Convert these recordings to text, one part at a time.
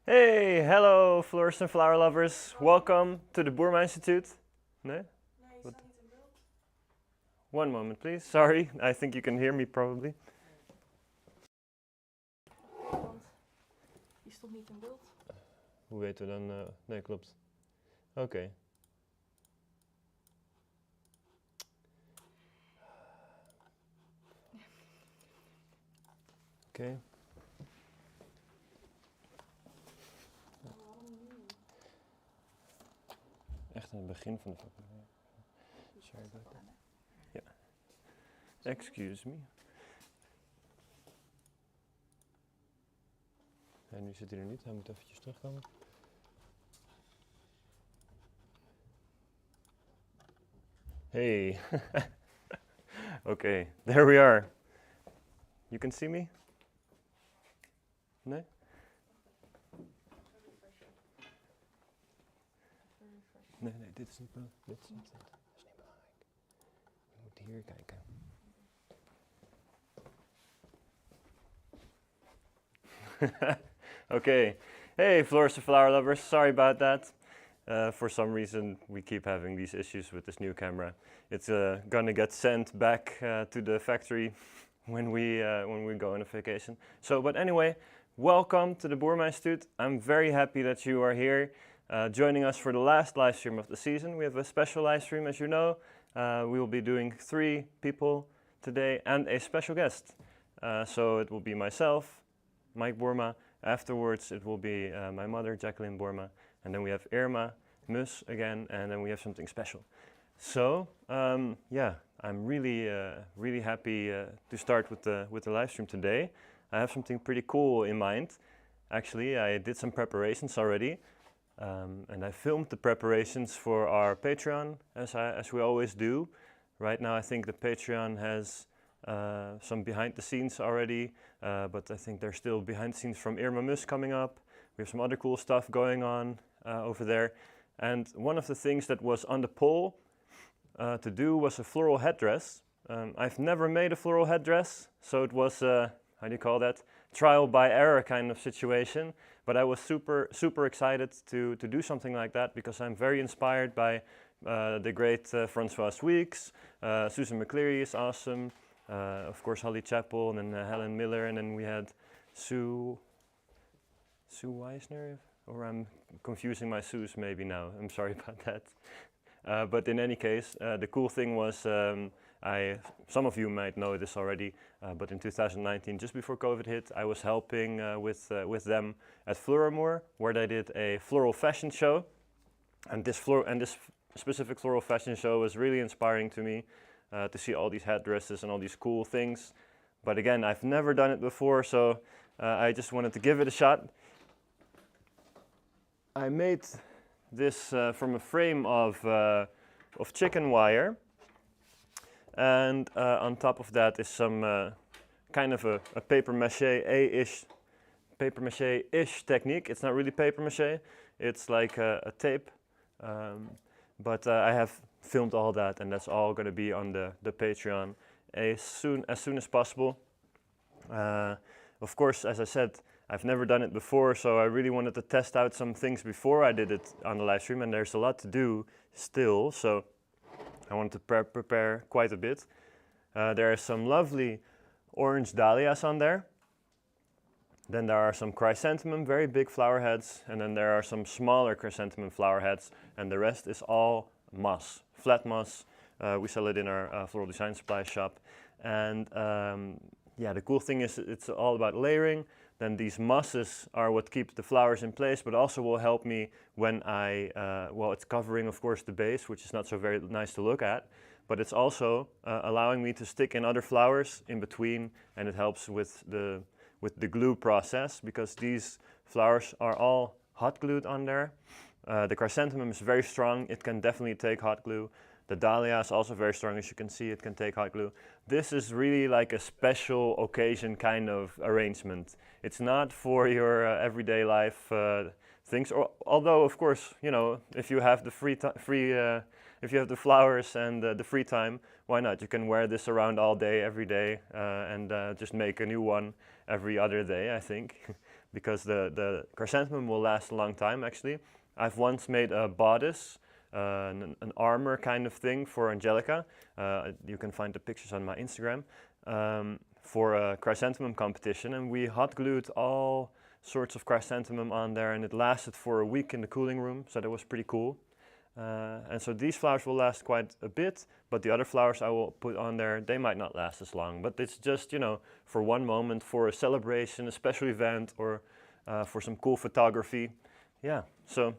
Hey, hello florists and flower lovers. Welcome to the Boerma Instituut. Nee? Wat? One moment please. Sorry, I think you can hear me probably. Want je stond niet in beeld. Hoe weten we dan? Nee, klopt. Oké. Oké. Echt aan het begin van de fotografie. Sorry about that. Ja. Excuse me. Ja, nu zit hij er niet. Hij moet eventjes terugkomen. Hey. Okay, there we are. You can see me? Nee? Nee, dit is niet belangrijk. Dat is niet belangrijk. Je moet hier kijken. Okay. Hey, florists and flower lovers. Sorry about that. For some reason, we keep having these issues with this new camera. It's gonna get sent back to the factory when we go on a vacation. So, but anyway, welcome to the Boerma Instituut. I'm very happy that you are here. Joining us for the last live stream of the season. We have a special live stream, as you know. We will be doing 3 people today and a special guest. So it will be myself, Mike Boerma. Afterwards it will be my mother, Jacqueline Boerma. And then we have Irma Mus again, and then we have something special. So yeah, I'm really happy to start with the live stream today. I have something pretty cool in mind. Actually, I did some preparations already. And I filmed the preparations for our Patreon, as we always do. Right now I think the Patreon has some behind the scenes already, but I think there's still behind the scenes from Irma Mus coming up. We have some other cool stuff going on over there. And one of the things that was on the poll to do was a floral headdress. I've never made a floral headdress, so it was, how do you call that? Trial by error kind of situation. But I was super excited to do something like that because I'm very inspired by the great Françoise Weeks. Susan McCleary is awesome. Of course Holly Chappell and then Helen Miller, and then we had Sue Weisner, or I'm confusing my Sues maybe now. I'm sorry about that. But in any case, the cool thing was some of you might know this already, but in 2019, just before COVID hit, I was helping with them at Floral, where they did a floral fashion show, and this specific floral fashion show was really inspiring to me to see all these headdresses and all these cool things. But again, I've never done it before, so I just wanted to give it a shot. I made this from a frame of chicken wire. And on top of that is some kind of a paper mache-ish technique. It's not really paper mache, it's like a tape. But I have filmed all that, and that's all going to be on the Patreon as soon as possible. Of course, as I said, I've never done it before, so I really wanted to test out some things before I did it on the live stream, and there's a lot to do still. So I wanted to prepare quite a bit. There are some lovely orange dahlias on there. Then there are some chrysanthemum, very big flower heads, and then there are some smaller chrysanthemum flower heads, and the rest is all moss, flat moss. We sell it in our floral design supply shop. And yeah, the cool thing is it's all about layering. Then these mosses are what keep the flowers in place, but also will help me when well, it's covering, of course, the base, which is not so very nice to look at, but it's also allowing me to stick in other flowers in between, and it helps with the glue process, because these flowers are all hot glued on there. The chrysanthemum is very strong, it can definitely take hot glue. The dahlia is also very strong, as you can see, it can take hot glue. This is really like a special occasion kind of arrangement. It's not for your everyday life things, although of course, you know, if you have the if you have the flowers and the free time, why not? You can wear this around all day, every day, and just make a new one every other day, I think. because the chrysanthemum will last a long time actually. I've once made a bodice, an armor kind of thing for Angelica. You can find the pictures on my Instagram, for a chrysanthemum competition, and we hot glued all sorts of chrysanthemum on there, and it lasted for a week in the cooling room, so that was pretty cool. And so these flowers will last quite a bit, but the other flowers I will put on there, they might not last as long. But it's just, you know, for one moment, for a celebration, a special event, or for some cool photography. Yeah, so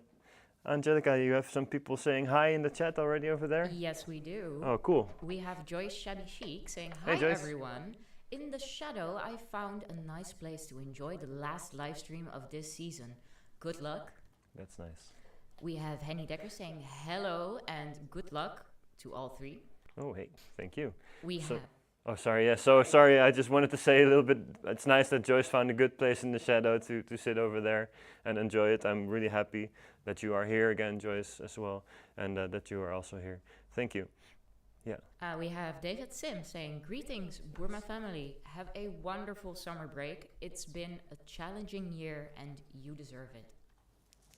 Angelica, you have some people saying hi in the chat already over there? Yes, we do. Oh, cool. We have Joyce Shabby Chic saying, Hey, hi Joyce. everyone. In the shadow, I found a nice place to enjoy the last live stream of this season. Good luck. That's nice. We have Henny Dekker saying hello and good luck to all three. Oh, hey, thank you. We So- have Oh, sorry, yeah, so sorry, I just wanted to say a little bit, it's nice that Joyce found a good place in the shadow to sit over there and enjoy it. I'm really happy that you are here again, Joyce, as well, and that you are also here. Thank you. we have David Sim saying, greetings, Boerma family. Have a wonderful summer break. It's been a challenging year and you deserve it.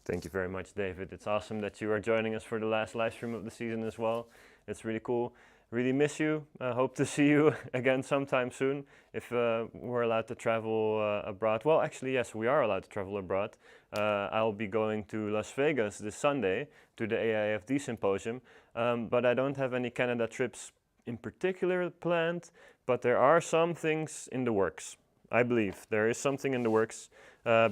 Thank you very much, David. It's awesome that you are joining us for the last live stream of the season as well. It's really cool. Really miss you. Hope to see you again sometime soon if we're allowed to travel abroad. Well, actually, yes, we are allowed to travel abroad. I'll be going to Las Vegas this Sunday to the AIFD symposium, but I don't have any Canada trips in particular planned, but there are some things in the works. I believe there is something in the works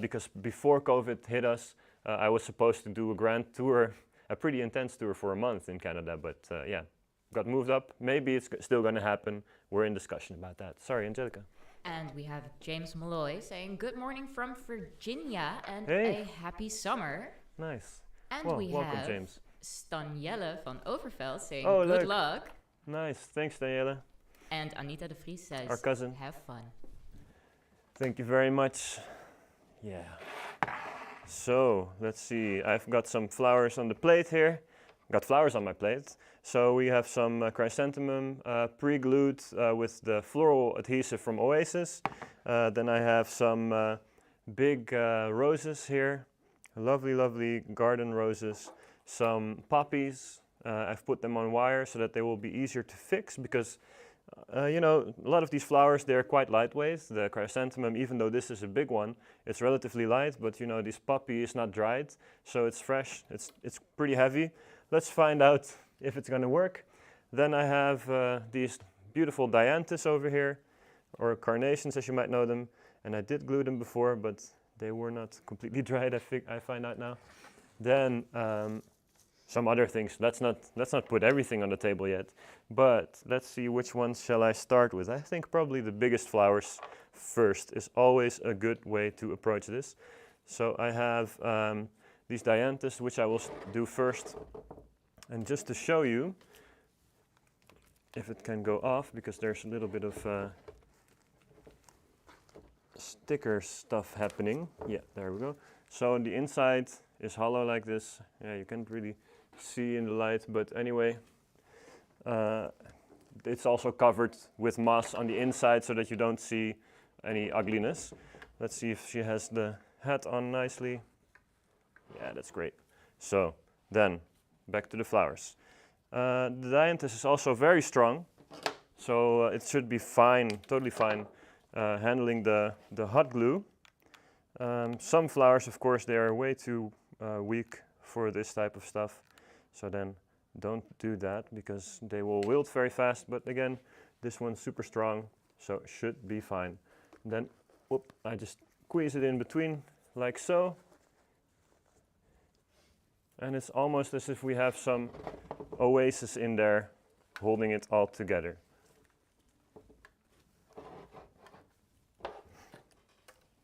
because before COVID hit us, I was supposed to do a grand tour, a pretty intense tour for a month in Canada, but yeah. Got moved up. Maybe it's still going to happen. We're in discussion about that. Sorry, Angelica. And we have James Malloy saying, good morning from Virginia and Hey. a happy summer. Nice. And Well, we welcome, have James. Stanjelle van Overveld saying, Oh, good leuk. luck. Nice. Thanks, Daniela. And Anita de Vries says, Our cousin. have fun. Thank you very much. Yeah. So, let's see. I've got some flowers on the plate here. Got flowers on my plate. So we have some chrysanthemum pre-glued with the floral adhesive from Oasis. Then I have some big roses here. Lovely, lovely garden roses. Some poppies. I've put them on wire so that they will be easier to fix because you know, a lot of these flowers, they're quite lightweight. The chrysanthemum, even though this is a big one, it's relatively light, but you know, this poppy is not dried, so it's fresh, it's pretty heavy. Let's find out if it's gonna work. Then I have these beautiful dianthus over here, or carnations as you might know them, and I did glue them before, but they were not completely dried, I find out now. Then some other things. Let's not put everything on the table yet, but let's see which ones shall I start with. I think probably the biggest flowers first is always a good way to approach this. So I have these dianthus, which I will do first. And just to show you, if it can go off, because there's a little bit of sticker stuff happening. Yeah, there we go. So the inside is hollow like this. Yeah, you can't really see in the light, but anyway, it's also covered with moss on the inside so that you don't see any ugliness. Let's see if she has the hat on nicely. Yeah, that's great. So then back to the flowers. The dianthus is also very strong, so it should be fine, totally fine, handling the hot glue. Some flowers, of course, they are way too weak for this type of stuff. So then don't do that because they will wilt very fast. But again, this one's super strong, so it should be fine. Then, whoop, I just squeeze it in between like so. And it's almost as if we have some oasis in there holding it all together.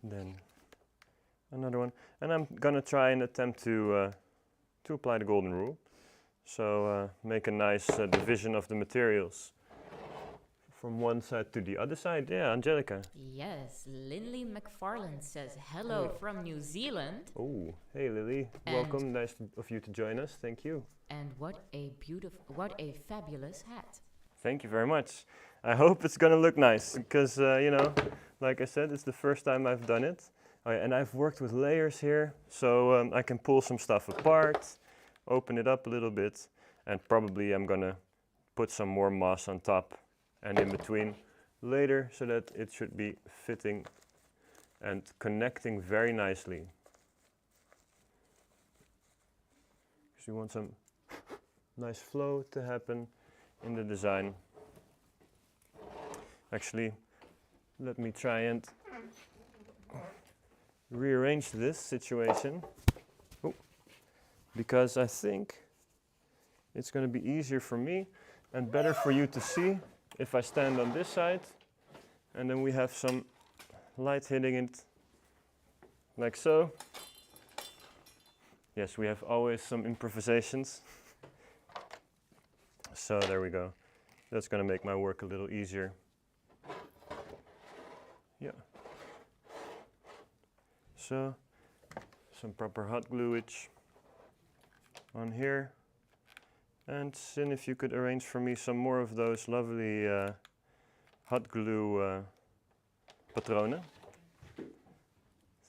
Then another one. And I'm gonna try and attempt to apply the golden rule. So make a nice division of the materials from one side to the other side. Yeah, Angelica. Yes, Lindley McFarland says hello from New Zealand. Oh, hey Lily. And welcome. Nice of you to join us. Thank you. And what a fabulous hat. Thank you very much. I hope it's gonna look nice because you know, like I said, it's the first time I've done it. Oh yeah, and I've worked with layers here, so I can pull some stuff apart, open it up a little bit, and probably I'm gonna put some more moss on top and in between later, so that it should be fitting and connecting very nicely. Because you want some nice flow to happen in the design. Actually, let me try and rearrange this situation. Oh, because I think it's going to be easier for me and better for you to see if I stand on this side and then we have some light hitting it like so. Yes, we have always some improvisations. So there we go. That's going to make my work a little easier. Yeah. So, some proper hot gluage on here. And Sin, if you could arrange for me some more of those lovely hot glue patronen.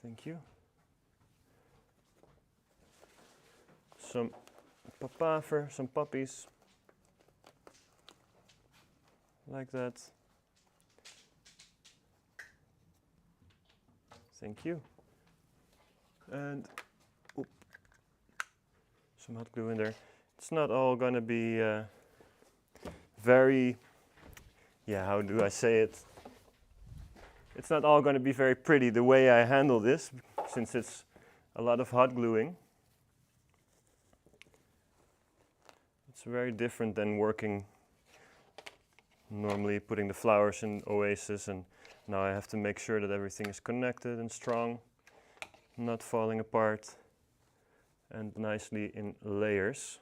Thank you. Some papaver, some poppies. Like that. Thank you. And some hot glue in there. It's not all gonna be very, yeah, how do I say it? It's not all gonna be very pretty the way I handle this, since it's a lot of hot gluing. It's very different than working normally, putting the flowers in oasis, and now I have to make sure that everything is connected and strong, not falling apart, and nicely in layers.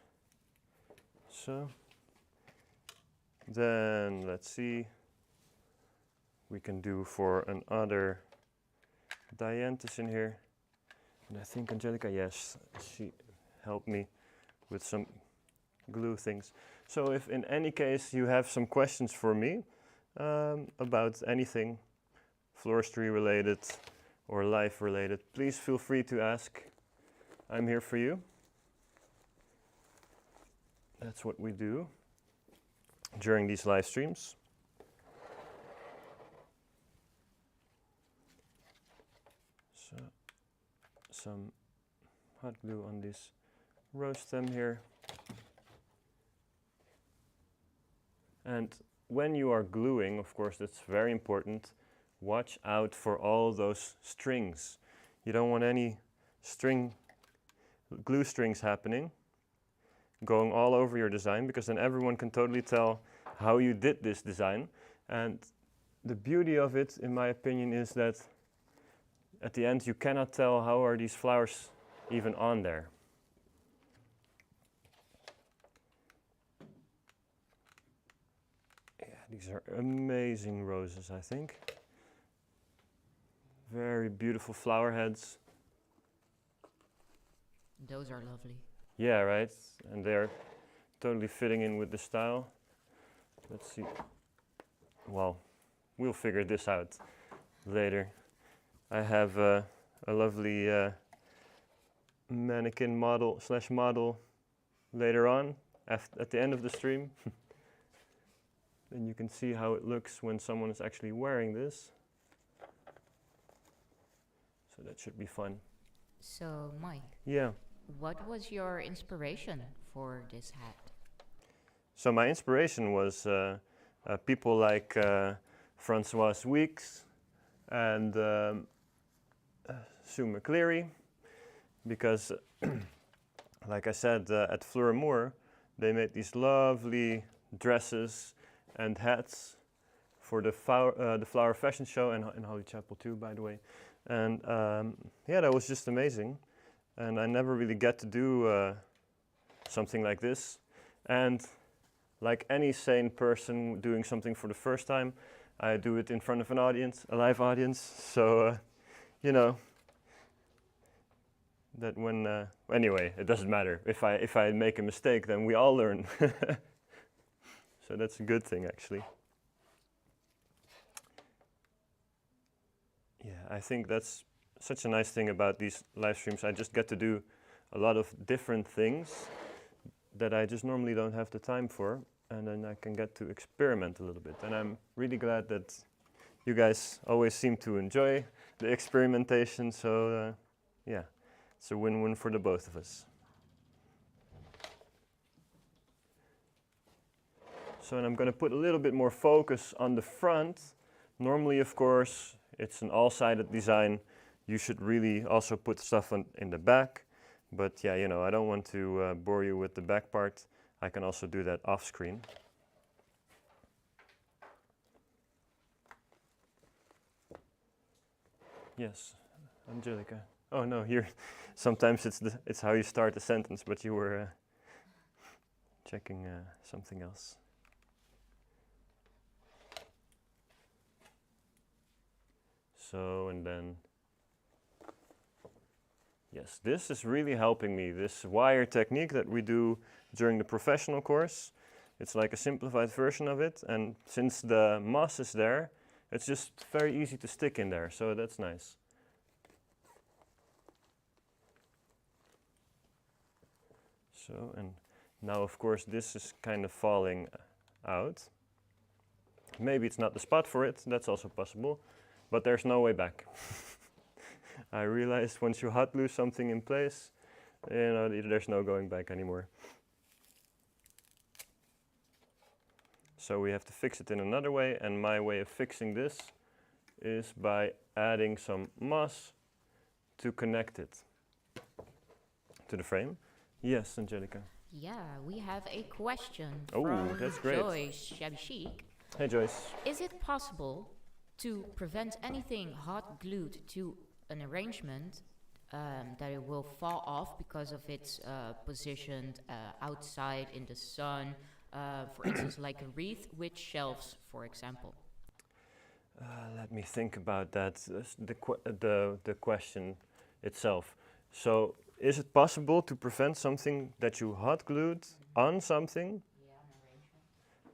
So then let's see, we can do for another dianthus in here, and I think Angelica, yes, she helped me with some glue things. So if in any case you have some questions for me about anything floristry related or life related, please feel free to ask. I'm here for you. That's what we do during these live streams. So some hot glue on this rose stem here. And when you are gluing, of course, that's very important. Watch out for all those strings. You don't want any glue strings happening, going all over your design, because then everyone can totally tell how you did this design. And the beauty of it, in my opinion, is that at the end you cannot tell how are these flowers even on there. These are amazing roses, I think. Very beautiful flower heads. Those are lovely. Yeah, right? And they're totally fitting in with the style. Let's see. Well, we'll figure this out later. I have a lovely mannequin model / model later on at the end of the stream. Then you can see how it looks when someone is actually wearing this. So that should be fun. So, Mike. Yeah. What was your inspiration for this hat? So my inspiration was people like Francois Weeks and Sue McCleary, because like I said, at Floral, they made these lovely dresses and hats for the flower fashion show, and in Holy Chapel too, by the way. And yeah, that was just amazing. And I never really get to do something like this. And like any sane person doing something for the first time, I do it in front of an audience, a live audience. So, you know, that when, anyway, it doesn't matter. If I make a mistake, then we all learn. So that's a good thing, actually. Yeah, I think that's such a nice thing about these live streams. I just get to do a lot of different things that I just normally don't have the time for, and then I can get to experiment a little bit. And I'm really glad that you guys always seem to enjoy the experimentation, so yeah, it's a win-win for the both of us. So and I'm going to put a little bit more focus on the front. Normally, of course, it's an all-sided design. You should really also put stuff in the back. But yeah, you know, I don't want to bore you with the back part. I can also do that off screen. Yes, Angelica. Oh no, here, sometimes it's how you start a sentence, but you were checking something else. So, and then, yes, this is really helping me. This wire technique that we do during the professional course, it's like a simplified version of it. And since the moss is there, it's just very easy to stick in there. So that's nice. So, and now of course this is kind of falling out. Maybe it's not the spot for it, that's also possible. But there's no way back. I realized once you hot glue something in place, you know, there's no going back anymore. So we have to fix it in another way, and my way of fixing this is by adding some moss to connect it to the frame. Yes, Angelica. Yeah, we have a question Oh, from that's great. Joyce Shabby Chic. Hey, Joyce. Is it possible to prevent anything hot glued to an arrangement that it will fall off because of its positioned outside in the sun, for instance, like a wreath with shelves, for example? Let me think about that. The question itself. So, is it possible to prevent something that you hot glued on something?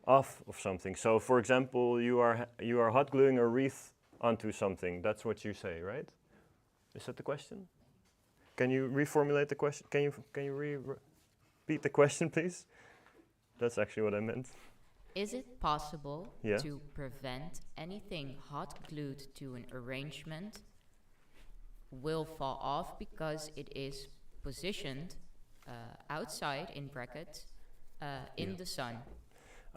Off of something. So, for example, you are hot gluing a wreath onto something. That's what you say, right? Is that the question? Can you reformulate the question? Can you repeat the question, please? That's actually what I meant. Is it possible to prevent anything hot glued to an arrangement will fall off because it is positioned outside in brackets in the sun?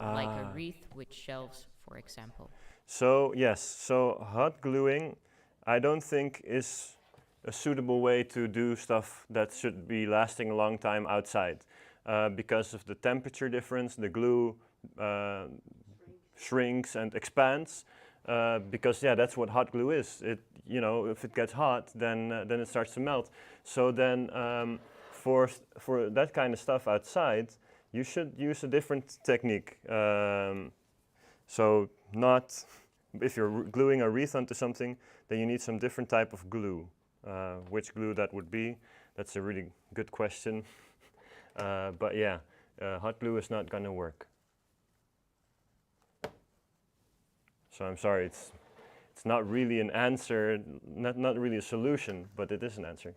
Like a wreath with shelves, for example. So yes, so hot gluing I don't think is a suitable way to do stuff that should be lasting a long time outside. Because of the temperature difference, the glue shrinks and expands. Because yeah, that's what hot glue is. It, you know, if it gets hot, then it starts to melt. So then for that kind of stuff outside, you should use a different technique. So not, if you're gluing a wreath onto something, then you need some different type of glue. Which glue that would be, that's a really good question. But yeah, hot glue is not gonna work. So I'm sorry, it's not really an answer, not really a solution, but it is an answer.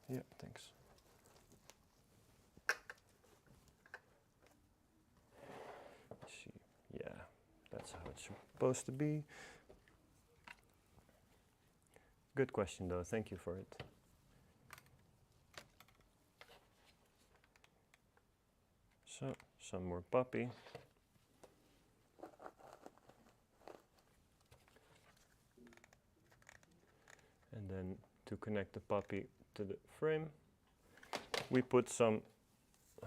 Yeah, thanks. Let's see. Yeah, that's how it's supposed to be. Good question though, thank you for it. So, some more puppy. And then to connect the puppy to the frame, we put some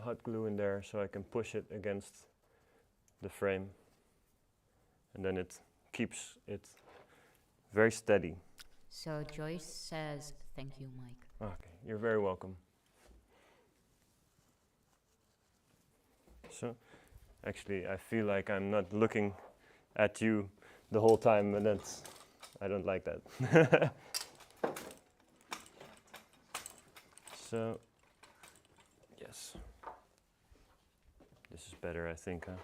hot glue in there so I can push it against the frame. And then it keeps it very steady. So Joyce says, thank you, Mike. Okay, you're very welcome. So, actually, I feel like I'm not looking at you the whole time, and that's, I don't like that. So, yes. This is better, I think, huh?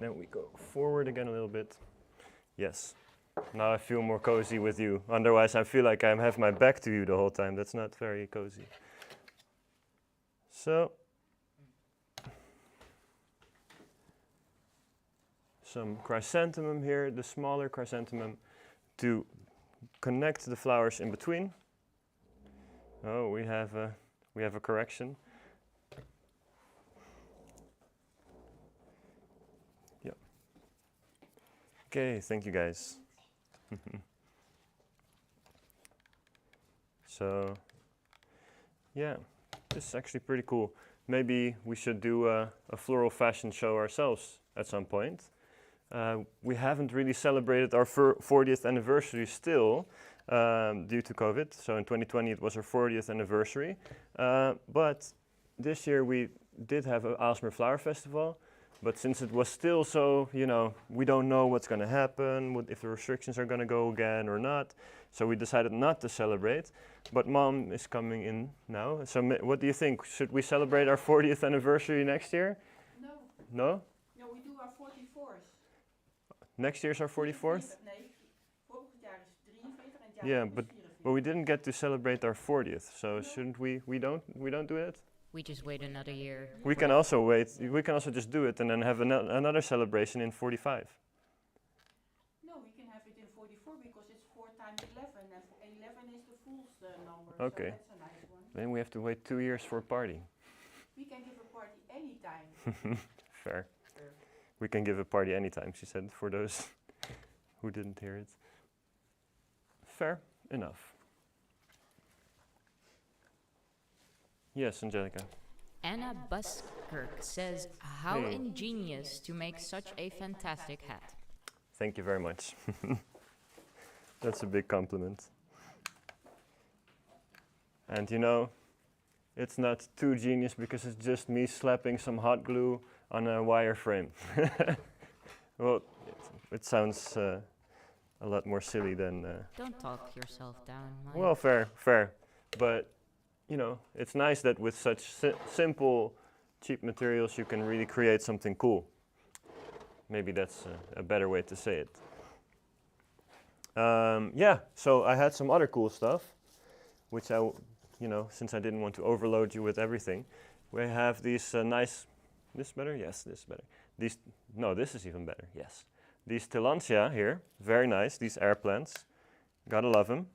Then we go forward again a little bit. Yes. Now I feel more cozy with you. Otherwise, I feel like I have my back to you the whole time. That's not very cozy. So, some chrysanthemum here, the smaller chrysanthemum, to connect the flowers in between. Oh, we have a correction. Yep. Okay, thank you guys. So, yeah, this is actually pretty cool. Maybe we should do a floral fashion show ourselves at some point. We haven't really celebrated our 40th anniversary still due to COVID. So in 2020 it was our 40th anniversary. But this year we did have an Aalsmeer Flower Festival. But since it was still so, you know, we don't know what's going to happen, if the restrictions are going to go again or not. So we decided not to celebrate. But Mom is coming in now. So what do you think? Should we celebrate our 40th anniversary next year? No. No? No, we do our 44th. Next year's our 44th? Nee, vorig jaar is 43 en het jaar Yeah, is but 44. we didn't get to celebrate our 40th. So shouldn't we? We don't do it. We just wait another year. We can also wait. We can also just do it and then have another celebration in 45. No, we can have it in 44 because it's 4 times 11 and 11 is the fool's number. Okay. So that's a nice one. Then we have to wait 2 years for a party. We can give a party anytime. Fair. We can give a party anytime, she said, for those who didn't hear it. Fair enough. Yes, Angelica. Anna Buskirk says, how ingenious to make such a fantastic hat. Thank you very much. That's a big compliment. And you know, it's not too genius because it's just me slapping some hot glue on a wire frame. Well, it sounds a lot more silly than... Don't talk yourself down, Mike. Well, fair. But, you know, it's nice that with such simple, cheap materials you can really create something cool. Maybe that's a better way to say it. Yeah, so I had some other cool stuff, which you know, since I didn't want to overload you with everything, we have these nice... This better? Yes, this is better. No, this is even better, yes. These tillandsia here, very nice, these air plants. Gotta love them.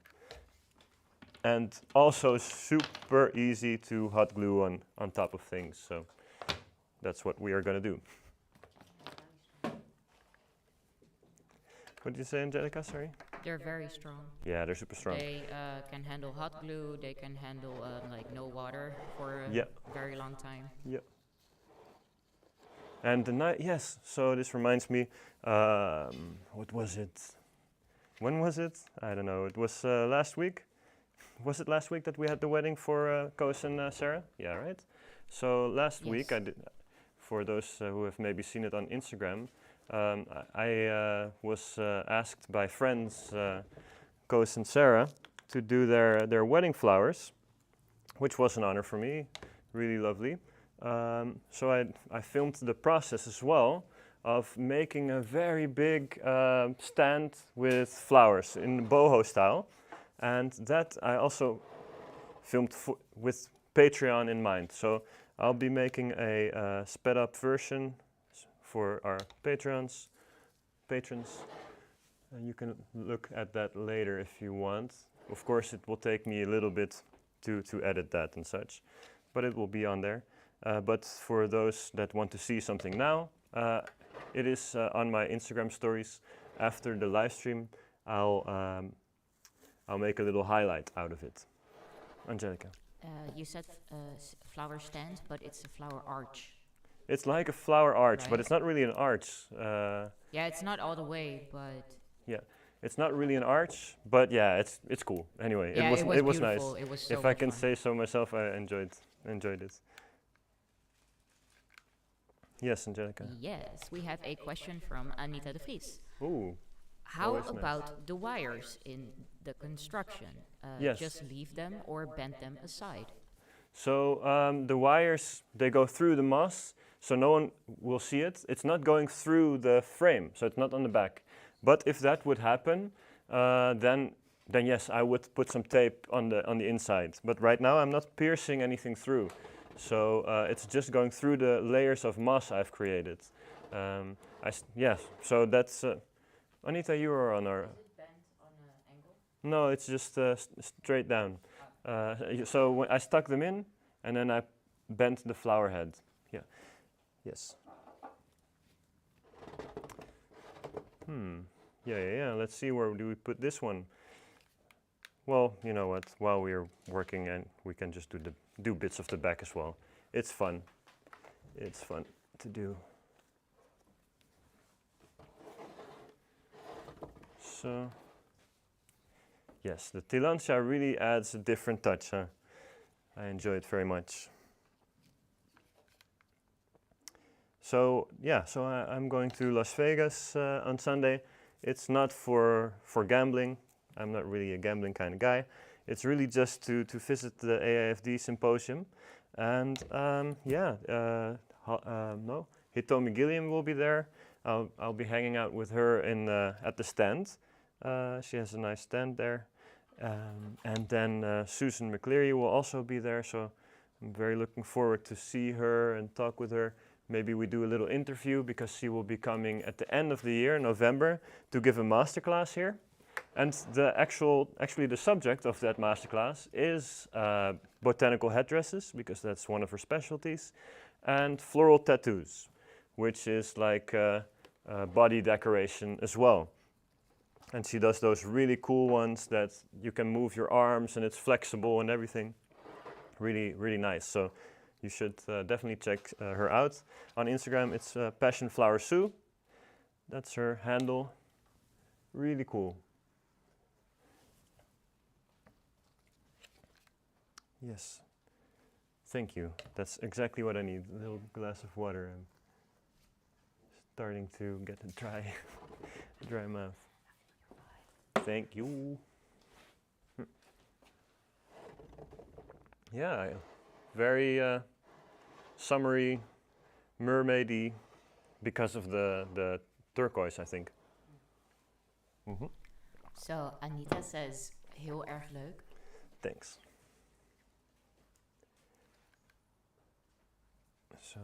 And also super easy to hot glue on top of things, so that's what we are gonna do. What did you say, Angelica, sorry? They're very strong. Yeah, they're super strong. They can handle hot glue, they can handle like no water for a very long time. Yeah. And yes, so this reminds me, what was it? When was it? I don't know, it was last week? Was it last week that we had the wedding for Koos and Sarah? Yeah, right? So last week I did, for those who have maybe seen it on Instagram, I was asked by friends, Koos and Sarah, to do their wedding flowers, which was an honor for me, really lovely. So I filmed the process as well of making a very big stand with flowers in boho style, and that I also filmed with Patreon in mind. So I'll be making a sped up version for our patrons. You can look at that later if you want. Of course, it will take me a little bit to edit that and such, but it will be on there. But for those that want to see something now, it is on my Instagram stories. After the live stream, I'll make a little highlight out of it. Angelica. You said flower stand, but it's a flower arch. It's like a flower arch, right? But it's not really an arch. Yeah, it's not all the way, but... Yeah, it's not really an arch, but yeah, it's cool. Anyway, yeah, it was nice. It was so if I can fun. say so myself, I enjoyed it. Yes, Angelica. Yes, we have a question from Anita de Vries. Ooh. How Always about nice. the wires in the construction? Yes. Just leave them or bend them aside? So the wires, they go through the moss, so no one will see it. It's not going through the frame, so it's not on the back. But if that would happen, then yes, I would put some tape on the inside. But right now I'm not piercing anything through, so it's just going through the layers of moss I've created. Yes, so that's Anita, you are on our. Is it bent on an angle? No, it's just straight down. So when I stuck them in, and then I bent the flower head. Yeah. Yes. Yeah. Let's see, where do we put this one? Well, you know what? While we're working, and we can just do bits of the back as well. It's fun. It's fun to do. So, yes, the Tillandsia really adds a different touch. Huh? I enjoy it very much. So yeah, so I'm going to Las Vegas on Sunday. It's not for gambling. I'm not really a gambling kind of guy. It's really just to visit the AIFD symposium. And Hitomi Gilliam will be there. I'll be hanging out with her at the stand. She has a nice stand there. And then Susan McCleary will also be there. So I'm very looking forward to see her and talk with her. Maybe we do a little interview, because she will be coming at the end of the year, November, to give a masterclass here. And actually the subject of that masterclass is botanical headdresses, because that's one of her specialties, and floral tattoos, which is like body decoration as well. And she does those really cool ones that you can move your arms and it's flexible and everything. Really, really nice. So you should definitely check her out. On Instagram, it's Passion Flower Sue. That's her handle. Really cool. Yes. Thank you. That's exactly what I need. A little glass of water. I'm starting to get a dry mouth. Thank you. Yeah, very summery, mermaidy, because of the turquoise, I think. Mm-hmm. So Anita says, heel erg leuk. Thanks. So,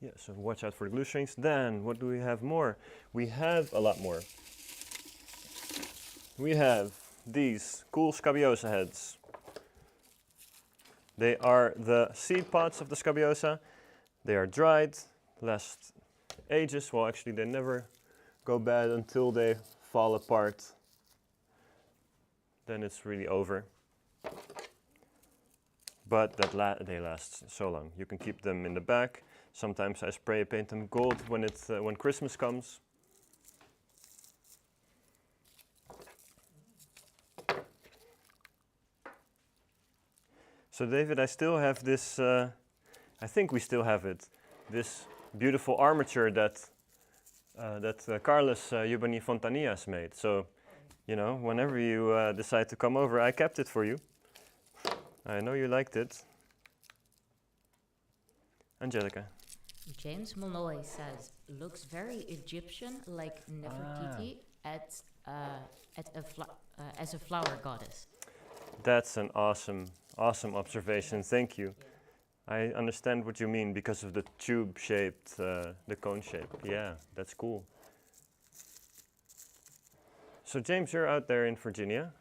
yeah, so watch out for the glue strings. Then, what do we have more? We have a lot more. We have these cool scabiosa heads. They are the seed pods of the scabiosa. They are dried, last ages. Well, actually, they never go bad until they fall apart. Then it's really over. But they last so long. You can keep them in the back. Sometimes I spray paint them gold when Christmas comes. So David, I still have this. I think we still have it. This beautiful armature that Carlos Ubani Fontanillas made. So, you know, whenever you decide to come over, I kept it for you. I know you liked it. Angelica. James Molloy says, looks very Egyptian, like Nefertiti as a flower goddess. That's an awesome observation. Thank you. I understand what you mean because of the tube-shaped, the cone shape. Yeah, that's cool. So James, you're out there in Virginia.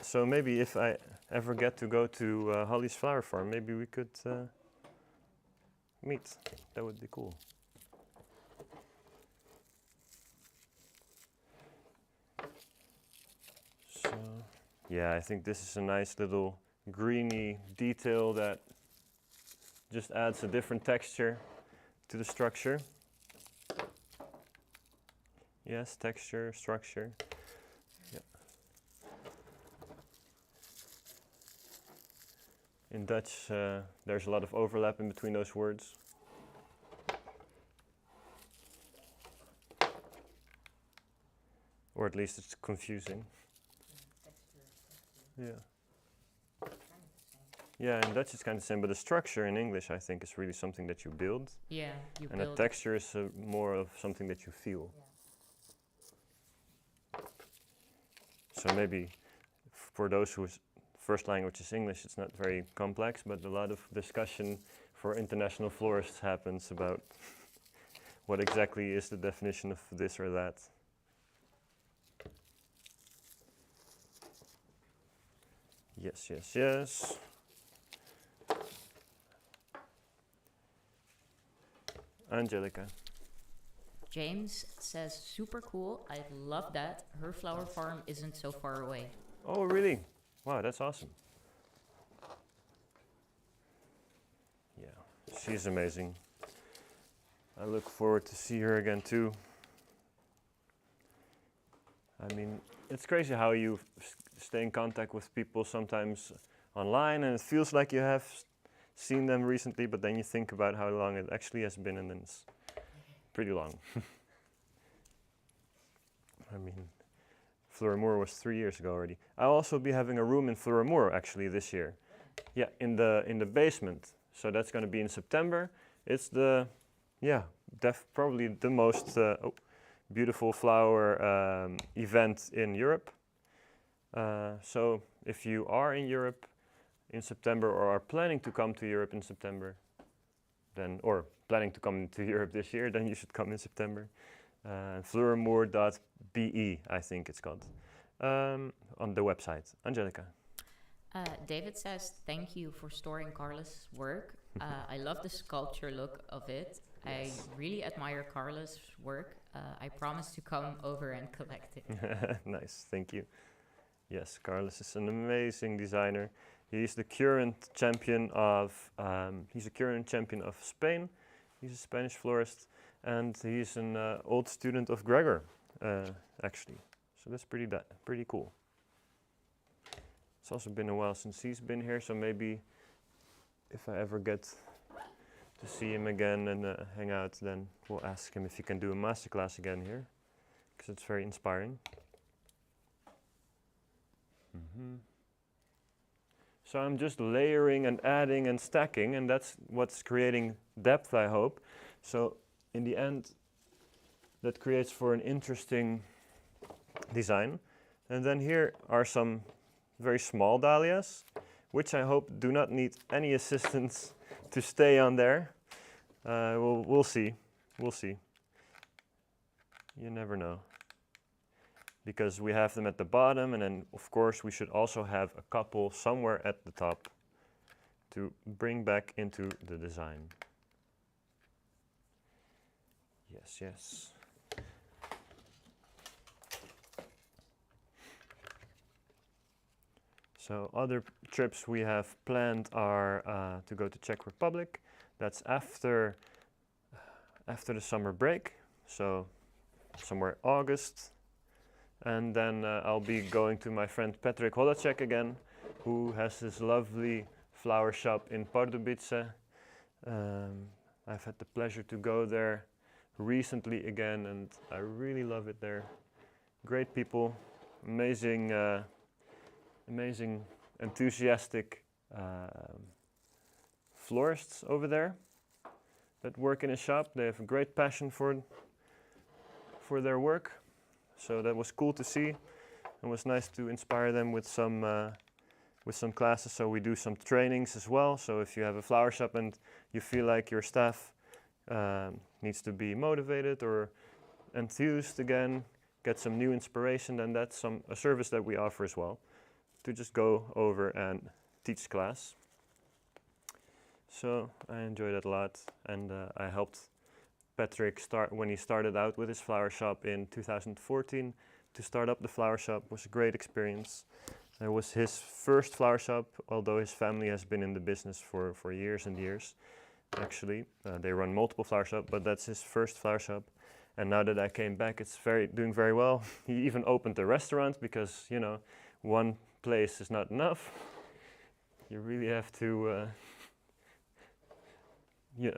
So maybe if I ever get to go to Holly's Flower Farm, maybe we could meet. That would be cool. So, yeah, I think this is a nice little greeny detail that just adds a different texture to the structure. Yes, texture, structure. Yeah. In Dutch, there's a lot of overlap in between those words. Or at least it's confusing. Yeah. Yeah, in Dutch it's kind of the same, but the structure in English I think is really something that you build. Yeah, you and build the texture is more of something that you feel. Yeah. So maybe for those whose first language is English, it's not very complex, but a lot of discussion for international florists happens about what exactly is the definition of this or that. Yes, yes, yes. Angelica. James says, super cool. I love that. Her flower farm isn't so far away. Oh, really? Wow, that's awesome. Yeah, she's amazing. I look forward to see her again too. I mean, it's crazy how you stay in contact with people sometimes online and it feels like you have seen them recently, but then you think about how long it actually has been and then it's pretty long. I mean, Floramoor was 3 years ago already. I'll also be having a room in Floramoor actually this year. Yeah, in the basement. So that's going to be in September. It's the, yeah, probably the most beautiful flower event in Europe. So if you are in Europe in September or are planning to come to Europe in September, then, or planning to come to Europe this year, then you should come in September. Floramoor.be, I think it's called, on the website. Angelica. David says, thank you for storing Carlos' work. I love the sculpture look of it. I really admire Carlos' work. I promise to come over and collect it. Nice, thank you. Yes, Carlos is an amazing designer. He's the current champion of Spain. He's a Spanish florist, and he's an old student of Gregor, actually. So that's pretty cool. It's also been a while since he's been here, so maybe if I ever get to see him again and hang out, then we'll ask him if he can do a masterclass again here, because it's very inspiring. So I'm just layering and adding and stacking, and that's what's creating depth, I hope. So in the end, that creates for an interesting design. And then here are some very small dahlias, which I hope do not need any assistance to stay on there. We'll see. We'll see. You never know. Because we have them at the bottom, and then of course we should also have a couple somewhere at the top to bring back into the design. Yes, yes. So other trips we have planned are to go to Czech Republic. That's after the summer break, so somewhere August. And then I'll be going to my friend Patrick Holacek again, who has this lovely flower shop in Pardubice. I've had the pleasure to go there recently again, and I really love it there. Great people, amazing, amazing, enthusiastic florists over there that work in a shop. They have a great passion for their work. So that was cool to see. It was nice to inspire them with some classes. So we do some trainings as well. So if you have a flower shop and you feel like your staff needs to be motivated or enthused again, get some new inspiration, then that's a service that we offer as well, to just go over and teach class. So I enjoyed that a lot, and I helped Patrick when he started out with his flower shop in 2014 to start up the flower shop. Was a great experience. It was his first flower shop, although his family has been in the business for years and years. Actually, they run multiple flower shops, but that's his first flower shop. And now that I came back, it's doing very well. He even opened a restaurant because, you know, one place is not enough. You really have to. Yeah,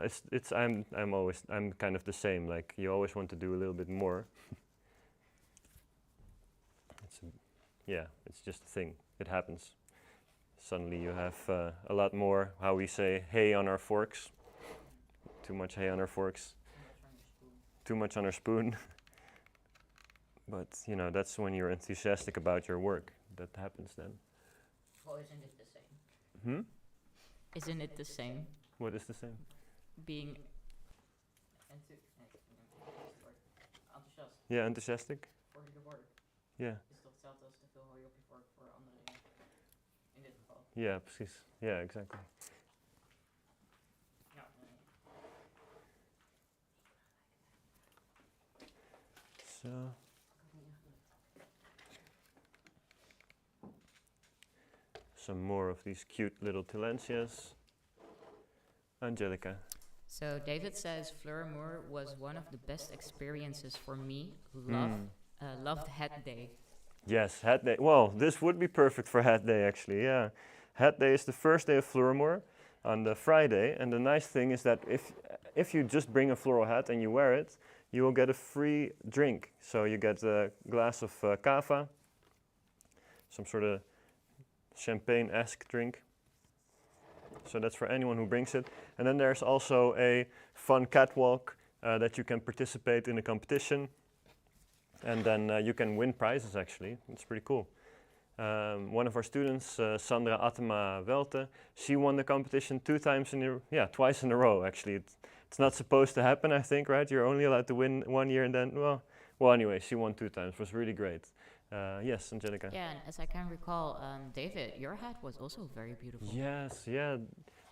I'm kind of the same. Like, you always want to do a little bit more. Yeah, it's just a thing. It happens. suddenly you have a lot more, how we say, hay on our forks. Too much hay on our forks. Too much on our spoon. But, you know, that's when you're enthusiastic about your work. That happens then. Well, isn't it the same? Hmm? Isn't it the same? What is the same? Being Yeah, enthusiastic. voor je work. Yeah. Is toch hetzelfde als te veel hooi op je vork voor anderen in dit geval. Yeah, precies. Yeah, exactly. Ja. So. Some more of these cute little tillandsias. Angelica. So David says Fleur was one of the best experiences for me. Loved Head Day. Yes, Head Day. Well, this would be perfect for Head Day actually, yeah. Head Day is the first day of Fleur on the Friday, and the nice thing is that if you just bring a floral hat and you wear it, you will get a free drink. So you get a glass of cava, some sort of champagne-esque drink. So that's for anyone who brings it. And then there's also a fun catwalk that you can participate in a competition. And then you can win prizes actually. It's pretty cool. One of our students, Sandra Atema Welte, she won the competition twice in a row actually. It's not supposed to happen, I think, right? You're only allowed to win 1 year and then, well anyway, she won 2 times. It was really great. Yes, Angelica. Yeah, and as I can recall, David, your hat was also very beautiful. Yes, yeah.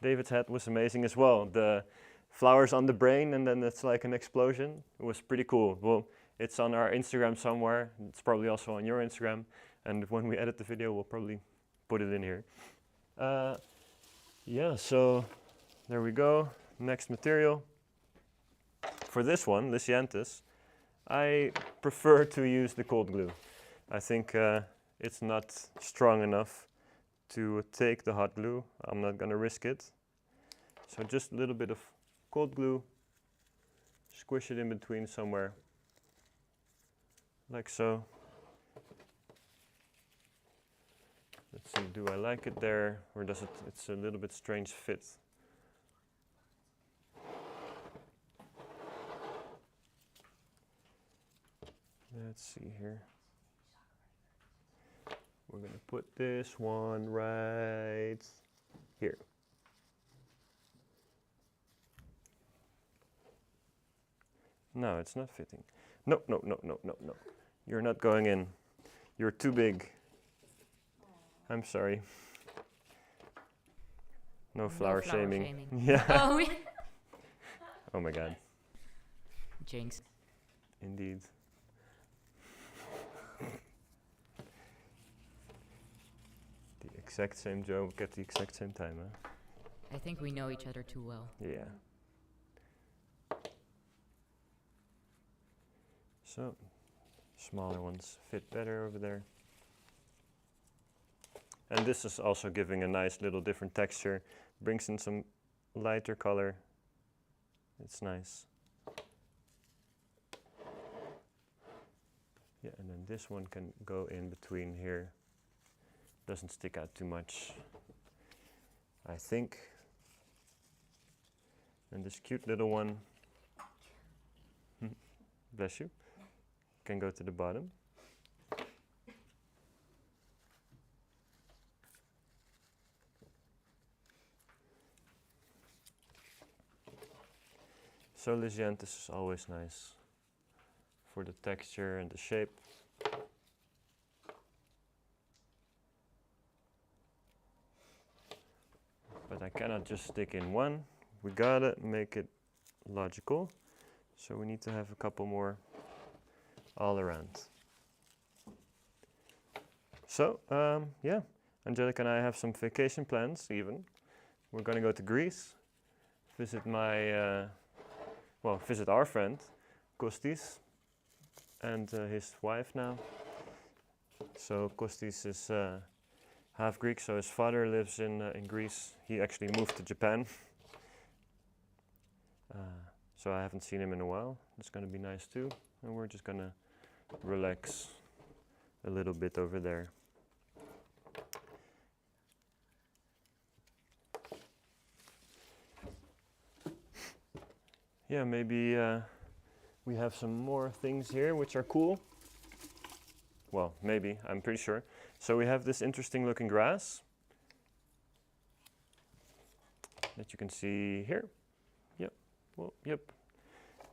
David's hat was amazing as well. The flowers on the brain and then it's like an explosion. It was pretty cool. Well, it's on our Instagram somewhere. It's probably also on your Instagram. And when we edit the video, we'll probably put it in here. Yeah, so there we go. Next material. For this one, Lysianthus, I prefer to use the cold glue. I think it's not strong enough to take the hot glue. I'm not gonna risk it. So just a little bit of cold glue, squish it in between somewhere, like so. Let's see, do I like it there, or does it's a little bit strange fit. Let's see here. We're going to put this one right here. No, it's not fitting. No, no, no, no, no, no. You're not going in. You're too big. I'm sorry. No flower shaming. Yeah. Oh, yeah. Oh my God. Jinx. Indeed. The exact same joke at the exact same time, huh? I think we know each other too well. Yeah. So, smaller ones fit better over there. And this is also giving a nice little different texture. Brings in some lighter color. It's nice. Yeah, and then this one can go in between here. Doesn't stick out too much, I think. And this cute little one, bless you, can go to the bottom. So Lysianthus is always nice for the texture and the shape. But I cannot just stick in one. We gotta make it logical. So we need to have a couple more all around. So, yeah, Angelica and I have some vacation plans even. We're gonna go to Greece, visit visit our friend, Kostis, and his wife now. So Kostis is half Greek, so his father lives in Greece. He actually moved to Japan. So I haven't seen him in a while. It's gonna be nice too. And we're just gonna relax a little bit over there. yeah, maybe we have some more things here which are cool. Well, maybe, I'm pretty sure. So we have this interesting looking grass that you can see here. Yep, well, yep.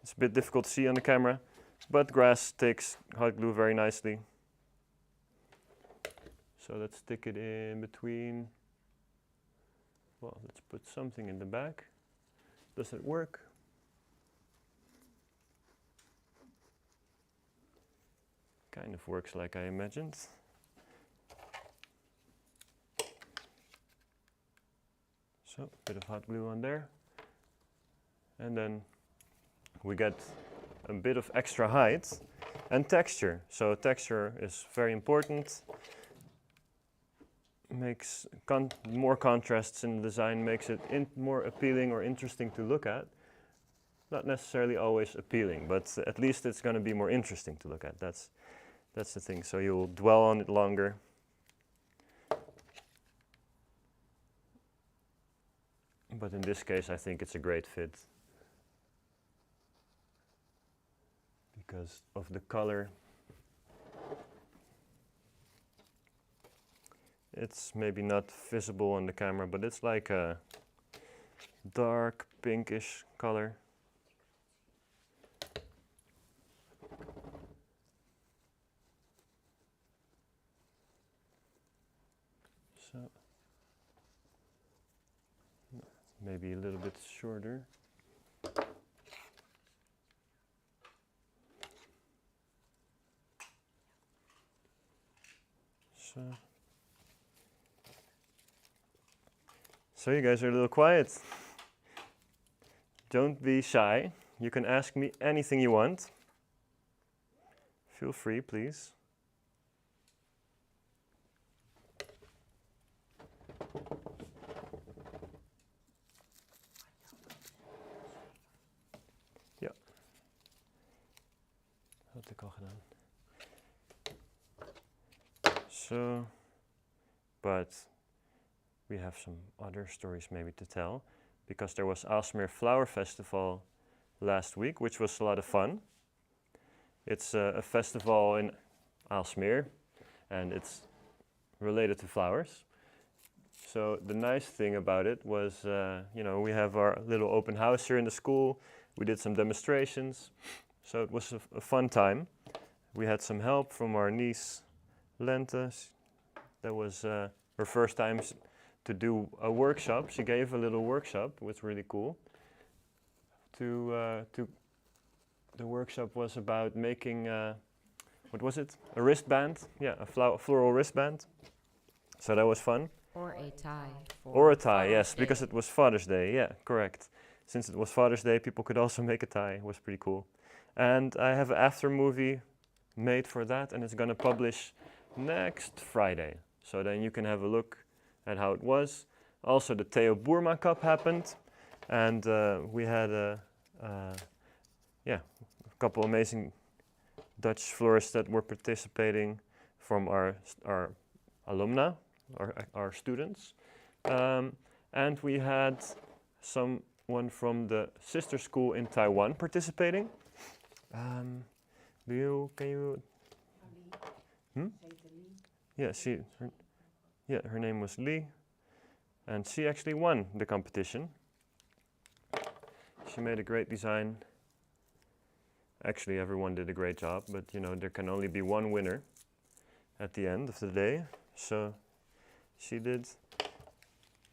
It's a bit difficult to see on the camera, but grass takes hot glue very nicely. So let's stick it in between. Well, let's put something in the back. Does it work? Kind of works like I imagined. So, a bit of hot glue on there. And then we get a bit of extra height and texture. So texture is very important. Makes more contrasts in the design, makes it more appealing or interesting to look at. Not necessarily always appealing, but at least it's going to be more interesting to look at. That's the thing. So you'll dwell on it longer. But in this case, I think it's a great fit because of the color. It's maybe not visible on the camera, but it's like a dark pinkish color. So maybe a little bit shorter. So you guys are a little quiet. Don't be shy. You can ask me anything you want. Feel free, please. Ja. Had ik al gedaan. So, but we have some other stories maybe to tell, because there was Aalsmeer Flower Festival last week, which was a lot of fun. It's a festival in Aalsmeer, and it's related to flowers. So the nice thing about it was, you know, we have our little open house here in the school. We did some demonstrations, so it was a fun time. We had some help from our niece, Lente. That was her first time to do a workshop. She gave a little workshop, it was really cool. The workshop was about making, what was it? A wristband, yeah, a floral wristband. So that was fun. Or a tie. Or a tie, yes, because it was Father's Day, yeah, correct. Since it was Father's Day, people could also make a tie, it was pretty cool. And I have an after movie made for that, and it's gonna publish next Friday. So then you can have a look at how it was. Also, the Theo Boerma Cup happened, and we had a couple amazing Dutch florists that were participating from our alumna, our students. And we had someone from the sister school in Taiwan participating. Can you? Yeah, her name was Lee, and she actually won the competition. She made a great design. Actually, everyone did a great job, but you know, there can only be one winner at the end of the day. So she did,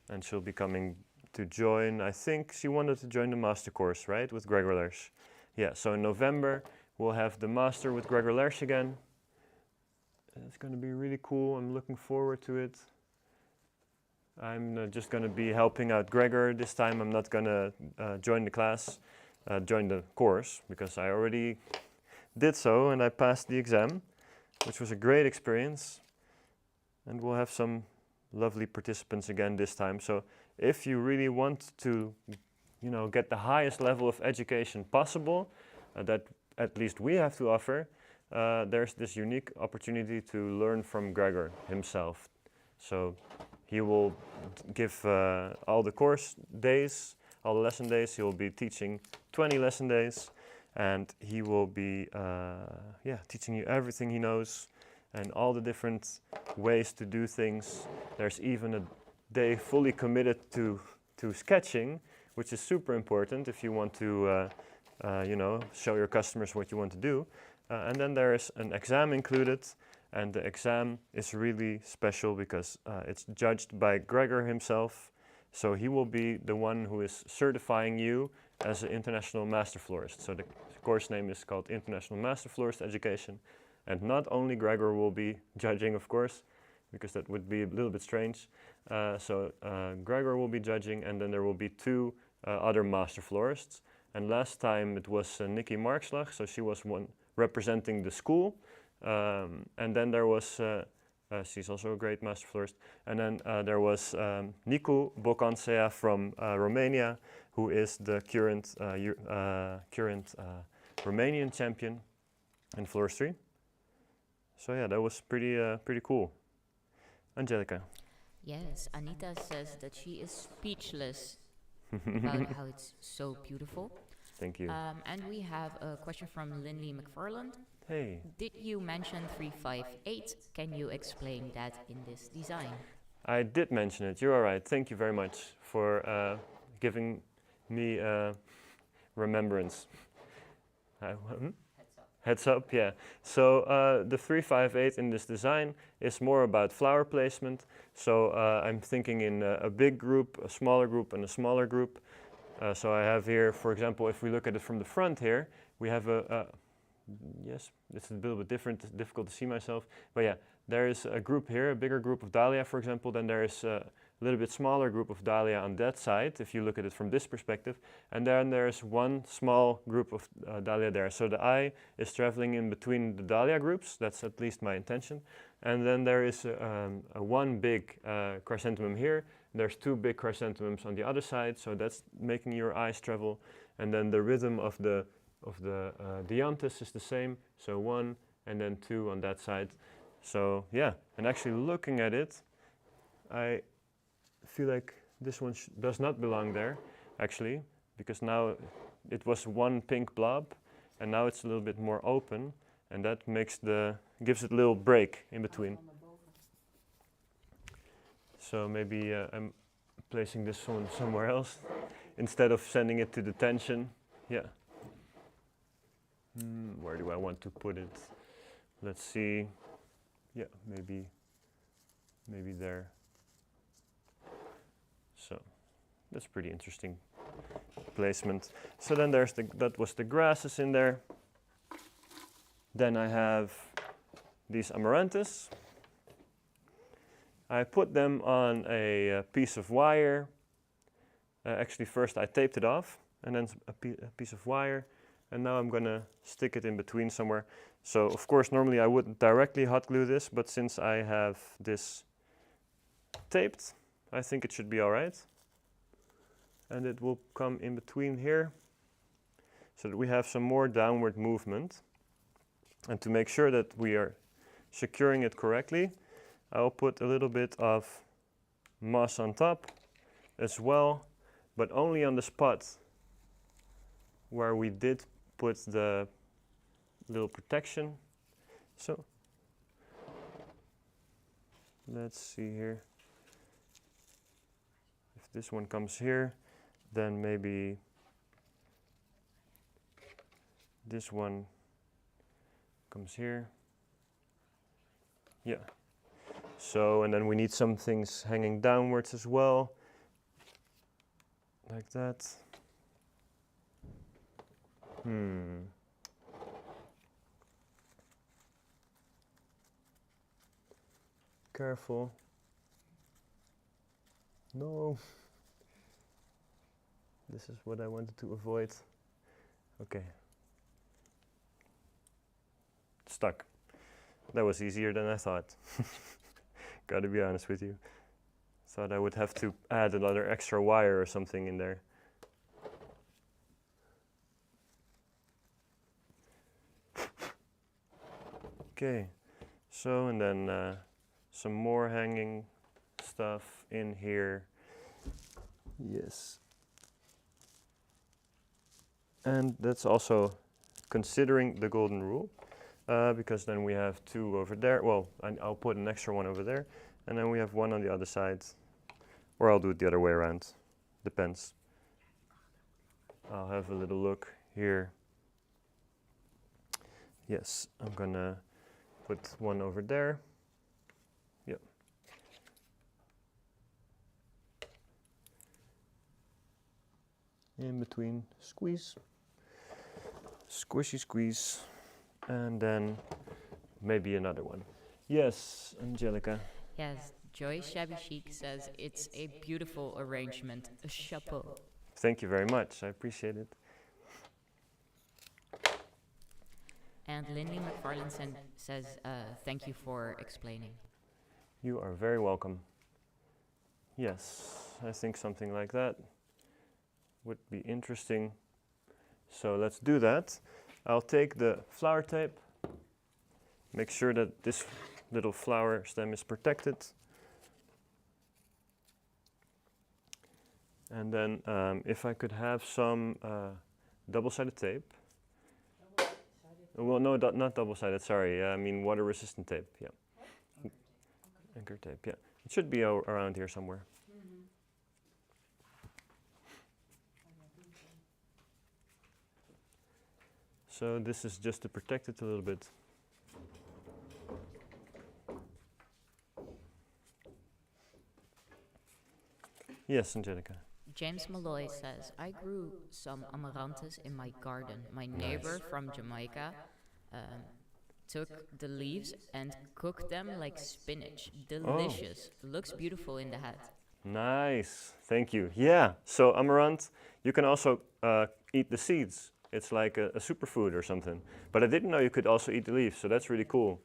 and she'll be coming to join. I think she wanted to join the master course, right, with Gregor Lersch. Yeah, so in November we'll have the master with Gregor Lersch again. It's going to be really cool. I'm looking forward to it. I'm just going to be helping out Gregor this time. I'm not going to join the class, join the course, because I already did so and I passed the exam, which was a great experience. And we'll have some lovely participants again this time. So if you really want to, you know, get the highest level of education possible, that at least we have to offer, there's this unique opportunity to learn from Gregor himself. So he will give all the course days, all the lesson days. He will be teaching 20 lesson days, and he will be teaching you everything he knows and all the different ways to do things. There's even a day fully committed to sketching, which is super important if you want to show your customers what you want to do. And then there is an exam included, and the exam is really special because it's judged by Gregor himself. So he will be the one who is certifying you as an international master florist. So the course name is called International Master Florist Education. And not only Gregor will be judging, of course, because that would be a little bit strange. Gregor will be judging, and then there will be 2 other master florists. And last time it was Nikki Markslag, so she was one representing the school. And then there was, she's also a great master florist. And then there was Nicu Bocansea from Romania, who is the current Romanian champion in floristry. So yeah, that was pretty cool. Angelica. Yes, Anita says that she is speechless about how it's so beautiful. Thank you. And we have a question from Lindley McFarland. Hey. Did you mention 358? Can you explain that in this design? I did mention it. You're all right. Thank you very much for giving me remembrance. Heads up, yeah. So the 358 in this design is more about flower placement. So I'm thinking in a big group, a smaller group, and a smaller group. So I have here, for example, if we look at it from the front here, we have yes, it's a little bit different, it's difficult to see myself. But yeah, there is a group here, a bigger group of dahlia, for example. Then there is a little bit smaller group of dahlia on that side, if you look at it from this perspective. And then there's one small group of dahlia there. So the eye is traveling in between the dahlia groups. That's at least my intention. And then there is one big chrysanthemum here. There's 2 big chrysanthemums on the other side. So that's making your eyes travel. And then the rhythm of the dianthus is the same. So 1 and then 2 on that side. So yeah, and actually looking at it, I feel like this one does not belong there, actually, because now it was one pink blob, and now it's a little bit more open, and that gives it a little break in between. So maybe I'm placing this one somewhere else instead of sending it to detention. Yeah. Where do I want to put it? Let's see. Yeah, maybe there. So that's pretty interesting placement. So then there's that was the grasses in there. Then I have these amaranthus. I put them on a piece of wire. Actually, first I taped it off, and then a piece of wire, and now I'm gonna stick it in between somewhere. So of course, normally I wouldn't directly hot glue this, but since I have this taped, I think it should be all right. And it will come in between here, so that we have some more downward movement. And to make sure that we are securing it correctly, I'll put a little bit of moss on top as well, but only on the spot where we did put the little protection. So let's see here. If this one comes here, then maybe this one comes here. Yeah. So, and then we need some things hanging downwards as well, like that. Careful. No. This is what I wanted to avoid. Okay. Stuck. That was easier than I thought. Gotta be honest with you. Thought I would have to add another extra wire or something in there. Okay, so and then some more hanging stuff in here. Yes. And that's also considering the golden rule, because then we have 2 over there. Well, I'll put an extra one over there, and then we have 1 on the other side. Or I'll do it the other way around. Depends. I'll have a little look here. Yes, I'm gonna put 1 over there. Yep. In between, squeeze. Squishy squeeze. And then maybe another one. Yes, Angelica. Yes, Joy Shabby Chic says it's a beautiful arrangement. A chapeau. Thank you very much. I appreciate it. And Lindy McFarland says thank you for explaining. You are very welcome. Yes, I think something like that would be interesting. So let's do that. I'll take the flower tape, make sure that this little flower stem is protected. And then if I could have some double-sided tape. Well, no, not double-sided, sorry. I mean water-resistant tape, yeah. Anchor tape, yeah. It should be around here somewhere. So this is just to protect it a little bit. Yes, Angelica. James Malloy says, I grew some amaranthus in my garden. My neighbor from Jamaica took the leaves and cooked them like spinach. Delicious. Looks beautiful in the hat. Nice, thank you. Yeah, so amaranth, you can also eat the seeds. It's like a superfood or something. But I didn't know you could also eat the leaves, so that's really cool.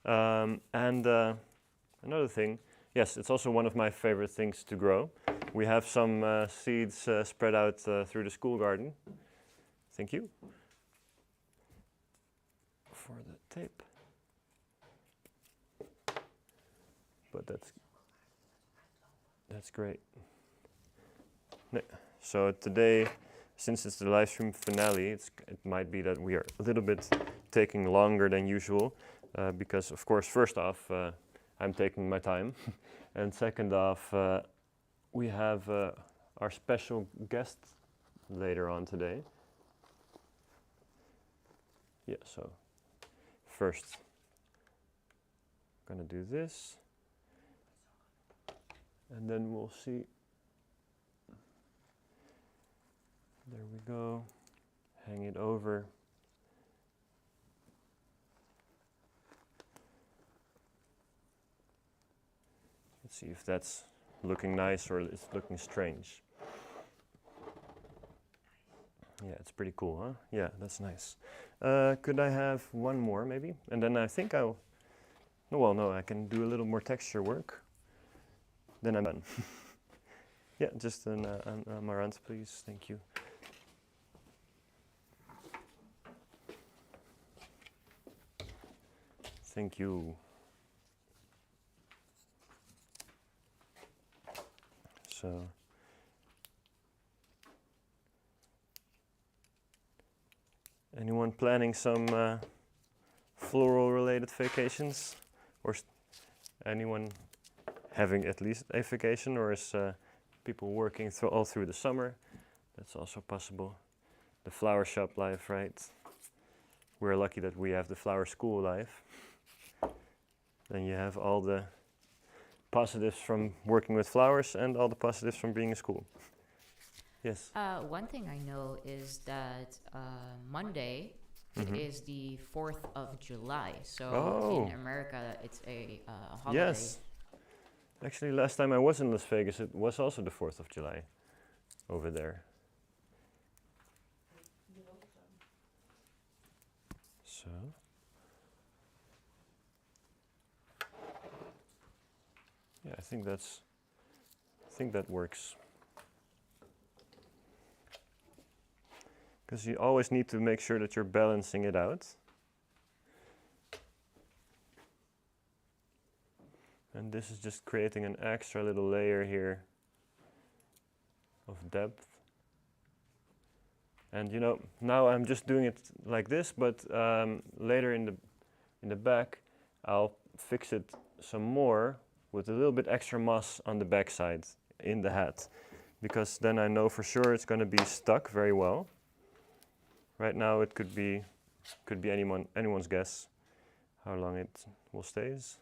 And another thing, yes, it's also one of my favorite things to grow. We have some seeds spread out through the school garden. Thank you for the tape. But that's great. So today, since it's the live stream finale, it might be that we are a little bit taking longer than usual, because of course, first off, I'm taking my time, and second off, we have our special guest later on today. Yeah, so first, I'm gonna do this, and then we'll see. There we go. Hang it over. Let's see if that's looking nice or it's looking strange. Yeah, it's pretty cool, huh? Yeah, that's nice. Could I have one more maybe? And then I think I'll, well, no, I can do a little more texture work. Then I'm done. Yeah, just an amaranth, please. Thank you. Thank you. So, anyone planning some floral related vacations? Or anyone having at least a vacation, or is people working all through the summer? That's also possible. The flower shop life, right? We're lucky that we have the flower school life. Then you have all the positives from working with flowers and all the positives from being in school. Yes? One thing I know is that Monday, it is the 4th of July. So in America, it's a holiday. Yes. Actually, last time I was in Las Vegas, it was also the 4th of July over there. So. Yeah, I think that works. Because you always need to make sure that you're balancing it out. And this is just creating an extra little layer here of depth. And you know, now I'm just doing it like this, but later in the back, I'll fix it some more with a little bit extra moss on the back side in the hat, because then I know for sure it's going to be stuck very well. Right now it could be anyone's guess how long it will stays.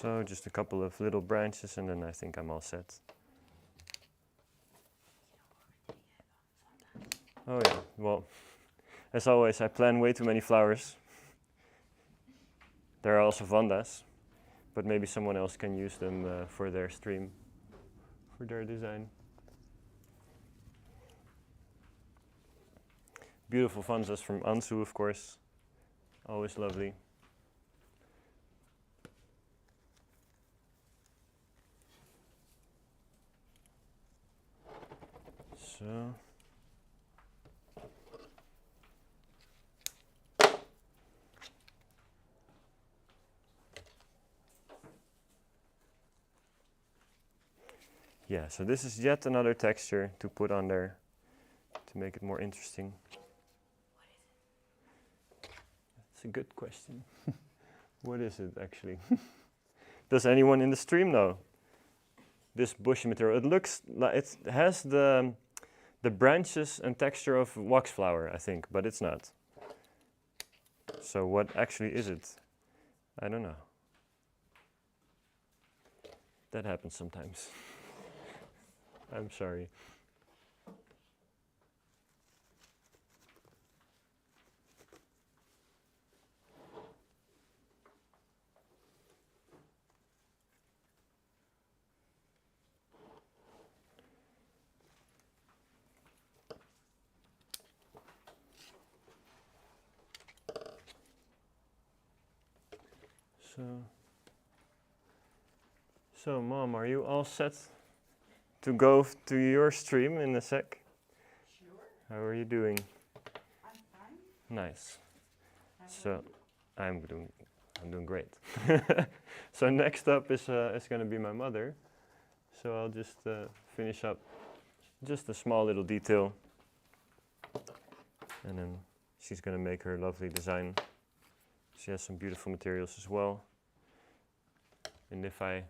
So just a couple of little branches and then I think I'm all set. Oh yeah, well, as always I plan way too many flowers. There are also vandas, but maybe someone else can use them for their stream, for their design. Beautiful vandas from Ansu, of course, always lovely. So. Yeah, so this is yet another texture to put on there to make it more interesting. What is it? That's a good question. What is it actually? Does anyone in the stream know? This bushy material, it looks like it has the branches and texture of waxflower, I think, but it's not. So what actually is it? I don't know. That happens sometimes. I'm sorry. So Mom, are you all set to go to your stream in a sec? Sure. How are you doing? I'm fine. Nice. So I'm doing great. So next up is going to be my mother. So I'll just finish up just a small little detail, and then she's going to make her lovely design. She has some beautiful materials as well. And if I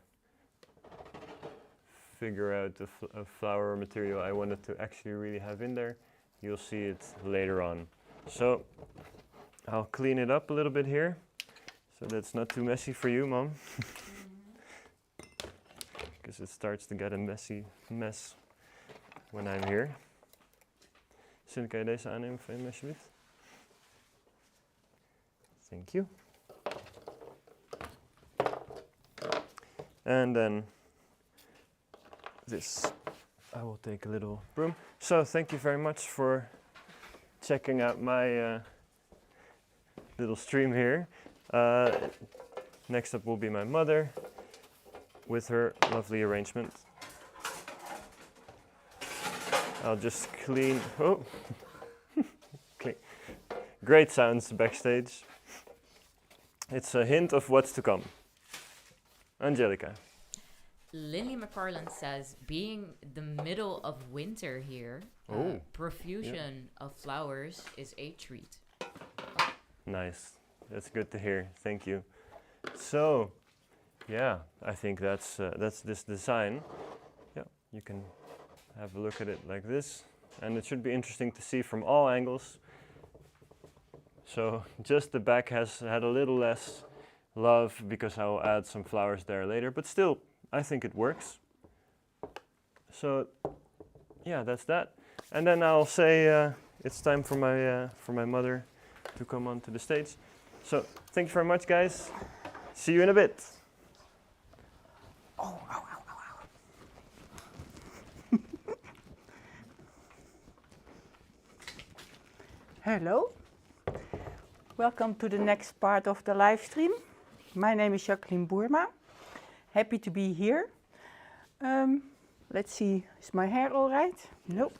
figure out a flower material I wanted to actually really have in there, you'll see it later on. So I'll clean it up a little bit here, so that's not too messy for you, Mom. Because it starts to get a mess when I'm here. Sin, kan je deze aannemen van je, alsjeblieft? Thank you. And then this, I will take a little broom. So thank you very much for checking out my little stream here. Next up will be my mother with her lovely arrangement. I'll just clean, oh, clean. Great sounds backstage. It's a hint of what's to come. Angelica. Lily McFarland says, being the middle of winter here, profusion of flowers is a treat. Nice. That's good to hear. Thank you. So, yeah, I think that's this design. Yeah, you can have a look at it like this, and it should be interesting to see from all angles. So, just the back has had a little less love because I'll add some flowers there later, but still, I think it works. So, yeah, that's that. And then I'll say it's time for my mother to come onto the stage. So, thank you very much, guys. See you in a bit. Oh, ow, ow, ow, ow. Hello. Welcome to the next part of the live stream. My name is Jacqueline Boerma. Happy to be here. Let's see, is my hair all right? Nope.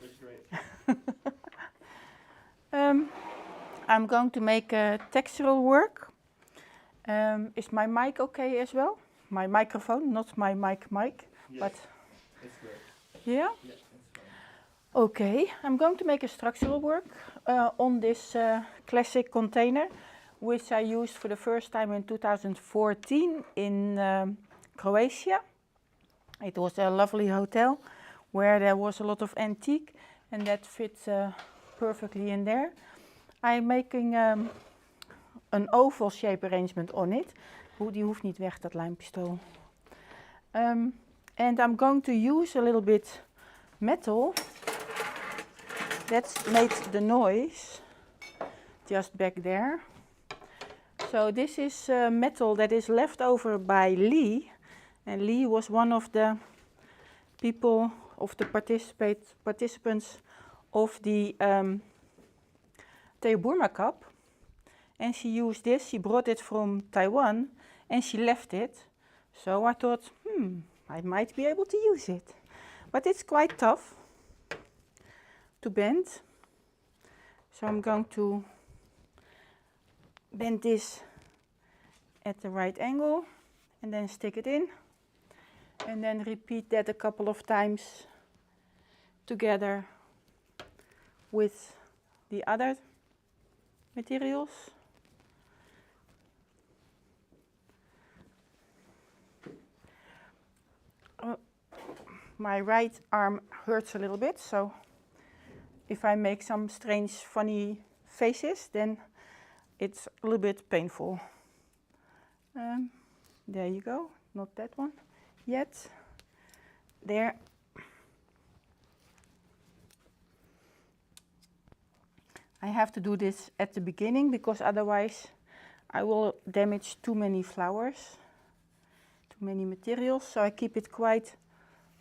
I'm going to make a textural work. Is my mic okay as well? My microphone, not my mic, Yes, but it's great. yeah? Yeah, it's fine. Okay, I'm going to make a structural work on this classic container, which I used for the first time in 2014 in Croatia. It was a lovely hotel where there was a lot of antique, and that fits perfectly in there. I'm making an oval shape arrangement on it. Die hoeft niet weg, dat lijmpistool. And I'm going to use a little bit metal that's made the noise just back there. So this is metal that is left over by Lee, and Lee was one of the people, of the participants of the Theo Boerma Cup, and she used this. She brought it from Taiwan and she left it. So I thought, I might be able to use it, but it's quite tough to bend. So I'm going to bend this at the right angle and then stick it in, and then repeat that a couple of times together with the other materials. My right arm hurts a little bit, so if I make some strange, funny faces, then it's a little bit painful. There you go, not that one yet. There. I have to do this at the beginning because otherwise I will damage too many flowers, too many materials. So I keep it quite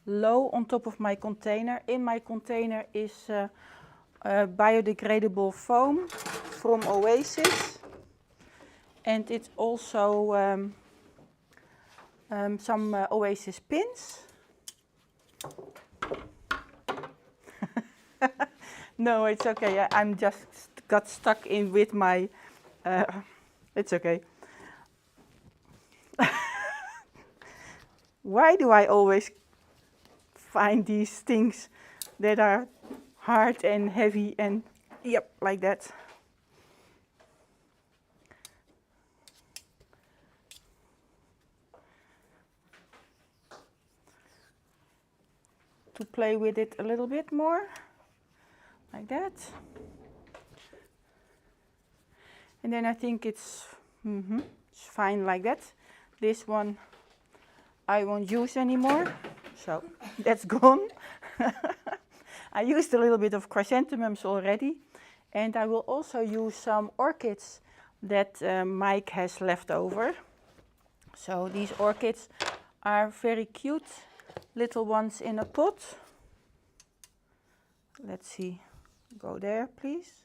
low on top of my container. In my container is biodegradable foam from Oasis, and it's also some Oasis pins. No, it's okay. I'm just got stuck in with my. It's okay. Why do I always find these things that are hard and heavy and yep, like that? To play with it a little bit more, like that. And then I think it's fine like that. This one I won't use anymore, so that's gone. I used a little bit of chrysanthemums already, and I will also use some orchids that Mike has left over. So these orchids are very cute, little ones in a pot. Let's see, go there please.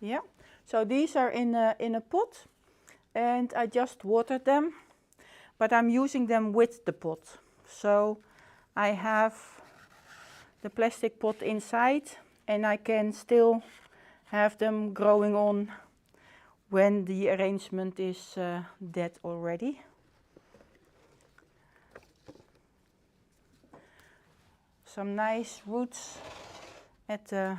Yeah, so these are in a pot, and I just watered them, but I'm using them with the pot. So I have the plastic pot inside, and I can still have them growing on when the arrangement is dead already. Some nice roots at the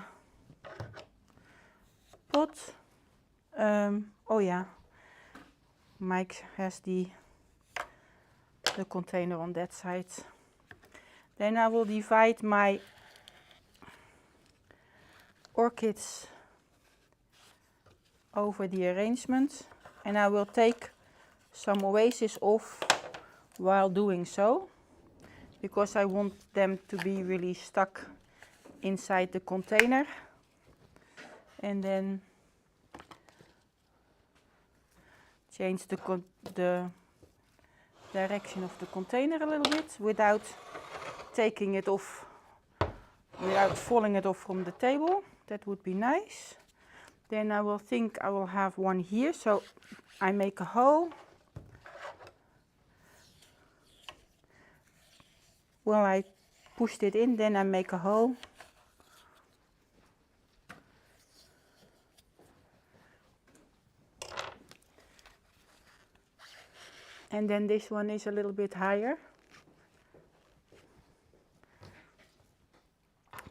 pot. Oh yeah, Mike has the container on that side. Then I will divide my orchids over the arrangement, and I will take some Oasis off while doing so, because I want them to be really stuck inside the container. And then change the direction of the container a little bit without taking it off, without falling it off from the table. That would be nice. Then I will think I will have one here, so I make a hole. Well, I pushed it in, then I make a hole. And then this one is a little bit higher.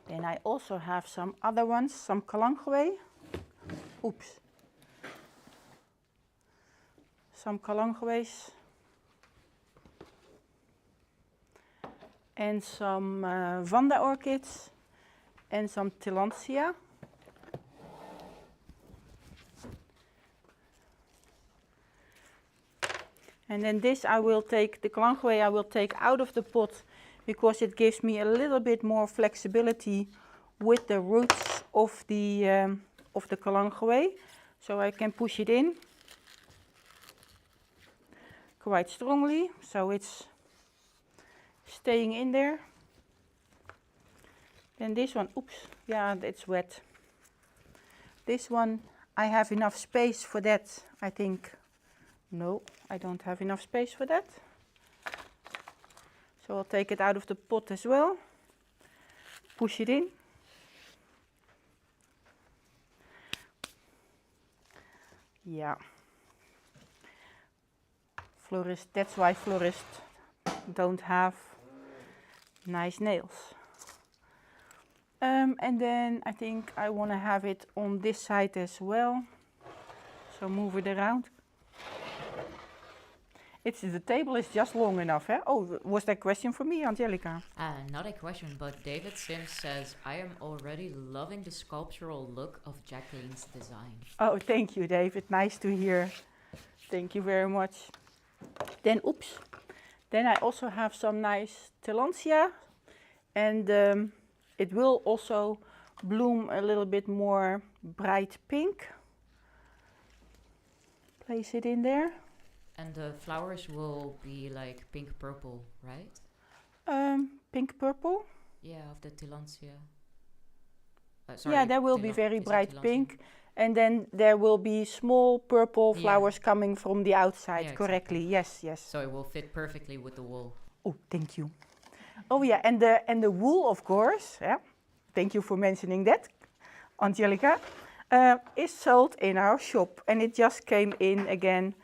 Then I also have some other ones, some kalanchoe. Oops. Some kalanchoes. And some Vanda orchids. And some tillandsia. And then this I will take, the kalanchoe I will take out of the pot because it gives me a little bit more flexibility with the roots of the kalanchoe. So I can push it in quite strongly, so it's staying in there. Then this one, oops, yeah, it's wet. This one, I have enough space for that, I think. No, I don't have enough space for that. So I'll take it out of the pot as well. Push it in. Yeah. Florist, that's why florists don't have nice nails. And then I think I want to have it on this side as well. So move it around. The table is just long enough, eh? Oh, was that a question for me, Angelica? Not a question, but David Sims says, I am already loving the sculptural look of Jacqueline's design. Oh, thank you, David. Nice to hear. Thank you very much. Then, oops. Then I also have some nice tillandsia. And it will also bloom a little bit more bright pink. Place it in there. And the flowers will be like pink purple, right? Pink purple? Yeah, of the tillandsia. Yeah, there will be very bright pink. And then there will be small purple flowers coming from the outside, correctly. Exactly. Yes. So it will fit perfectly with the wool. Oh, thank you. Oh yeah, and the wool, of course, yeah. Thank you for mentioning that, Angelica, is sold in our shop. And it just came in again.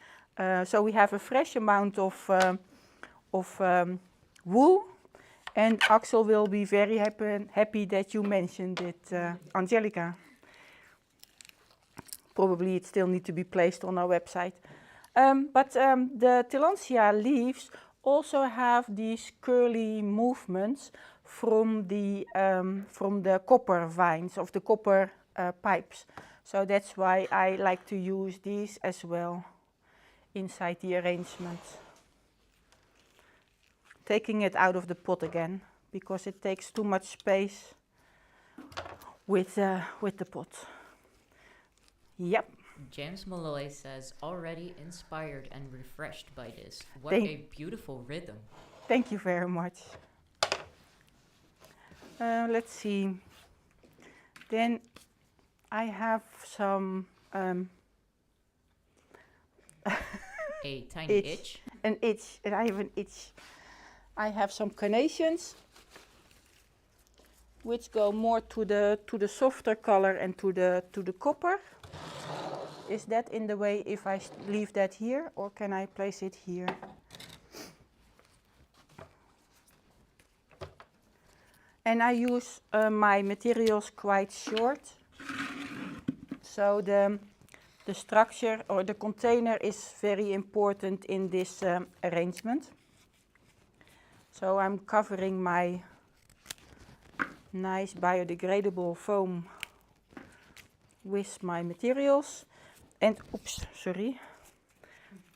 So we have a fresh amount of wool, and Axel will be very happy that you mentioned it, Angelica. Probably it still needs to be placed on our website. But the tillandsia leaves also have these curly movements from the copper vines, of the copper pipes. So that's why I like to use these as well inside the arrangement. Taking it out of the pot again because it takes too much space with the pot. Yep. James Malloy says, already inspired and refreshed by this. What a beautiful rhythm. Thank you very much. Let's see. Then I have some a tiny itch. An itch, and I have an itch. I have some carnations, which go more to the softer color and to the copper. Is that in the way if I leave that here, or can I place it here? And I use my materials quite short, so the structure or the container is very important in this arrangement. So I'm covering my nice biodegradable foam with my materials. And, oops, sorry,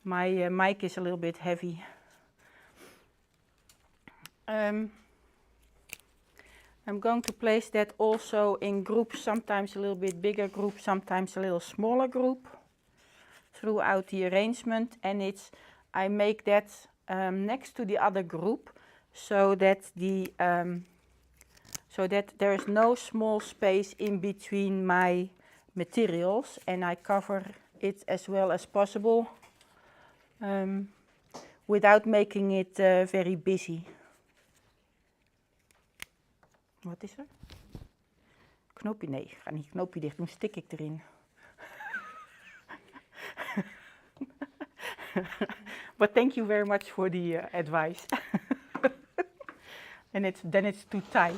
my mic is a little bit heavy. I'm going to place that also in groups, sometimes a little bit bigger group, sometimes a little smaller group throughout the arrangement. And I make that next to the other group so that there is no small space in between my materials, and I cover it as well as possible without making it very busy. Wat is er? Knoopje? Nee, ik ga niet knoopje dicht doen, stik ik erin. But thank you very much for the advice. And then it's too tight.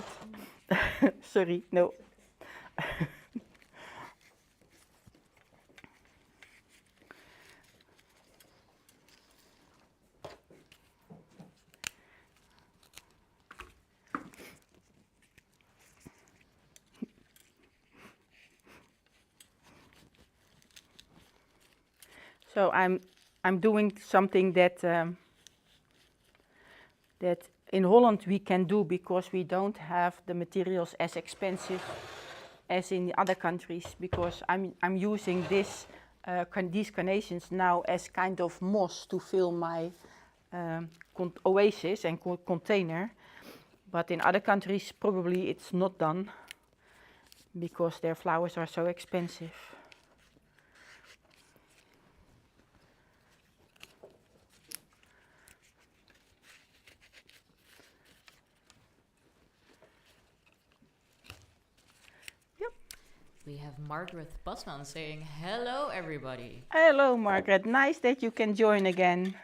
Sorry, no. So I'm doing something that that in Holland we can do because we don't have the materials as expensive as in the other countries. Because I'm using these carnations now as kind of moss to fill my oasis and container. But in other countries probably it's not done because their flowers are so expensive. We have Margaret Bosman saying, hello everybody. Hello Margaret, nice that you can join again.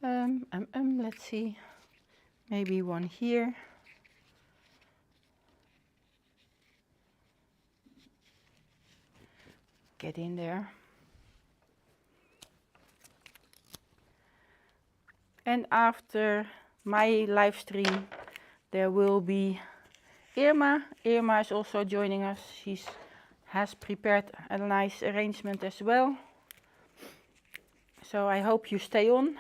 Let's see, maybe one here. Get in there. And after my live stream, there will be Irma. Irma is also joining us. She has prepared a nice arrangement as well. So I hope you stay on.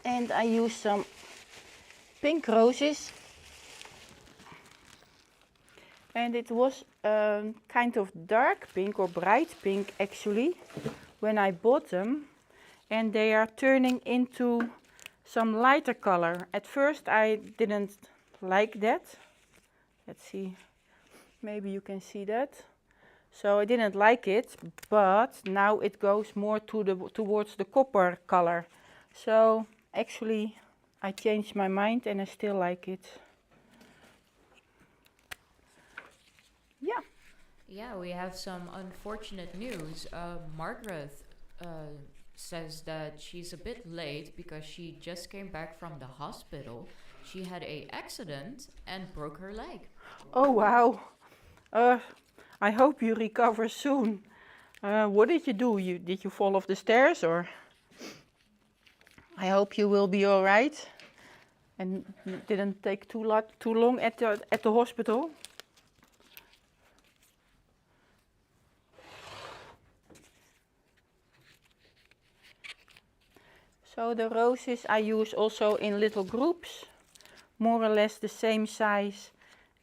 And I use some pink roses. And it was kind of dark pink or bright pink actually when I bought them. And they are turning into some lighter color. At first I didn't like that. Let's see, maybe you can see that. So I didn't like it, but now it goes more towards the copper color. So actually I changed my mind and I still like it. Yeah. Yeah, we have some unfortunate news. Margaret says that she's a bit late because she just came back from the hospital. She had an accident and broke her leg. Oh wow. I hope you recover soon. What did you do? Did you fall off the stairs or? I hope you will be all right and didn't take too long at the hospital. So the roses I use also in little groups, more or less the same size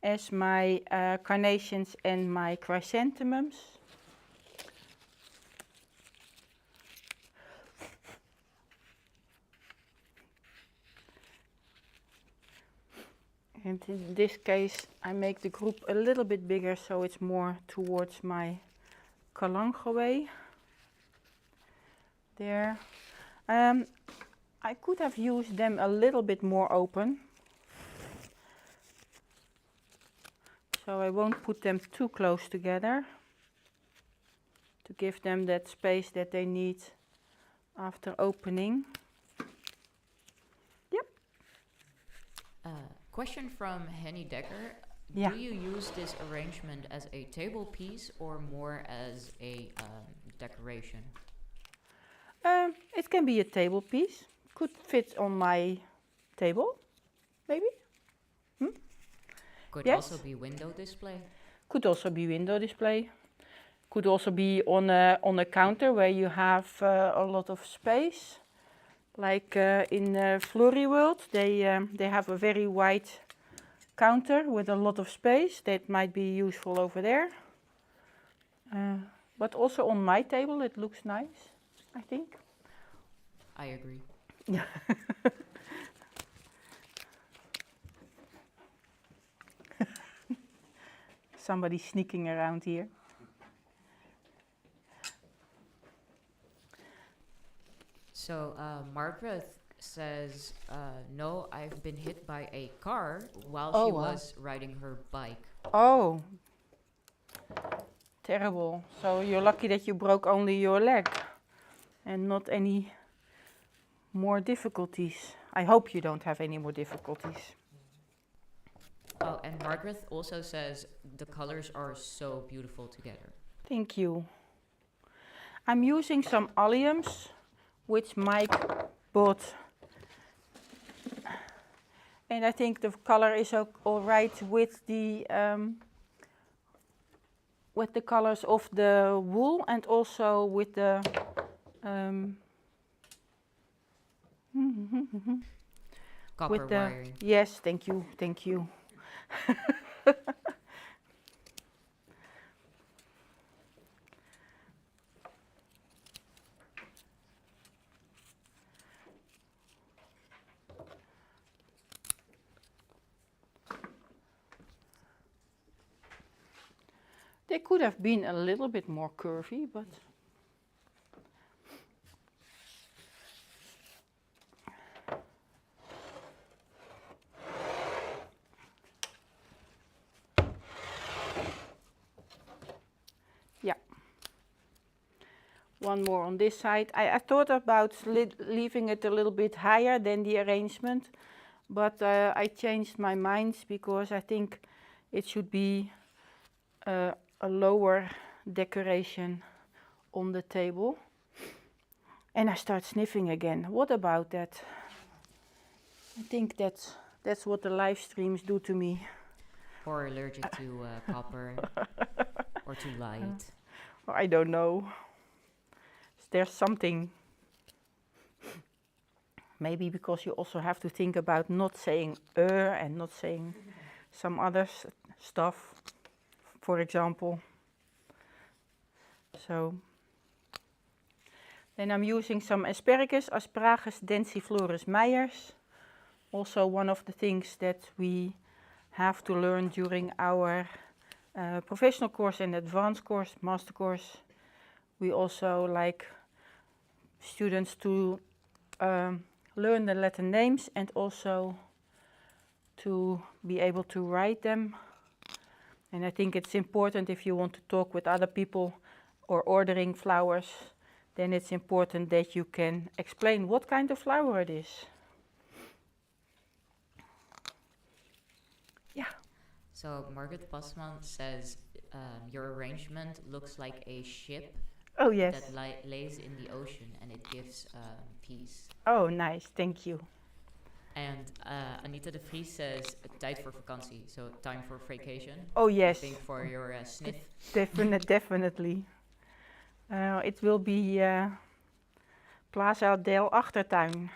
as my carnations and my chrysanthemums. And in this case I make the group a little bit bigger so it's more towards my kalanchoe. There. I could have used them a little bit more open. So I won't put them too close together to give them that space that they need after opening. Yep. Question from Henny Decker. Yeah. Do you use this arrangement as a table piece or more as a decoration? It can be a table piece. Could fit on my table, maybe. Could Yes. also be window display. Could also be window display. Could also be on a counter where you have a lot of space. Like in Floral World, they have a very wide counter with a lot of space. That might be useful over there. But also on my table, it looks nice, I think. I agree. Yeah. Somebody sneaking around here. So Margaret says, no, I've been hit by a car while she was riding her bike. Oh, terrible. So you're lucky that you broke only your leg and not any more difficulties. I hope you don't have any more difficulties. Oh, and Margaret also says the colors are so beautiful together. Thank you. I'm using some alliums, which Mike bought. And I think the color is all right with the colors of the wool and also with the copper wiring. Yes, thank you, thank you. They could have been a little bit more curvy, but yeah. One more on this side. I thought about leaving it a little bit higher than the arrangement, but I changed my mind because I think it should be a lower decoration on the table. And I start sniffing again. What about that? I think that's what the live streams do to me. Or allergic to copper or to light. I don't know. There's something. Maybe because you also have to think about not saying and not saying some other stuff, for example. So then I'm using some asparagus densiflorus Meyers. Also one of the things that we have to learn during our professional course and advanced course, master course. We also like students to learn the Latin names and also to be able to write them. And I think it's important if you want to talk with other people or ordering flowers, then it's important that you can explain what kind of flower it is. Yeah. So Margaret Passman says your arrangement looks like a ship. Oh yes. That lays in the ocean and it gives peace. Oh nice, thank you. And Anita de Vries says tijd voor vakantie, so time for vacation. Oh yes. I think for your sniff. Definitely. It will be Plaza del Achtertuin.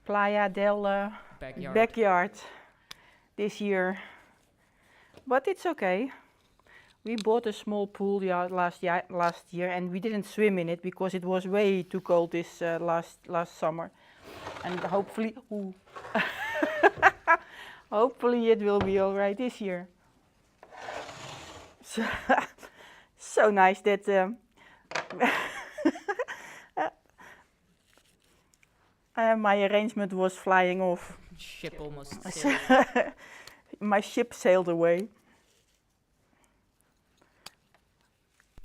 Playa del backyard this year. But it's okay. We bought a small pool last year and we didn't swim in it because it was way too cold this last summer. And hopefully, hopefully it will be all right this year. So nice that my arrangement was flying off. Ship almost sailed. My ship sailed away.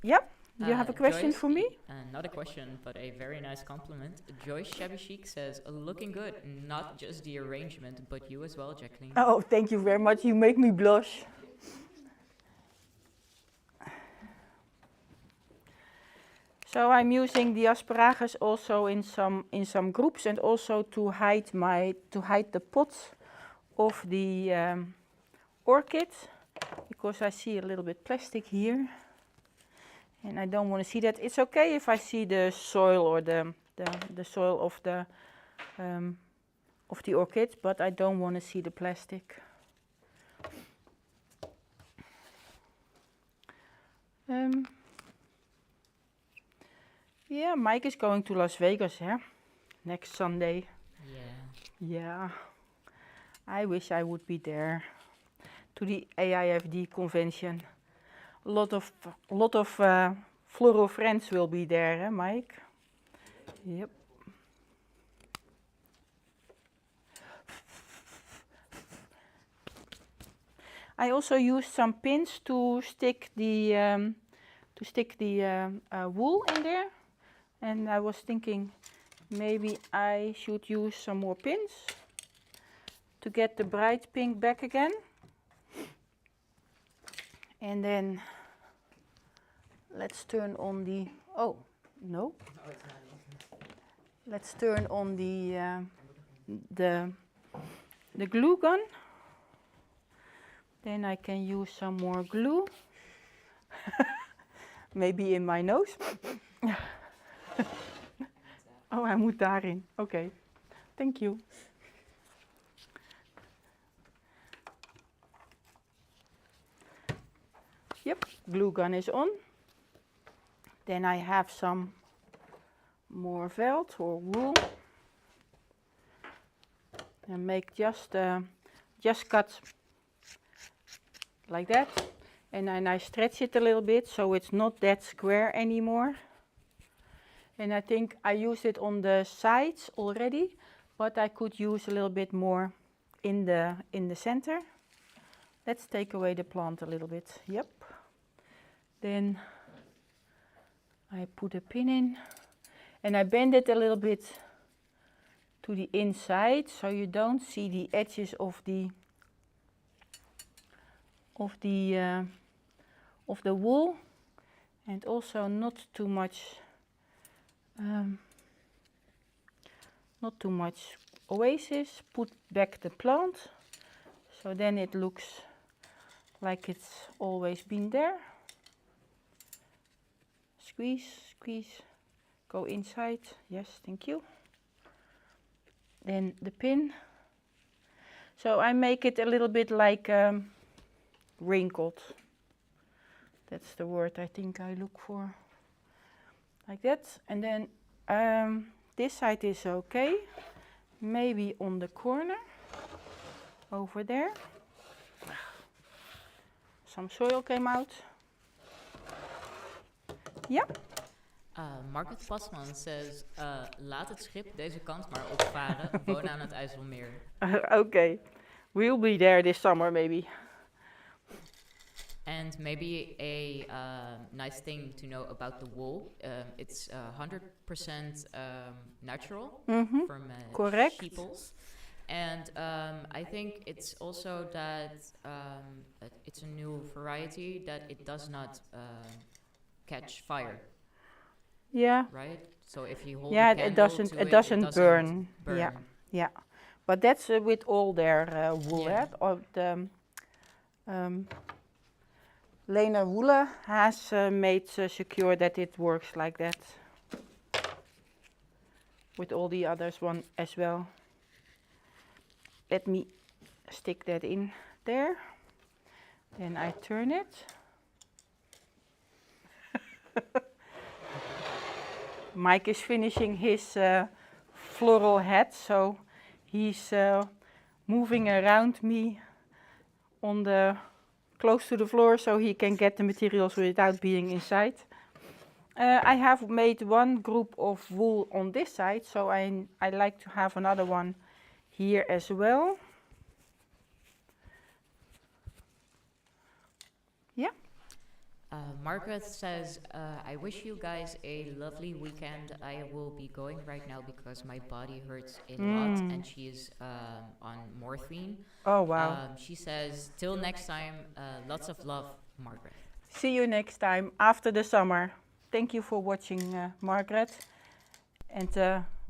Yep. Do you have a question Joyce, for me? Not a question, but a very nice compliment. Joyce Shabby Chic says, looking good, not just the arrangement, but you as well, Jacqueline. Oh, thank you very much. You make me blush. So I'm using the asparagus also in some groups and also to hide the pots of the orchid, because I see a little bit plastic here. And I don't want to see that. It's okay if I see the soil or the soil of the orchid, but I don't want to see the plastic. Yeah, Mike is going to Las Vegas, next Sunday. Yeah. I wish I would be there. To the AIFD convention. A lot of floral friends will be there, Mike? Yep. I also use some pins to stick the wool in there, and I was thinking maybe I should use some more pins to get the bright pink back again. And then let's turn on the, oh, no. Let's turn on the glue gun. Then I can use some more glue. Maybe in my nose. Oh, hij moet daarin. Oké, thank you. Yep, glue gun is on. Then I have some more felt or wool. And make just cut like that. And then I stretch it a little bit so it's not that square anymore. And I think I used it on the sides already, but I could use a little bit more in the center. Let's take away the plant a little bit. Yep. Then I put a pin in and I bend it a little bit to the inside so you don't see the edges of the wool, and also not too much oasis. Put back the plant so then it looks like it's always been there. Squeeze, squeeze, go inside. Yes, thank you. Then the pin. So I make it a little bit like wrinkled. That's the word I think I look for. Like that. And then this side is okay. Maybe on the corner. Over there. Some soil came out. Yeah. Margaret Pasman says, laat het schip deze kant maar opvaren. Woon aan het IJsselmeer. Okay. We'll be there this summer maybe. And maybe a nice thing to know about the wool. It's 100% natural from sheeples. And I think it's also that it's a new variety that it does not catch fire. Yeah. Right? So if you hold it doesn't burn. Yeah. Yeah. But that's with all their wool. Yeah. Or the Lena Woole has made secure that it works like that. With all the others one as well. Let me stick that in there. Then I turn it. Mike is finishing his floral hat, so he's moving around me on the close to the floor so he can get the materials without being inside. I have made one group of wool on this side, so I like to have another one here as well. Yeah. Margaret says, I wish you guys a lovely weekend. I will be going right now because my body hurts a lot and she is on morphine. Oh, wow. She says, till next time, lots of love, Margaret. See you next time after the summer. Thank you for watching, Margaret. And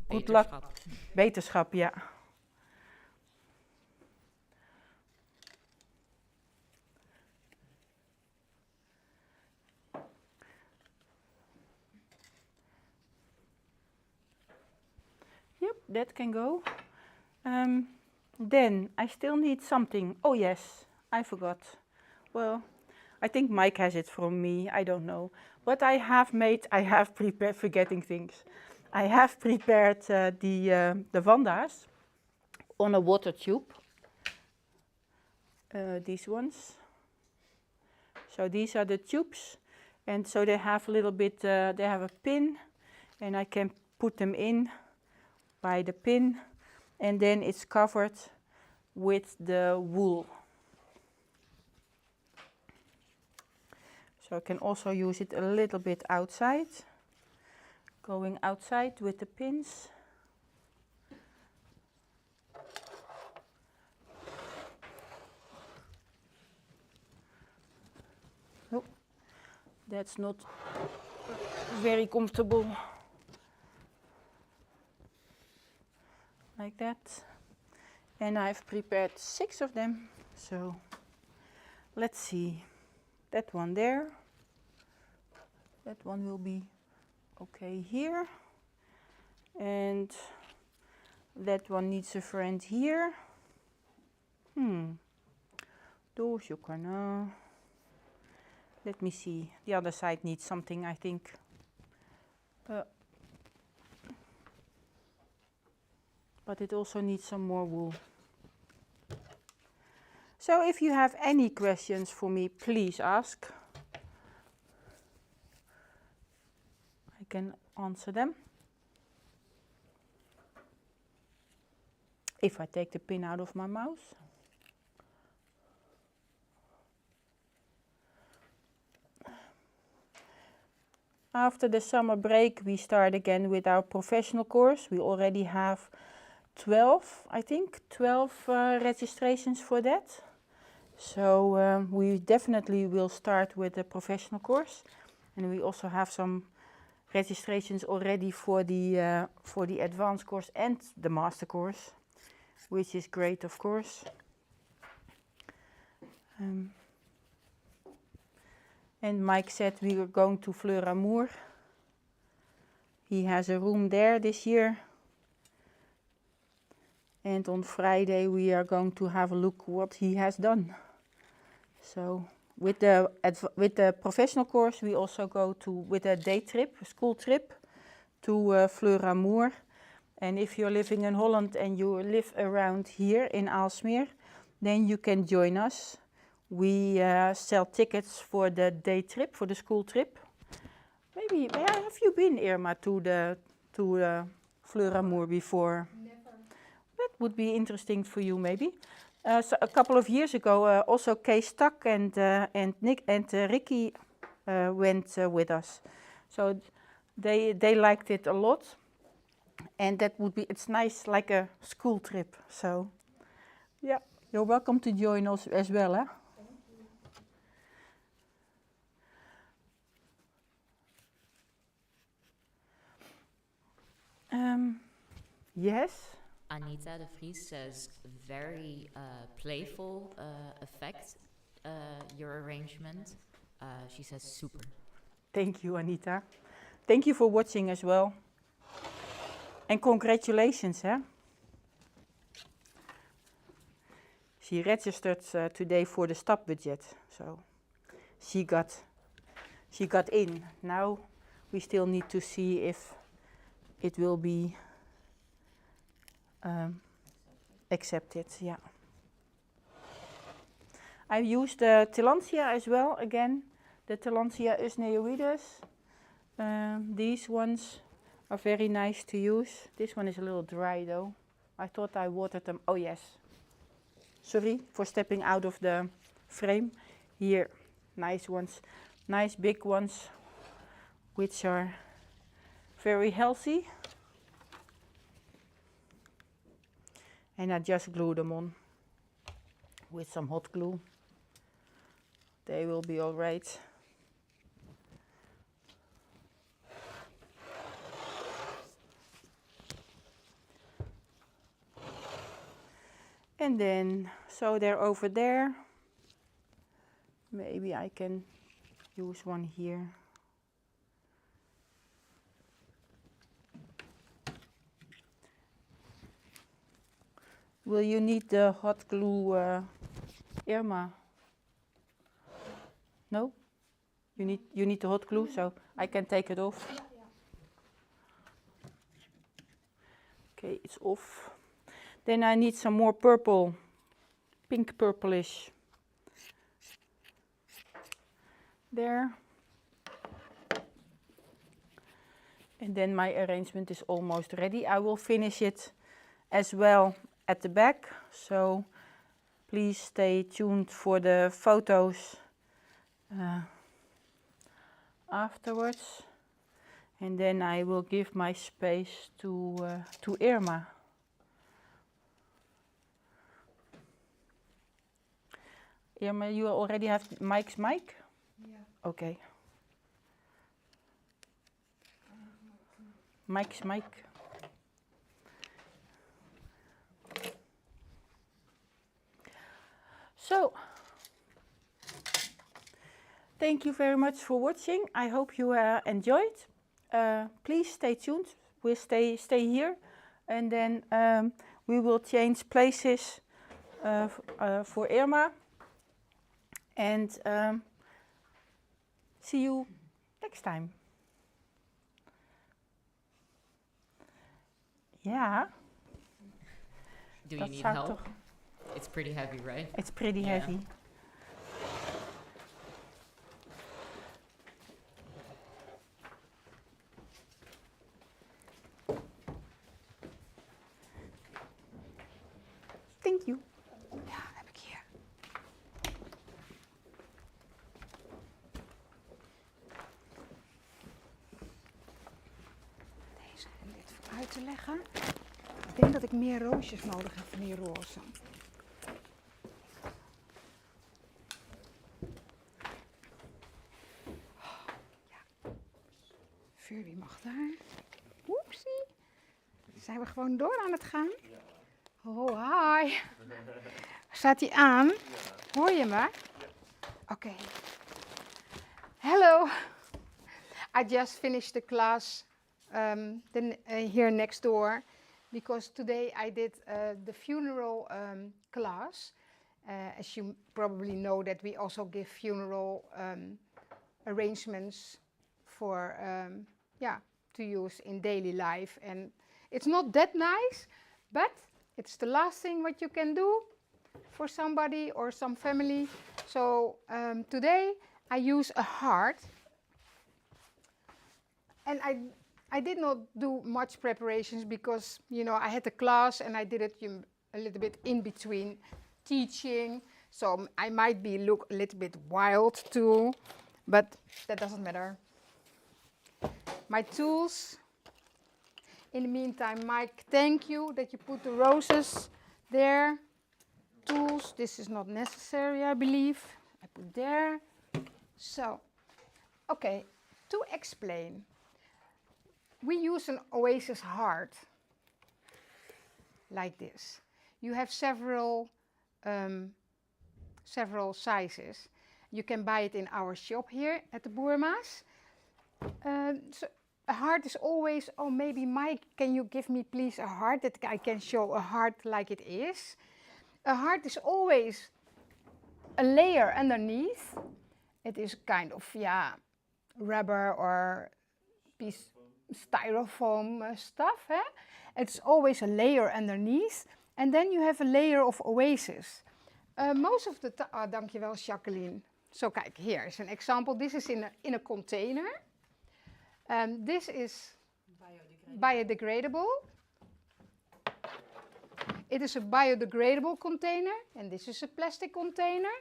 good luck. Beterschap, ja. Yep, that can go. Then I still need something. Oh yes, I forgot. Well, I think Mike has it from me, I don't know. But I have prepared, forgetting things. I have prepared the Vanda's on a water tube. These ones. So these are the tubes. And so they have a little bit, they have a pin. And I can put them in by the pin, and then it's covered with the wool. So I can also use it a little bit outside, going outside with the pins. Oh, that's not very comfortable. Like that. And I've prepared 6 of them. So let's see. That one there. That one will be okay here. And that one needs a friend here. Those you can. Let me see. The other side needs something, I think. But it also needs some more wool. So if you have any questions for me, please ask. I can answer them. If I take the pin out of my mouse. After the summer break, we start again with our professional course. We already have 12, I think, 12 registrations for that. So we definitely will start with the professional course. And we also have some registrations already for the advanced course and the master course, which is great, of course. And Mike said we were going to Floral. He has a room there this year. And on Friday we are going to have a look what he has done. So with the professional course we also go with a day trip, a school trip to Floral. And if you're living in Holland and you live around here in Aalsmeer, then you can join us. We sell tickets for the day trip, for the school trip. Maybe, have you been, Irma, to Floral before? Never. That would be interesting for you, maybe. So a couple of years ago, also Kay Stuck and Nick and Ricky went with us. So they liked it a lot, and that would be, it's nice, like a school trip. So yeah, you're welcome to join us as well, huh? Yes. Anita de Vries says, very playful effect, your arrangement. She says, super. Thank you, Anita. Thank you for watching as well. And congratulations, huh? She registered today for the stop budget, so she got in. Now we still need to see if it will be accepted. Yeah. I used the Tillandsia as well again. The Tillandsia usneoides. These ones are very nice to use. This one is a little dry though. I thought I watered them. Oh yes. Sorry for stepping out of the frame. Here, nice ones, nice big ones, which are very healthy. And I just glue them on with some hot glue. They will be all right. And then, so they're over there. Maybe I can use one here. Will you need the hot glue, Irma? No? You need the hot glue, so I can take it off. Yeah. Okay, it's off. Then I need some more purple, pink purplish. There. And then my arrangement is almost ready. I will finish it as well at the back. So please stay tuned for the photos afterwards. And then I will give my space to Irma. Irma, you already have Mike's mic? Yeah. Okay. Mike's mic. So, thank you very much for watching. I hope you enjoyed. Please stay tuned. We'll stay here, and then we will change places for Irma. And see you next time. Yeah. Do you need help? It's pretty heavy, right? It's pretty heavy. Thank you. Ja, heb ik hier. Deze en dit voor uit te leggen. Ik denk dat ik meer roosjes nodig heb van die roze. Ja. Vuur, wie mag daar? Oepsie. Zijn we gewoon door aan het gaan? Oh, hi. Staat hij aan? Ja. Hoor je me? Ja. Oké. Hello. I just finished the class here next door because today I did the funeral class. As you probably know that we also give funeral arrangements for to use in daily life, and it's not that nice, but it's the last thing what you can do for somebody or some family. So today I use a heart, and I did not do much preparations because, you know, I had a class and I did it a little bit in between teaching. So I might look a little bit wild too, but that doesn't matter. My tools. In the meantime, Mike, thank you that you put the roses there. Tools, this is not necessary, I believe. I put there. So, okay, to explain. We use an oasis heart, like this. You have several sizes. You can buy it in our shop here at the Boerma's. So a heart is always, oh, maybe Mike, can you give me please a heart that I can show a heart like it is? A heart is always a layer underneath. It is kind of, rubber or piece styrofoam stuff. It's always a layer underneath. And then you have a layer of oasis. Most of the time, dankjewel Jacqueline. So kijk, here is an example. This is in a container. This is biodegradable. It is a biodegradable container, and this is a plastic container.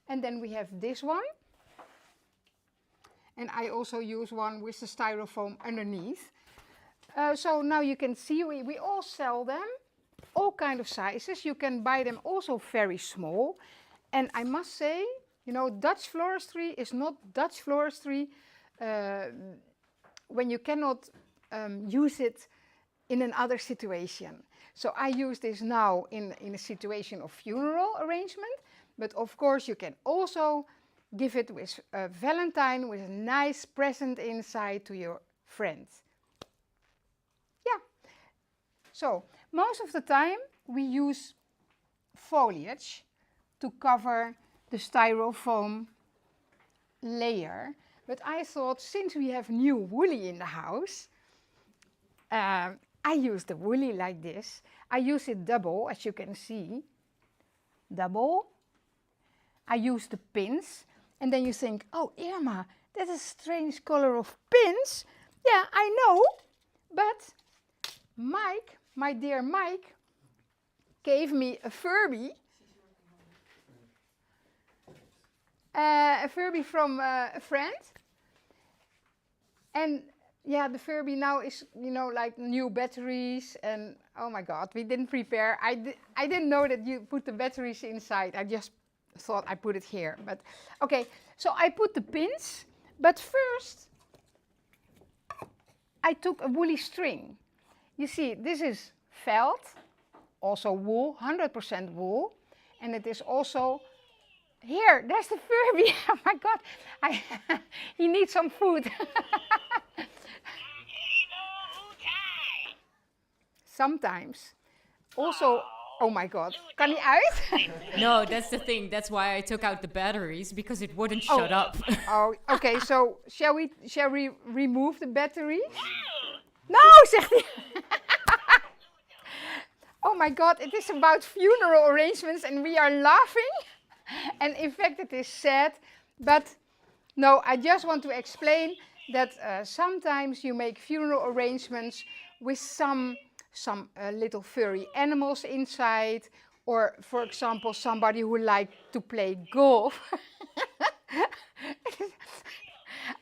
And then we have this one. And I also use one with the styrofoam underneath. So now you can see we all sell them, all kind of sizes. You can buy them also very small. And I must say, you know, Dutch floristry is not Dutch floristry when you cannot use it in another situation. So I use this now in a situation of funeral arrangement, but of course you can also give it with a Valentine with a nice present inside to your friends. Yeah. So most of the time we use foliage to cover the styrofoam layer. But I thought, since we have new woolly in the house, I use the woolly like this. I use it double, as you can see. Double. I use the pins. And then you think, oh, Irma, that is a strange color of pins. Yeah, I know, but Mike, my dear Mike, gave me a Furby. A Furby from a friend. And yeah, the Furby now is, you know, like new batteries and oh my God, we didn't prepare. I didn't know that you put the batteries inside. I just thought I put it here. But okay, so I put the pins. But first, I took a woolly string. You see, this is felt, also wool, 100% wool. And it is also, here, there's the Furby. Oh my God, he needs some food. Sometimes. Also, oh my God, kan hij uit? No, that's the thing. That's why I took out the batteries, because it wouldn't shut up. Oh, okay, so shall we remove the battery? No, zegt hij. Oh my God, it is about funeral arrangements and we are laughing. And in fact it is sad, but no, I just want to explain that sometimes you make funeral arrangements with some little furry animals inside, or for example somebody who likes to play golf.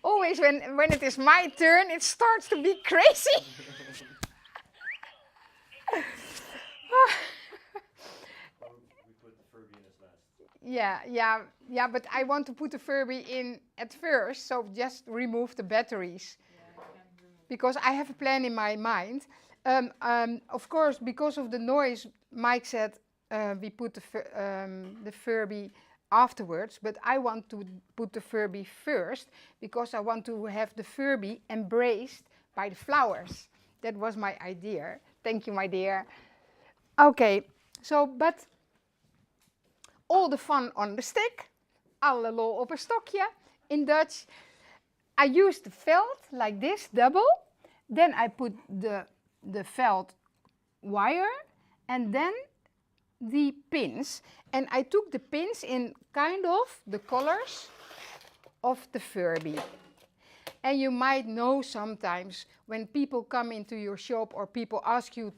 Always when it is my turn, it starts to be crazy. We put the Furby in as last. Yeah, but I want to put the Furby in at first, so just remove the batteries. Because I have a plan in my mind. Of course, because of the noise, Mike said we put the Furby afterwards, but I want to put the Furby first because I want to have the Furby embraced by the flowers. That was my idea. Thank you, my dear. Okay, so, but all the fun on the stick, alle lol op een stokje, in Dutch. I used the felt like this, double. Then I put the felt wire and then the pins. And I took the pins in kind of the colors of the Furby. And you might know sometimes when people come into your shop or people ask you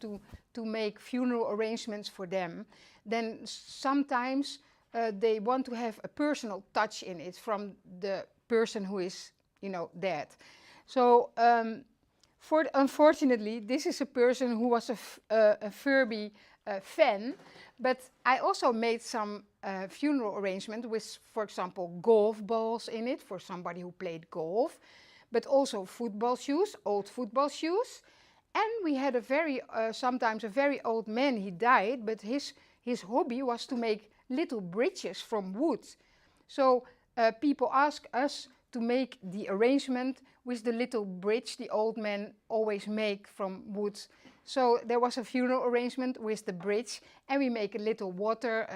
to make funeral arrangements for them, then sometimes they want to have a personal touch in it from the person who is, you know, dead. So unfortunately, this is a person who was a Furby fan, but I also made some funeral arrangement with, for example, golf balls in it for somebody who played golf, but also football shoes, old football shoes. And we had a very, sometimes a very old man, he died, but his hobby was to make little bridges from wood. So people ask us to make the arrangement with the little bridge the old men always make from wood. So there was a funeral arrangement with the bridge, and we make a little water,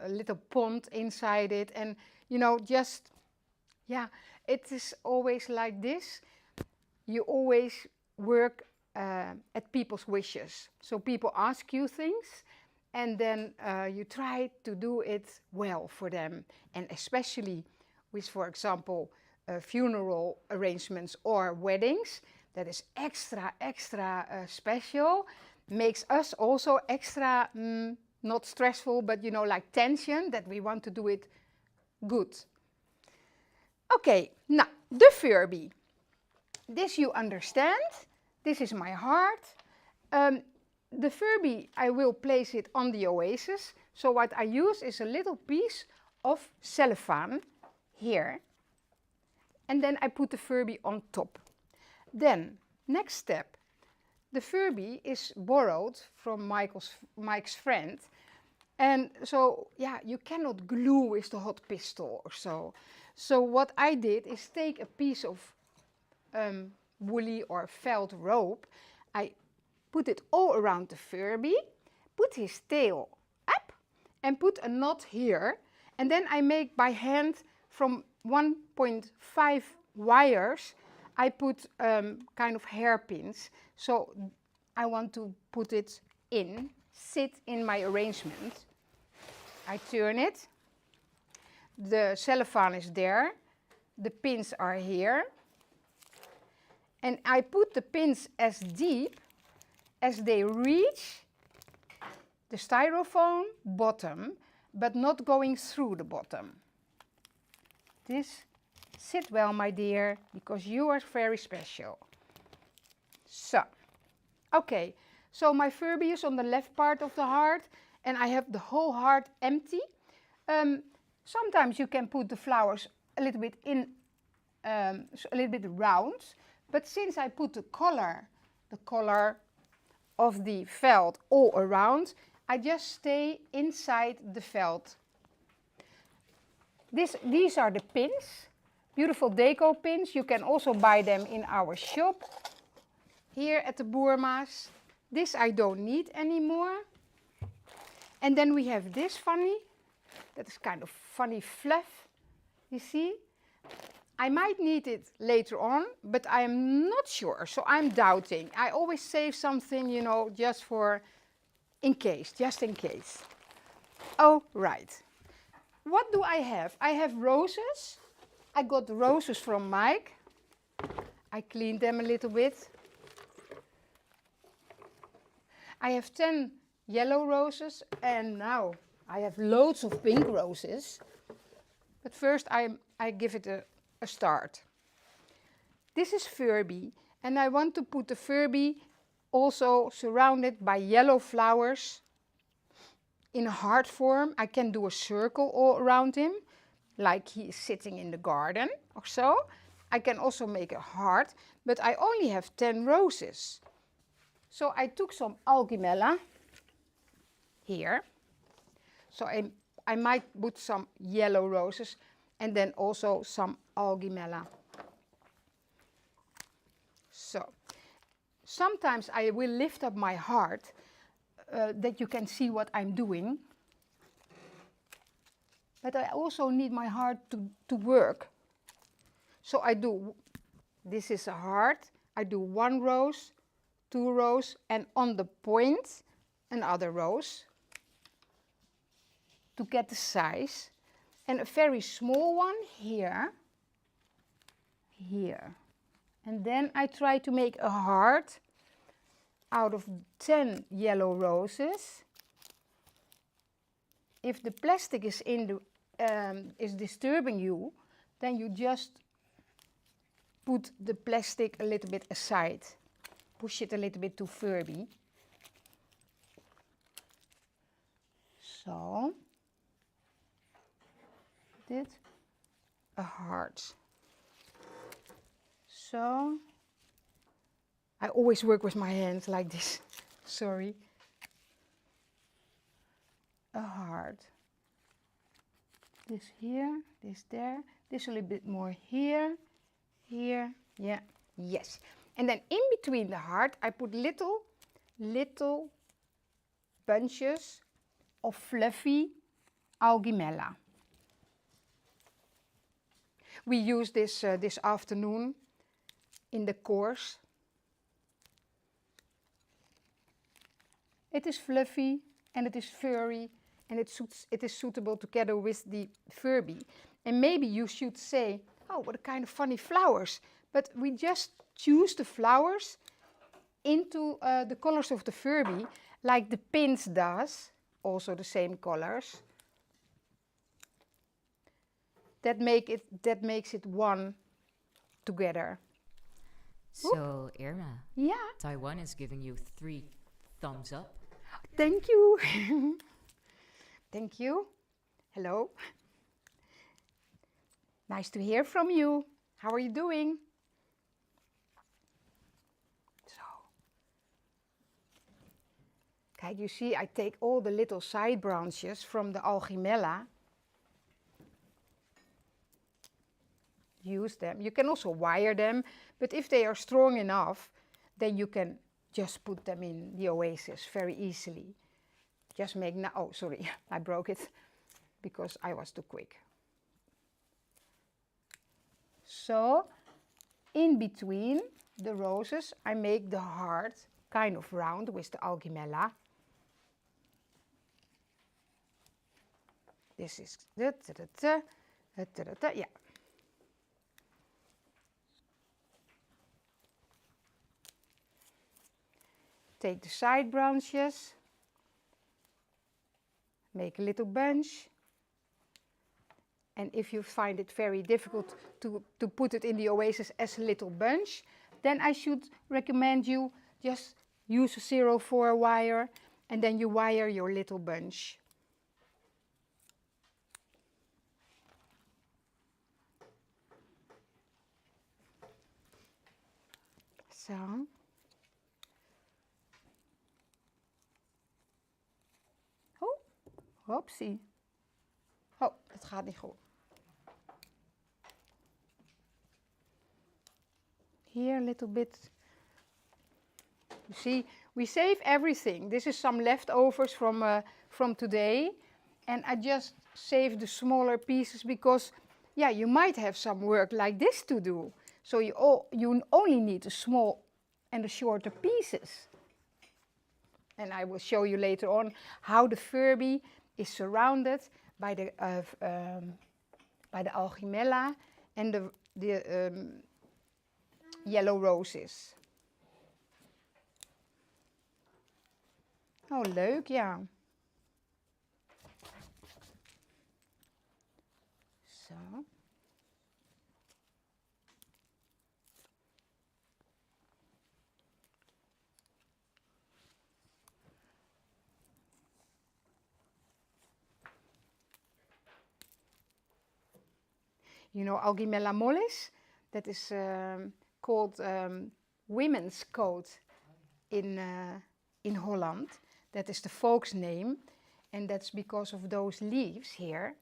a little pond inside it, and you know, just, yeah, it is always like this. You always work at people's wishes. So people ask you things, and then you try to do it well for them, and especially with, for example, funeral arrangements or weddings, that is extra special, makes us also extra, not stressful, but you know, like tension, that we want to do it good. Okay, now, the Furby. This you understand, this is my heart. The Furby, I will place it on the oasis. So what I use is a little piece of cellophane here. And then I put the Furby on top. Then, next step, the Furby is borrowed from Mike's friend. And so, yeah, you cannot glue with the hot pistol or so. So what I did is take a piece of woolly or felt rope. I put it all around the Furby, put his tail up, and put a knot here. And then I make by hand from 1.5 wires, I put kind of hairpins. So I want to put it in, sit in my arrangement. I turn it. The cellophane is there. The pins are here. And I put the pins as deep as they reach the styrofoam bottom, but not going through the bottom. This, sit well, my dear, because you are very special. So, okay, so my Furby is on the left part of the heart, and I have the whole heart empty. Sometimes you can put the flowers a little bit in, so a little bit round, but since I put the color of the felt all around, I just stay inside the felt. These are the pins, beautiful deco pins. You can also buy them in our shop here at the Boerma's. This I don't need anymore. And then we have this funny, that is kind of funny fluff, you see. I might need it later on, but I'm not sure, so I'm doubting. I always save something, you know, just in case. Oh, right. What do I have? I have roses. I got the roses from Mike. I cleaned them a little bit. I have 10 yellow roses, and now I have loads of pink roses. But first I give it a start. This is Furby, and I want to put the Furby also surrounded by yellow flowers in a heart form. I can do a circle all around him, like he is sitting in the garden or so. I can also make a heart, but I only have 10 roses. So I took some algimella here. So I might put some yellow roses and then also some algimella. So sometimes I will lift up my heart that you can see what I'm doing. But I also need my heart to work. So I do, this is a heart, I do 1 rose, 2 rows, and on the point another rose to get the size. And a very small one here. And then I try to make a heart out of 10 yellow roses. If the plastic is is disturbing you, then you just put the plastic a little bit aside. Push it a little bit to Furby. So, did a heart. So, I always work with my hands like this. Sorry. A heart. This here, this there, this a little bit more here, yeah, yes. And then in between the heart, I put little bunches of fluffy algimella. We use this this afternoon in the course. It is fluffy and it is furry, and it is suitable together with the Furby. And maybe you should say, oh, what a kind of funny flowers. But we just choose the flowers into the colors of the Furby, like the pins does, also the same colors. That makes it one together. So, Irma, yeah. Taiwan is giving you 3 thumbs up. Thank you. Thank you. Hello. Nice to hear from you. How are you doing? So, kijk, you see, I take all the little side branches from the algimella. Use them. You can also wire them, but if they are strong enough, then you can just put them in the oasis very easily. Just make now. Oh, sorry, I broke it because I was too quick. So, in between the roses, I make the heart kind of round with the algimella. This is yeah. take the side branches, make a little bunch. And if you find it very difficult to put it in the oasis as a little bunch, then I should recommend you just use a 0-4 wire and then you wire your little bunch. Zo. Oh, hopsie. Oh, het gaat niet goed. Here a little bit. You see, we save everything. This is some leftovers from today. And I just save the smaller pieces because, yeah, you might have some work like this to do. So you only need the small and the shorter pieces. And I will show you later on how the Furby is surrounded by the Algimella and the yellow roses. Oh, leuk, ja. Zo. You know Algimella mollis? That is called women's coat in Holland. That is the folk's name. And that's because of those leaves here.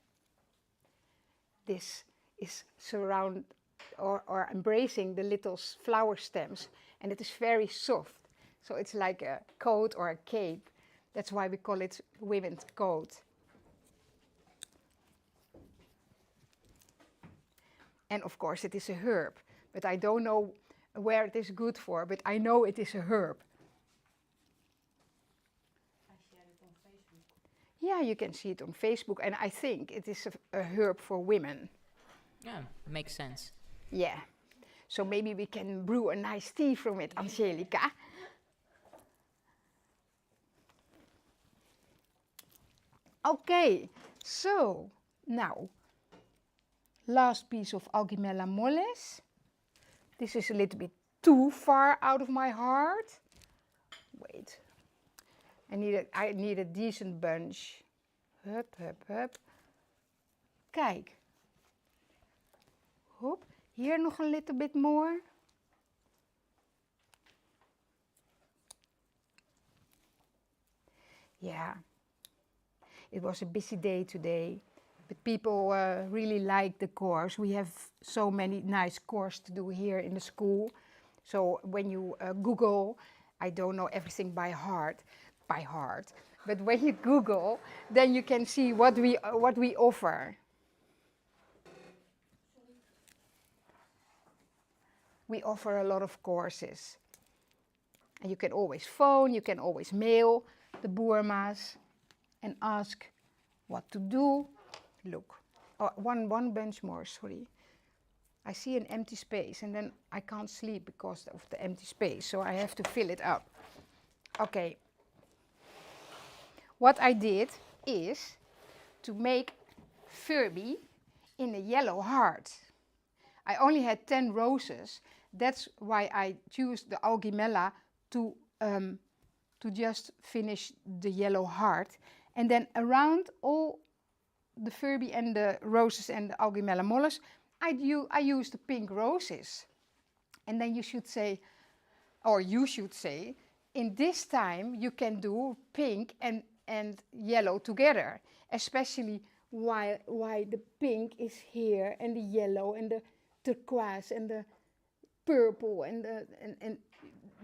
This is surround or embracing the little flower stems. And it is very soft. So it's like a coat or a cape. That's why we call it women's coat. And of course it is a herb, but I don't know where it is good for, but I know it is a herb. I shared it on Facebook. Yeah, you can see it on Facebook, and I think it is a herb for women. Yeah, makes sense. Yeah, so maybe we can brew a nice tea from it, Angelica. Okay, so now, last piece of Algimella mollis. This is a little bit too far out of my heart. Wait, I need a decent bunch. Hup, hup, hup. Kijk. Hop, hier nog a little bit more. Yeah, it was a busy day today. But people really like the course. We have so many nice courses to do here in the school. So when you Google, I don't know everything by heart, but when you Google, then you can see what we offer. We offer a lot of courses. And you can always phone, you can always mail the Boerma's and ask what to do. Look, oh, one bench more, sorry. I see an empty space and then I can't sleep because of the empty space, so I have to fill it up. Okay. What I did is to make Furby in a yellow heart. I only had 10 roses. That's why I choose the Algimella to just finish the yellow heart. And then around all the Furby and the roses and the Algimella mollis, I use the pink roses. And then you should say, in this time you can do pink and yellow together, especially why the pink is here and the yellow and the turquoise and the purple and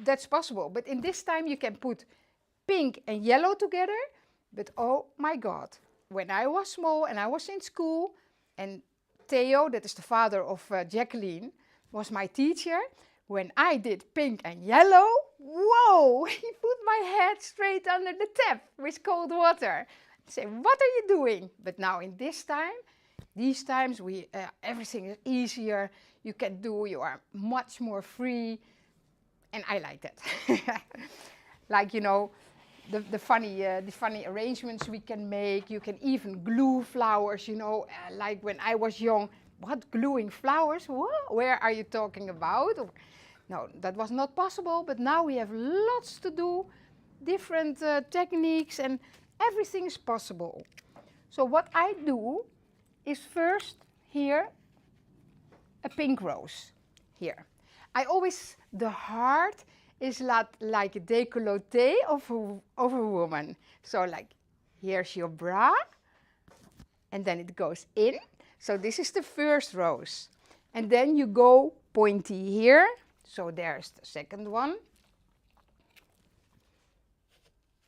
that's possible. But in this time you can put pink and yellow together, but oh my God. When I was small and I was in school, and Theo, that is the father of Jacqueline, was my teacher, when I did pink and yellow, whoa, he put my head straight under the tap with cold water. I say, what are you doing? But now in these times, everything is easier. You are much more free, and I like that. like, you know, the funny arrangements we can make. You can even glue flowers, you know, like when I was young. What, gluing flowers? What? Where are you talking about? No, that was not possible, but now we have lots to do, different techniques, and everything is possible. So what I do is first here, a pink rose, here. I always, the heart is like a décolleté of a woman. So like, here's your bra, and then it goes in. So this is the first rose. And then you go pointy here. So there's the second one.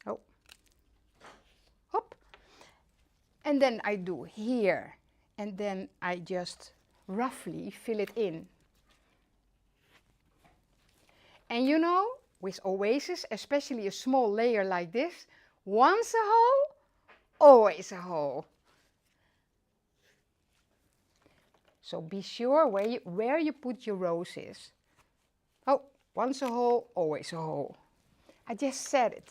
Oh, hop. And then I do here. And then I just roughly fill it in. And you know, with oasis, especially a small layer like this, once a hole, always a hole. So be sure where you put your roses. Oh, once a hole, always a hole. I just said it.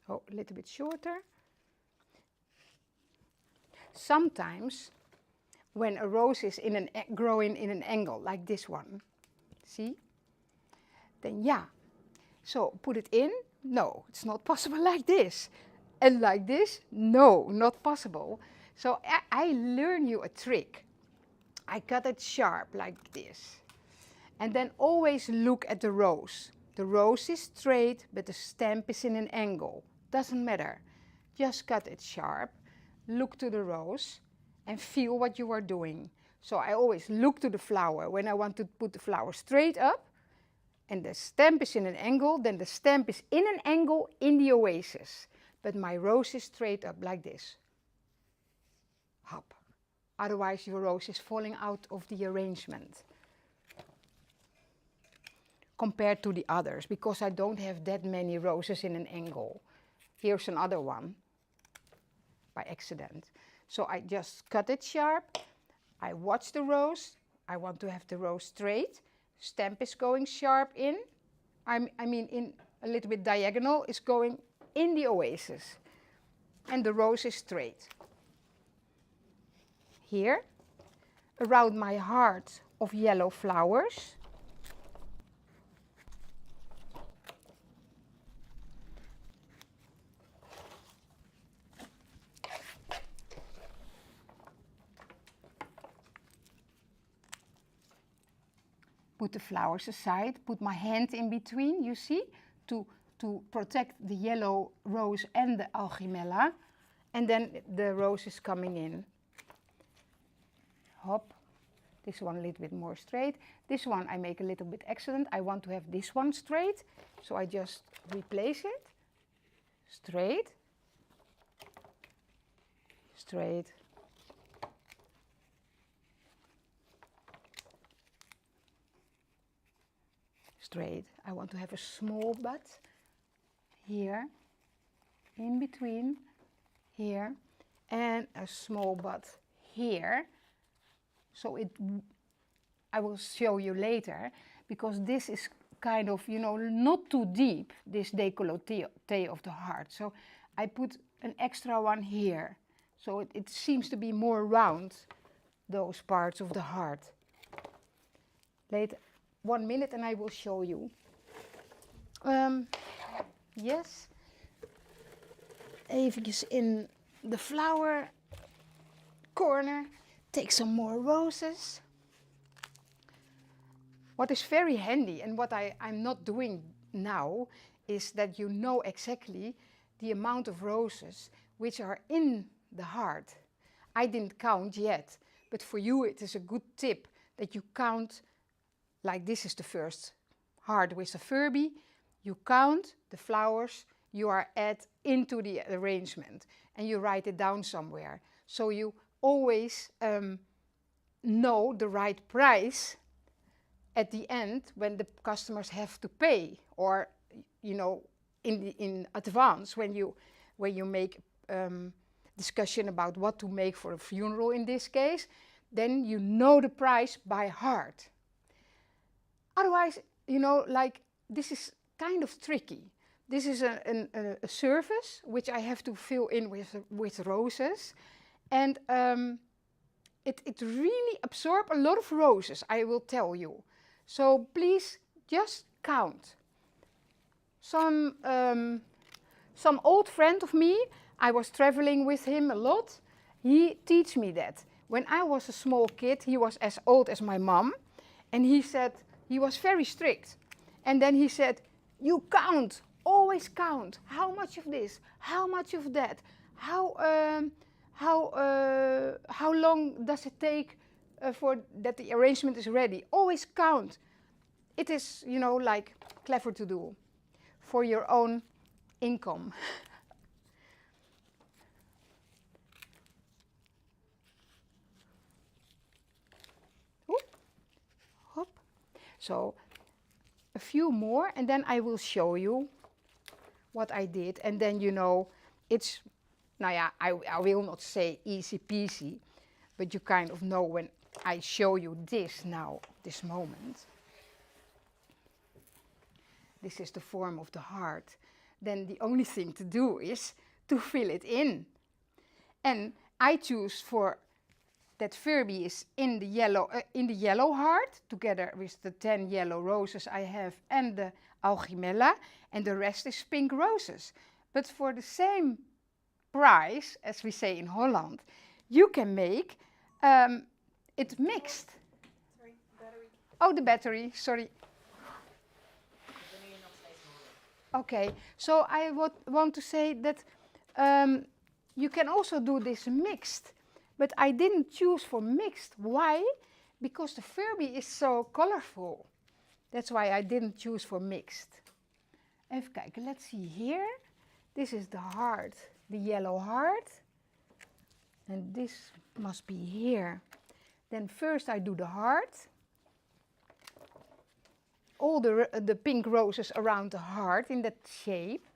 Oh, a little bit shorter. Sometimes, when a rose is growing in an angle, like this one, see? Then yeah, so put it in. No, it's not possible like this. And like this, no, not possible. So I learn you a trick. I cut it sharp like this. And then always look at the rose. The rose is straight, but the stamp is in an angle. Doesn't matter. Just cut it sharp, look to the rose, and feel what you are doing. So I always look to the flower. When I want to put the flower straight up, and the stamp is in an angle, then the stamp is in an angle in the oasis. But my rose is straight up like this. Hop. Otherwise your rose is falling out of the arrangement. Compared to the others, because I don't have that many roses in an angle. Here's another one, by accident. So I just cut it sharp, I watch the rose, I want to have the rose straight, stamp is going sharp in, I mean in a little bit diagonal, is going in the oasis. And the rose is straight. Here, around my heart of yellow flowers, put the flowers aside, put my hand in between, you see, to protect the yellow rose and the alchimella. And then the rose is coming in. Hop. This one a little bit more straight. This one I make a little bit accident. I want to have this one straight, so I just replace it. Straight. Straight. Straight. I want to have a small bud here, in between, here, and a small bud here. So I will show you later, because this is kind of, you know, not too deep, this décolleté of the heart. So I put an extra one here. So it seems to be more round, those parts of the heart. Later. 1 minute and I will show you. Yes. Eventjes in the flower corner. Take some more roses. What is very handy, and what I'm not doing now, is that you know exactly the amount of roses which are in the heart. I didn't count yet, but for you it is a good tip that you count. Like this is the first heart with a Furby. You count the flowers you are into the arrangement, and you write it down somewhere. So you always know the right price at the end when the customers have to pay, or, you know, in advance when you make discussion about what to make for a funeral in this case, then you know the price by heart. Otherwise, you know, like this is kind of tricky. This is a surface which I have to fill in with roses, and it really absorbs a lot of roses, I will tell you. So please just count. Some old friend of me, I was traveling with him a lot, he teach me that. When I was a small kid, he was as old as my mom, and he said, he was very strict. And then he said, you count, always count. How much of this? How much of that? How long does it take for that the arrangement is ready? Always count. It is, you know, like clever to do for your own income. Hop. So a few more, and then I will show you what I did, and then you know it's, nou ja, I will not say easy peasy, but you kind of know when I show you this now, this moment. This is the form of the heart. Then the only thing to do is to fill it in. And I choose for that Furby is in the yellow heart, together with the 10 yellow roses I have and the Algimella, and the rest is pink roses. But for the same price, as we say in Holland, you can make it mixed. Sorry, battery. Oh, the battery, sorry. Okay, so I want to say that you can also do this mixed, but I didn't choose for mixed. Why? Because the Furby is so colorful. That's why I didn't choose for mixed. Even kijken, let's see here. This is the heart, the yellow heart. And this must be here. Then first I do the heart. All the pink roses around the heart in that shape.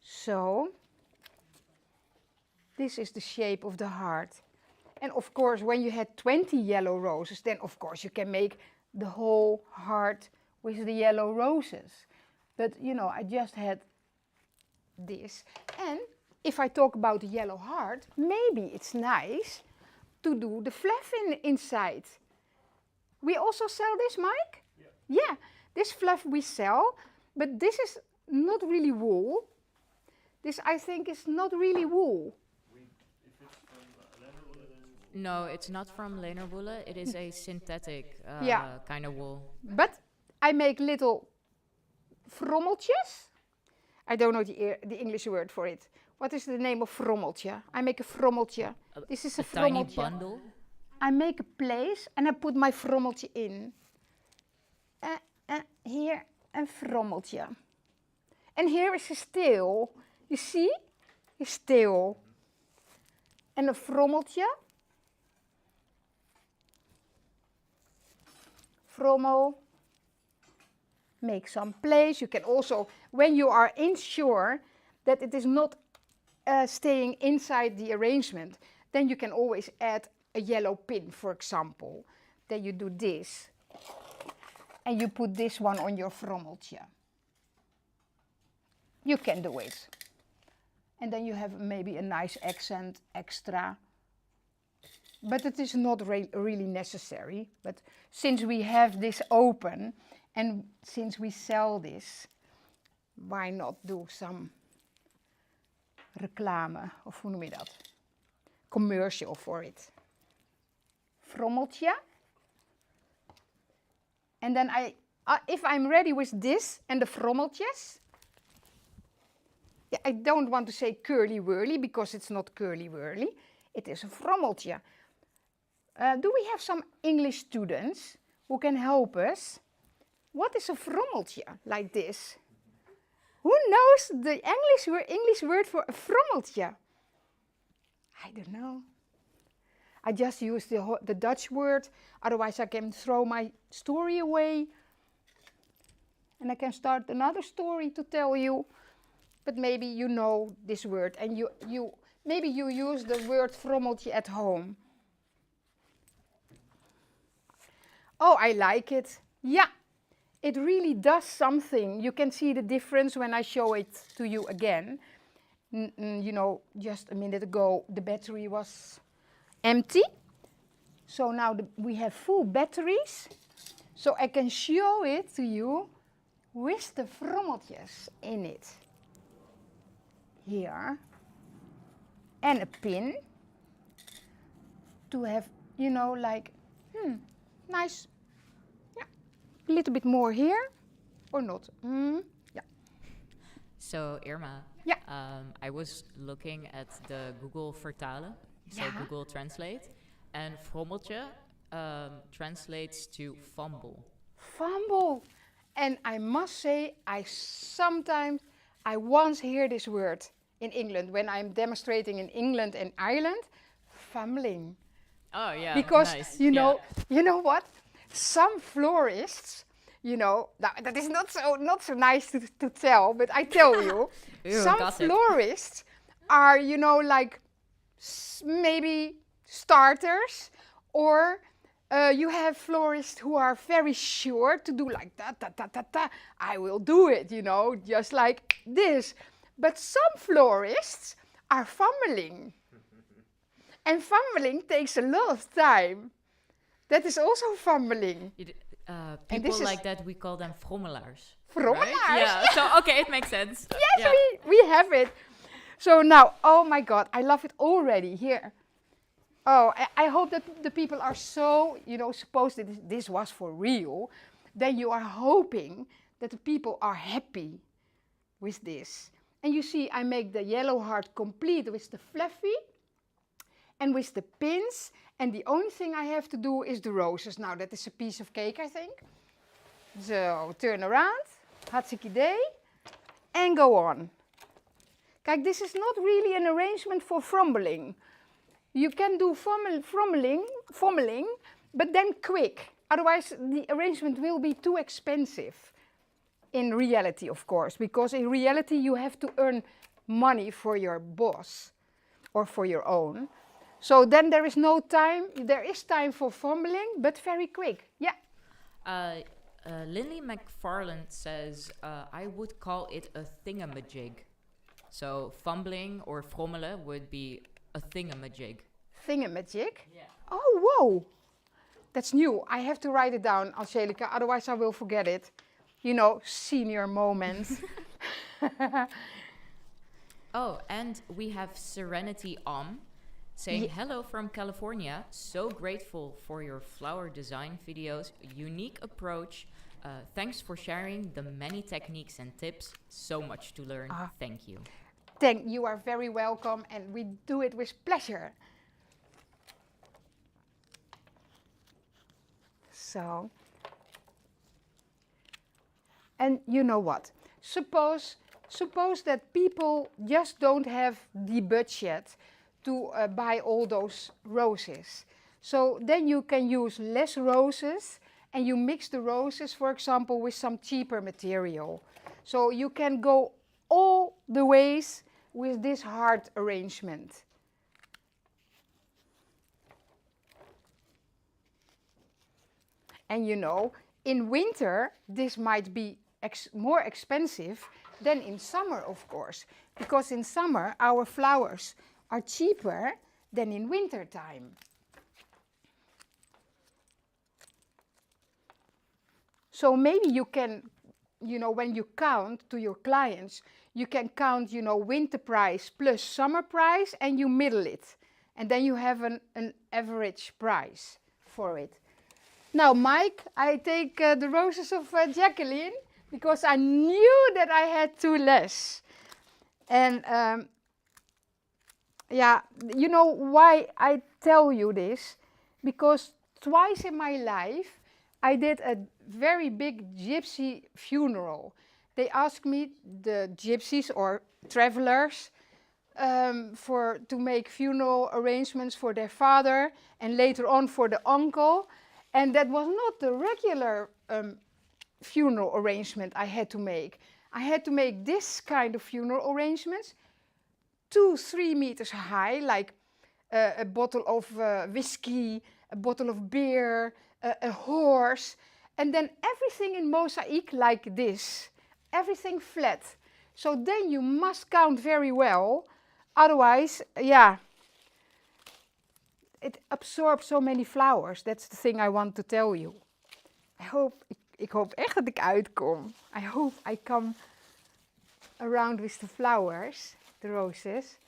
So, this is the shape of the heart. And of course, when you had 20 yellow roses, then of course you can make the whole heart with the yellow roses. But you know, I just had this. And if I talk about the yellow heart, maybe it's nice to do the fluff inside. We also sell this, Mike? Yeah, this fluff we sell, but this is not really wool. This, I think, is not really wool. No, it's not from Lenerwolle. It is a synthetic kind of wool. But I make little frommeltjes. I don't know the English word for it. What is the name of frommeltje? I make a frommeltje. This is a frommeltje. Tiny bundle? I make a place and I put my frommeltje in. Here een frommeltje. And here is a steel. You see? A steel. And a frommeltje. Frommel. Make some place. You can also, when you are sure that it is not staying inside the arrangement, then you can always add a yellow pin, for example. Then you do this. And you put this one on your frommeltje. You can do it. And then you have maybe a nice accent extra. But it is not really necessary. But since we have this open and since we sell this, why not do some reclame, of hoe noem je dat? Commercial for it. Frommeltje. And then if I'm ready with this and the frommeltjes, I don't want to say curly-whirly because it's not curly-whirly. It is a frommeltje. Do we have some English students who can help us? What is a frommeltje like this? Who knows the English word for a frommeltje? I don't know. I just use the Dutch word, otherwise I can throw my story away. And I can start another story to tell you, but maybe you know this word and maybe you use the word frommeltje at home. Oh, I like it. Yeah, it really does something. You can see the difference when I show it to you again. You know, just a minute ago the battery was empty. So now we have full batteries. So I can show it to you with the frommeltjes in it. Here. And a pin. To have, you know, like, nice. Yeah. A little bit more here. Or not. Yeah. So Irma, yeah. I was looking at the Google Vertalen, so Google Translate, and frommeltje translates to fumble. Fumble. And I must say, I once hear this word in England when I'm demonstrating in England and Ireland, fumbling. Oh yeah, because nice. you know what? Some florists, you know, that is not so nice to tell, but I tell you, some florists are, you know, like maybe starters, or you have florists who are very sure to do like that. I will do it, you know, just like this. But some florists are fumbling. And fumbling takes a lot of time. That is also fumbling. People like that, we call them frommelaars. Frommelaars? Right? Yeah, so okay, it makes sense. Yes, yeah. we have it. So now, oh my God, I love it already here. Oh, I hope that the people are so, you know, suppose that this was for real. Then you are hoping that the people are happy with this. And you see, I make the yellow heart complete with the fluffy and with the pins. And the only thing I have to do is the roses. Now, that is a piece of cake, I think. So, turn around. Hartstikke idee. And go on. Kijk, this is not really an arrangement for fumbling. You can do fumbling, but then quick. Otherwise, the arrangement will be too expensive. In reality, of course, because in reality, you have to earn money for your boss or for your own. So then there is no time. There is time for fumbling, but very quick. Yeah. Lindley McFarland says, I would call it a thingamajig. So fumbling or frommelen would be a thingamajig. Thingamajig? Yeah. Oh, whoa. That's new. I have to write it down, Angelica, otherwise I will forget it. You know, senior moment. Oh, and we have Serenity saying, hello from California. So grateful for your flower design videos. Unique approach. Thanks for sharing the many techniques and tips. So much to learn. Thank you. You are very welcome, and we do it with pleasure. So, and you know what? Suppose that people just don't have the budget to buy all those roses. So then you can use less roses, and you mix the roses, for example, with some cheaper material. So you can go all the ways with this heart arrangement. And you know, in winter, this might be more expensive than in summer, of course. Because in summer, our flowers are cheaper than in winter time. So maybe you can, you know, when you count to your clients, you can count, you know, winter price plus summer price, and you middle it. And then you have an average price for it. Now, Mike, I take the roses of Jacqueline, because I knew that I had too less. And yeah, you know why I tell you this? Because twice in my life, I did a very big gypsy funeral. They asked me, the gypsies or travelers, to make funeral arrangements for their father and later on for the uncle. And that was not the regular funeral arrangement I had to make. I had to make this kind of funeral arrangements, 2-3 meters high, like a bottle of whiskey, a bottle of beer, a horse, and then everything in mosaic like this, everything flat. So then you must count very well, otherwise, yeah, it absorbs so many flowers. That's the thing I want to tell you. Ik hoop echt dat ik uitkom. I hope I come around with the flowers, the roses.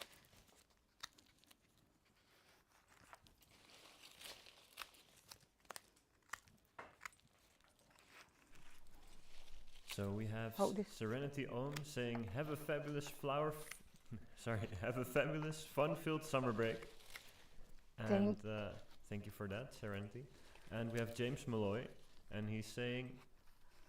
So we have Serenity Ohm saying, have a fabulous have a fabulous fun-filled summer break. And thank you for that, Serenity. And we have James Malloy, and he's saying,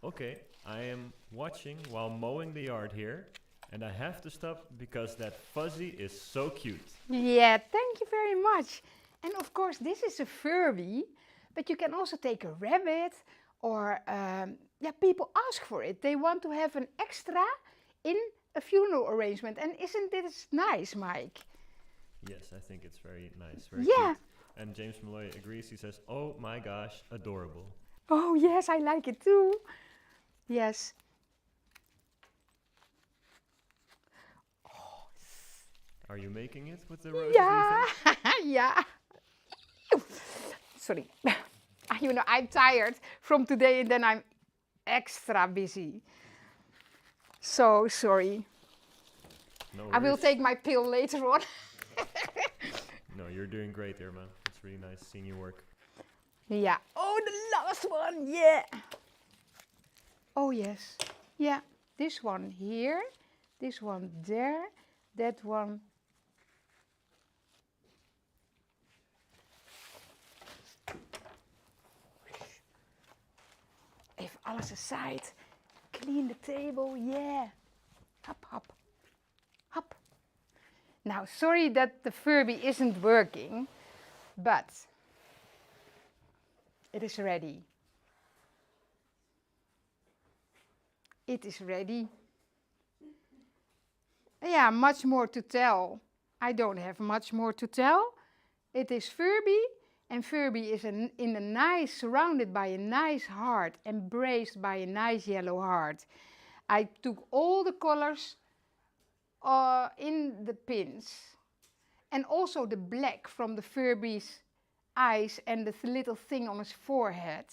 okay, I am watching while mowing the yard here, and I have to stop because that fuzzy is so cute. Yeah, thank you very much. And of course, this is a Furby, but you can also take a rabbit, or yeah, people ask for it. They want to have an extra in a funeral arrangement. And isn't this nice, Mike? Yes, I think it's very nice, very cute. And James Malloy agrees. He says, oh my gosh, adorable. Oh yes, I like it too. Yes. Oh. Are you making it with the roses? Yeah, yeah. Sorry. You know, I'm tired from today and then I'm extra busy. So sorry. No worries. I will take my pill later on. No, you're doing great, Irma. It's really nice seeing you work. Yeah. Oh, the last one. Yeah. Oh, yes. Yeah. This one here. This one there. That one. Even alles aside. Clean the table. Yeah. Hop, hop. Hop. Now, sorry that the Furby isn't working, but it is ready. It is ready. Yeah, much more to tell. I don't have much more to tell. It is Furby, and Furby is surrounded by a nice heart, embraced by a nice yellow heart. I took all the colors in the pins, and also the black from the Furby's eyes and the little thing on his forehead,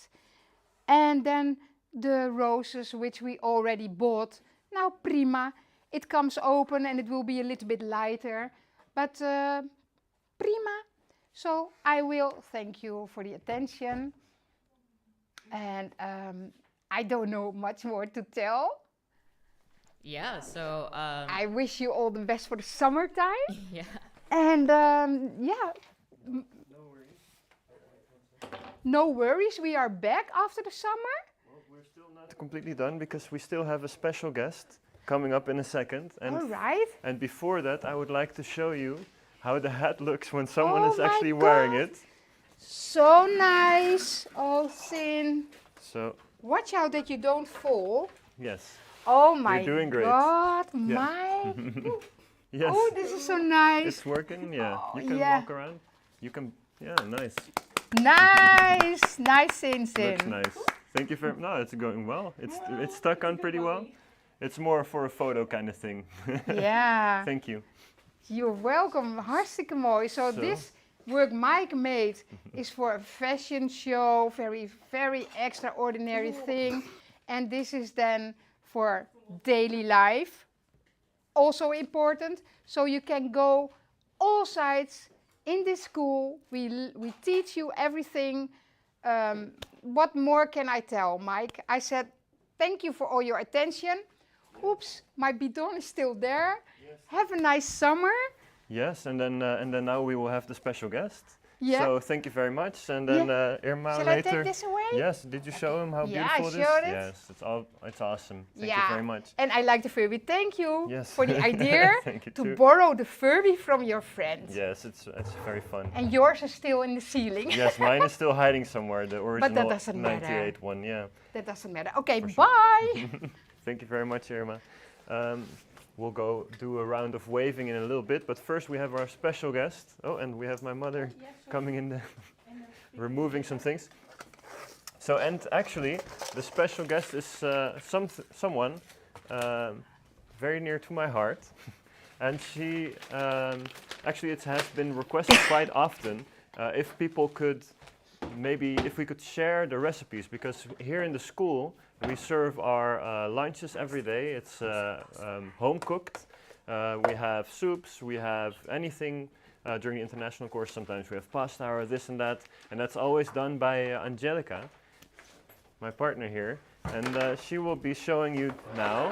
and then the roses which we already bought. Now prima, it comes open and it will be a little bit lighter, but prima. So I will thank you for the attention, and I don't know much more to tell. Yeah, so I wish you all the best for the summertime. Yeah. And yeah. No worries, we are back after the summer. Well, we're still not completely done because we still have a special guest coming up in a second. And all right. And before that, I would like to show you how the hat looks when someone is actually wearing it. So nice. Oh, Sin. So watch out that you don't fall. yes. Oh my You're doing great. God, Yeah. Mike. Yes. Oh, this is so nice. It's working, yeah. Oh, You can yeah. walk around. You can, yeah, nice. Nice, nice, Sin. Looks nice. Thank you for, no, it's going well. It's stuck on pretty well. It's more for a photo kind of thing. Yeah. Thank you. You're welcome. Hartstikke mooi. So this work Mike made is for a fashion show, very, very extraordinary thing. And this is then for daily life, also important. So you can go all sides in this school. We teach you everything. What more can I tell, Mike? I said, thank you for all your attention. Oops, my bidon is still there. Yes. Have a nice summer. Yes, and then now we will have the special guest. Yeah. So thank you very much. And then Irma Shall later. I take this away? Yes. Did you show him how beautiful it is? I showed it. Yes. It's awesome. Thank you very much. And I like the Furby. Thank you Yes. for the idea Thank you to too. borrow the Furby from your friend. Yes, it's very fun. And yours is still in the ceiling. Yes, mine is still hiding somewhere. The original doesn't matter. 98 one. Yeah. That doesn't matter. Okay, For sure. bye. Thank you very much, Irma. We'll go do a round of waving in a little bit, but first we have our special guest. Oh, and we have my mother coming in, removing some things. So, and actually, the special guest is someone very near to my heart. And she, actually it has been requested quite often if people could, maybe if we could share the recipes, because here in the school, we serve our lunches every day. It's home cooked. We have soups, we have anything during the international course. Sometimes we have pasta or this and that. And that's always done by Angelica, my partner here. And she will be showing you now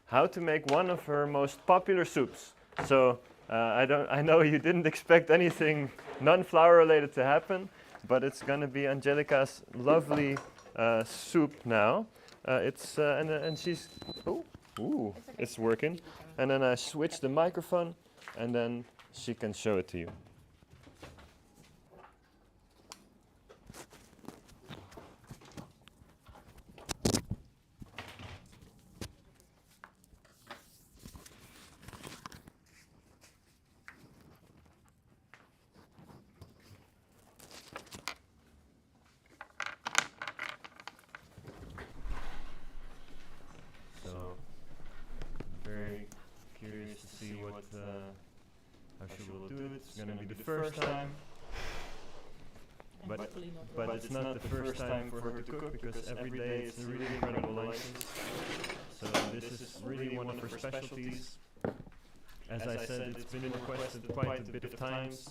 how to make one of her most popular soups. So I know you didn't expect anything non-flour related to happen, but it's gonna be Angelica's lovely soup now. And she's, it's working. And then I switch the microphone, and then she can show it to you. Curious to see what how she will do it. It's gonna be the first time, but it's not the first time for her to cook, because every day it's really incredible lunches. So this is really one of her specialties. As I said, it's been requested quite a bit of times,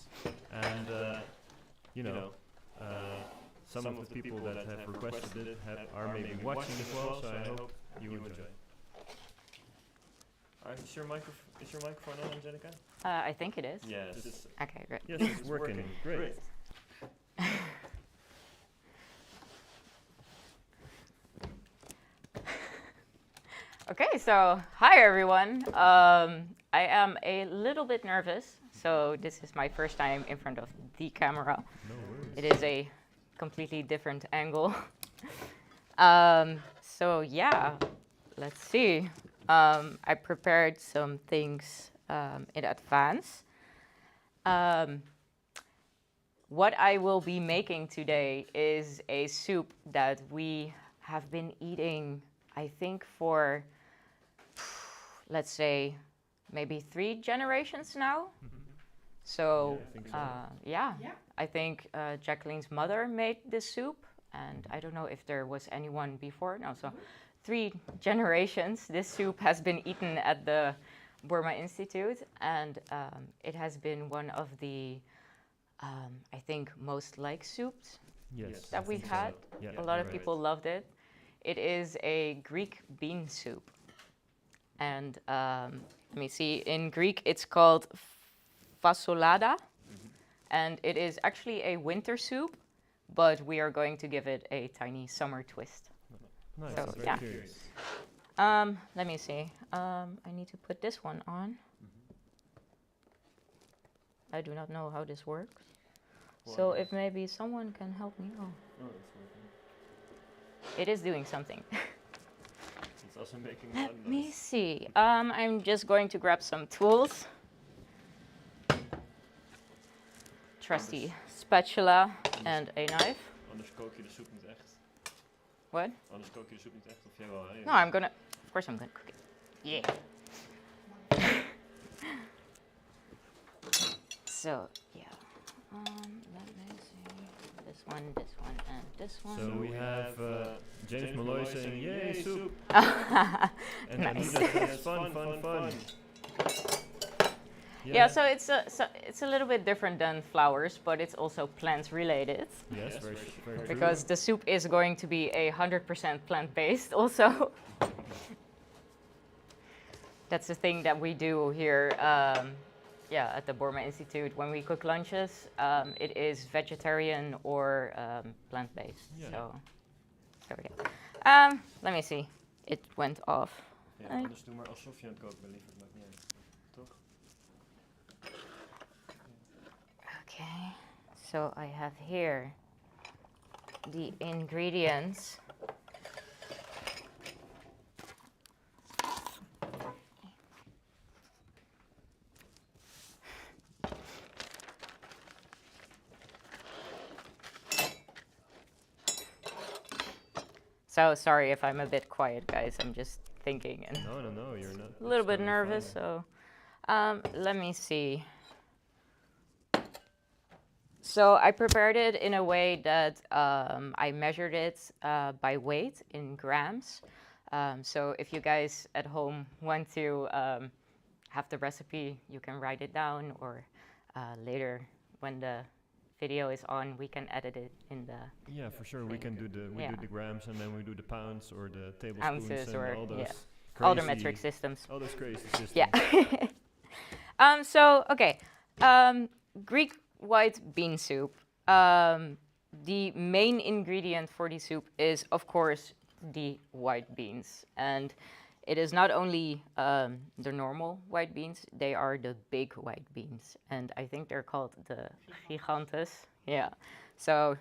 and you know, some of the people that have requested it are maybe watching as well. So I hope you enjoy. Is your microphone on, Angelica? I think it is. Yes. Okay, great. Yes, it's working. Great. Okay, so hi everyone. I am a little bit nervous, so this is my first time in front of the camera. No worries. It is a completely different angle. So yeah, let's see. I prepared some things in advance. What I will be making today is a soup that we have been eating, I think, for, let's say, maybe 3 generations now. So, yeah, I think Jacqueline's mother made this soup, and I don't know if there was anyone before. No, so 3 generations, this soup has been eaten at the Boerma Instituut, and it has been one of the, I think, most liked soups that we've had. Yeah, a lot of people loved it. It is a Greek bean soup. And let me see, in Greek it's called fasolada, and it is actually a winter soup, but we are going to give it a tiny summer twist. Nice. So, Very yeah. curious. Let me see. I need to put this one on. I do not know how this works. So if maybe someone can help me. Oh, it's working. it is doing something. It's also making Let me see. I'm just going to grab some tools. Trusty spatula and a knife. Anders kook je de soep niet echt. What? Anders kook je de soep niet echt, of jij wel? Hè? No, I'm gonna. Of course, I'm gonna cook it. Yeah. So yeah. Let me see. This one, and this one. So we have James Malloy saying, "Yay, soup!" And Nice. Anita says, "Fun." Yeah, so it's a little bit different than flowers, but it's also plant related. Yes, very true. Because the soup is going to be 100% plant based also. That's the thing that we do here yeah, at the Boerma Institute, when we cook lunches, it is vegetarian or plant-based. Yeah. So there we go. Let me see. It went off. Ja, anders doe maar alsof je aan het koken bent, liever. Maakt niet uit. Toch? Okay, so I have here the ingredients. So sorry if I'm a bit quiet, guys. I'm just thinking and No, you're not. a little bit nervous. So let me see. So I prepared it in a way that I measured it by weight in grams. So if you guys at home want to have the recipe, you can write it down, or later when the video is on, we can edit it in the... Yeah, for sure. We can do do the grams, and then we do the pounds or the tablespoons ounces and or all those all the metric systems. All those crazy systems. Yeah. So, okay. Greek white bean soup. The main ingredient for the soup is, of course, the white beans. And it is not only the normal white beans, they are the big white beans. And I think they're called the gigantes. Yeah. So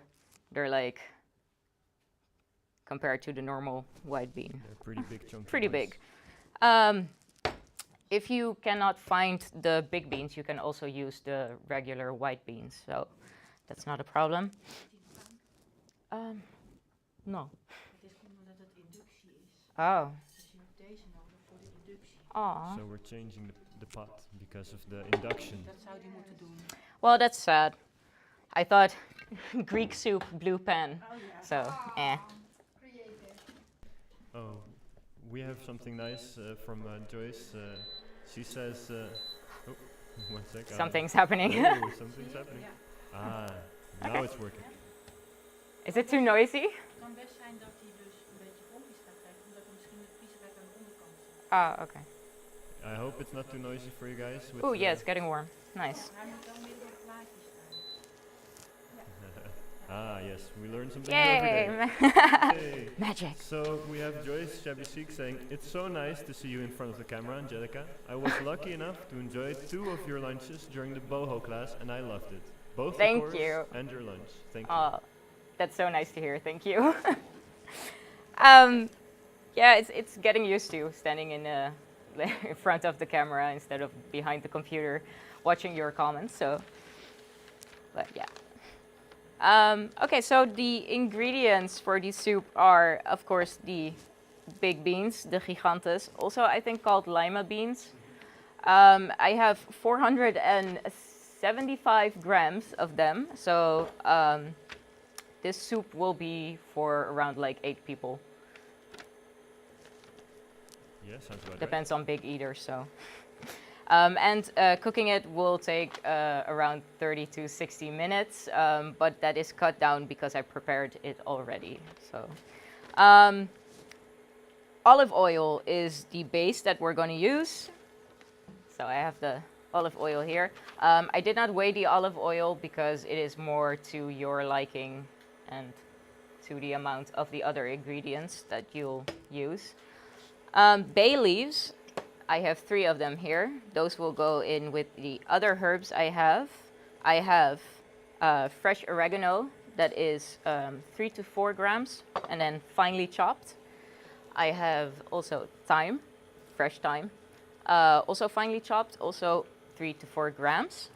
they're like, compared to the normal white bean. They're pretty big chunky. Pretty ones. big. If you cannot find the big beans, you can also use the regular white beans. So that's not a problem. No. Oh. Aw. So we're changing the pot because of the induction. Well, that's sad. I thought Greek soup, blue pan. So, eh. Oh, we have something nice from Joyce. She says, oh, 1 sec. Something's happening. Oh, something's happening. Ah, now it's working. Is it too noisy? Ah, okay. I hope it's not too noisy for you guys. Oh, yeah, it's getting warm. Nice. Ah, yes, we learn something new every day. Yay! Hey. Magic. So we have Joyce Chablisik saying, it's so nice to see you in front of the camera, Angelica. I was lucky enough to enjoy 2 of your lunches during the boho class, and I loved it. Both the Thank course you. and your lunch. Thank you. Oh, that's so nice to hear. Thank you. Yeah, it's getting used to standing in front of the camera instead of behind the computer watching your comments. So, but yeah. Okay, so the ingredients for the soup are, of course, the big beans, the gigantes, also I think called lima beans. I have 475 grams of them, so this soup will be for around like 8 people. Yeah, sounds about Depends on big eaters, so. And cooking it will take around 30 to 60 minutes, but that is cut down because I prepared it already. So, olive oil is the base that we're going to use. So I have the olive oil here. I did not weigh the olive oil because it is more to your liking and to the amount of the other ingredients that you'll use. Bay leaves. I have 3 of them here. Those will go in with the other herbs I have. I have fresh oregano that is 3 to 4 grams and then finely chopped. I have also thyme, fresh thyme, also finely chopped, also 3 to 4 grams.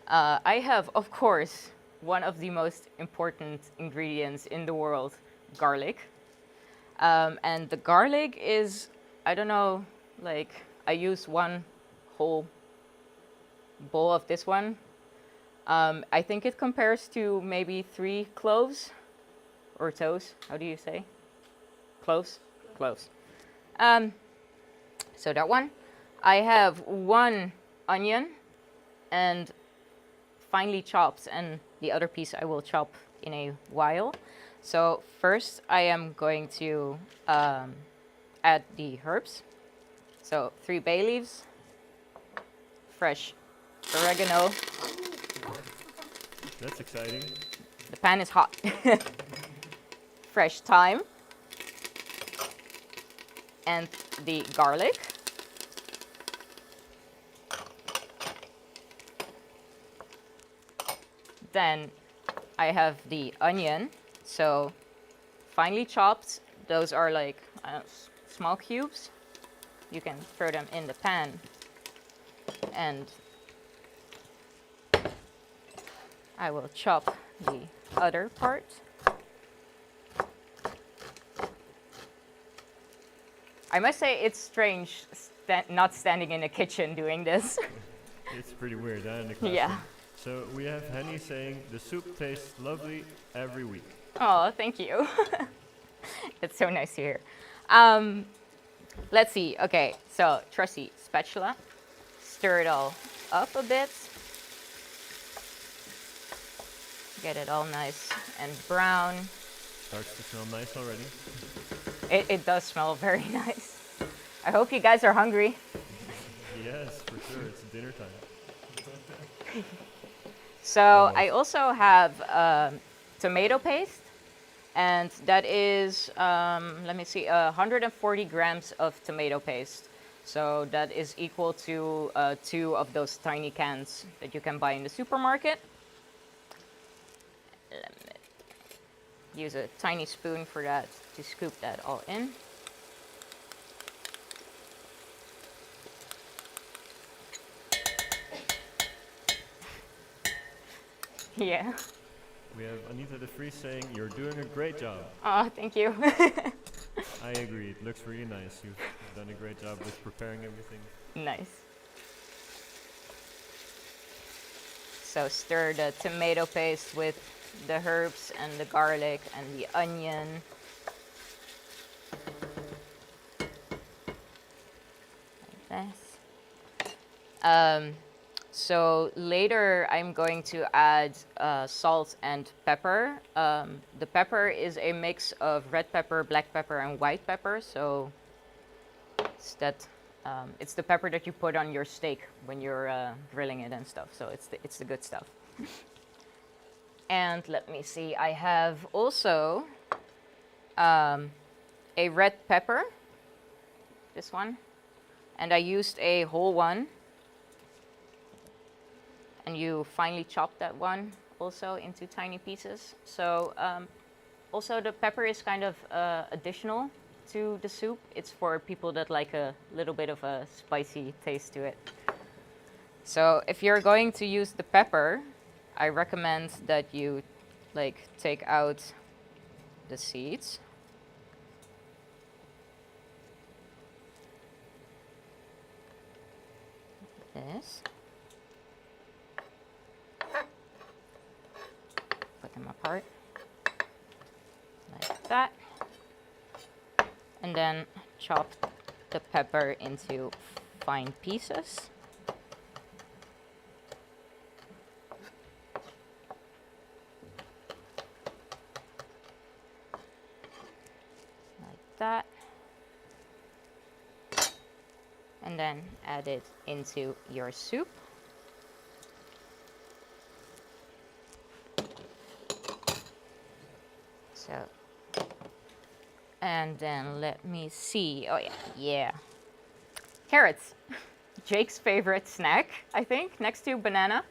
I have, of course, one of the most important ingredients in the world, garlic. And the garlic is, I don't know, like I use 1 whole bowl of this one. I think it compares to maybe 3 cloves or toes. How do you say? Cloves? Cloves. So that one. I have 1 onion and finely chopped, and the other piece I will chop in a while. So first I am going to add the herbs. So 3 bay leaves, fresh oregano. That's exciting. The pan is hot. Fresh thyme. And the garlic. Then I have the onion, so finely chopped. Those are like small cubes. You can throw them in the pan. And I will chop the other part. I must say it's strange not standing in the kitchen doing this. It's pretty weird, huh, in the classroom? Yeah. So we have Henny saying, the soup tastes lovely every week. Oh, thank you. It's so nice to hear. Let's see. Okay, so trusty spatula. Stir it all up a bit. Get it all nice and brown. Starts to smell nice already. It does smell very nice. I hope you guys are hungry. Yes, for sure. It's dinner time. So I also have tomato paste, and that is, let me see, 140 grams of tomato paste. So that is equal to 2 of those tiny cans that you can buy in the supermarket. Let me use a tiny spoon for that to scoop that all in. Yeah. We have Anita de Vries saying, you're doing a great job. Oh, thank you. I agree, it looks really nice. You've done a great job with preparing everything. Nice. So stir the tomato paste with the herbs and the garlic and the onion. Like this. So later I'm going to add salt and pepper. The pepper is a mix of red pepper, black pepper, and white pepper. So it's the pepper that you put on your steak when you're grilling it and stuff. So it's the good stuff. And let me see, I have also a red pepper, this one, and I used a whole one. And you finely chop that one also into tiny pieces. So also the pepper is kind of additional to the soup. It's for people that like a little bit of a spicy taste to it. So if you're going to use the pepper, I recommend that you like take out the seeds. This. Put them apart like that, and then chop the pepper into fine pieces. Like that, and then add it into your soup. So, and then let me see. Oh yeah. Carrots, Jake's favorite snack, I think, next to banana.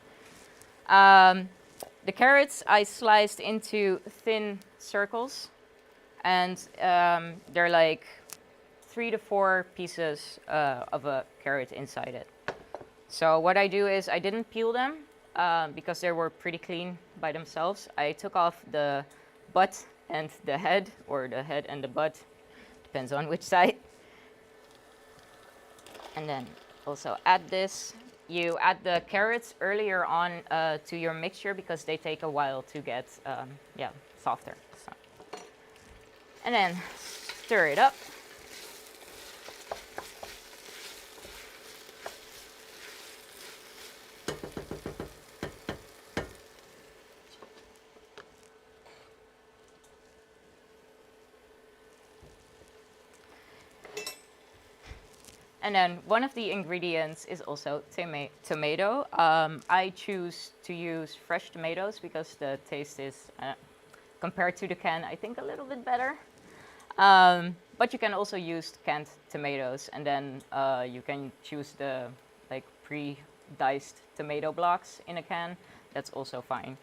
The carrots I sliced into thin circles, and they're like 3 to 4 pieces of a carrot inside it. So what I do is I didn't peel them because they were pretty clean by themselves. I took off the butt and the head, or the head and the butt, depends on which side. And then also add this. You add the carrots earlier on to your mixture because they take a while to get softer. So. And then stir it up. And then one of the ingredients is also tomato. I choose to use fresh tomatoes because the taste is, compared to the can, I think a little bit better. But you can also use canned tomatoes, and then you can choose the like pre-diced tomato blocks in a can. That's also fine.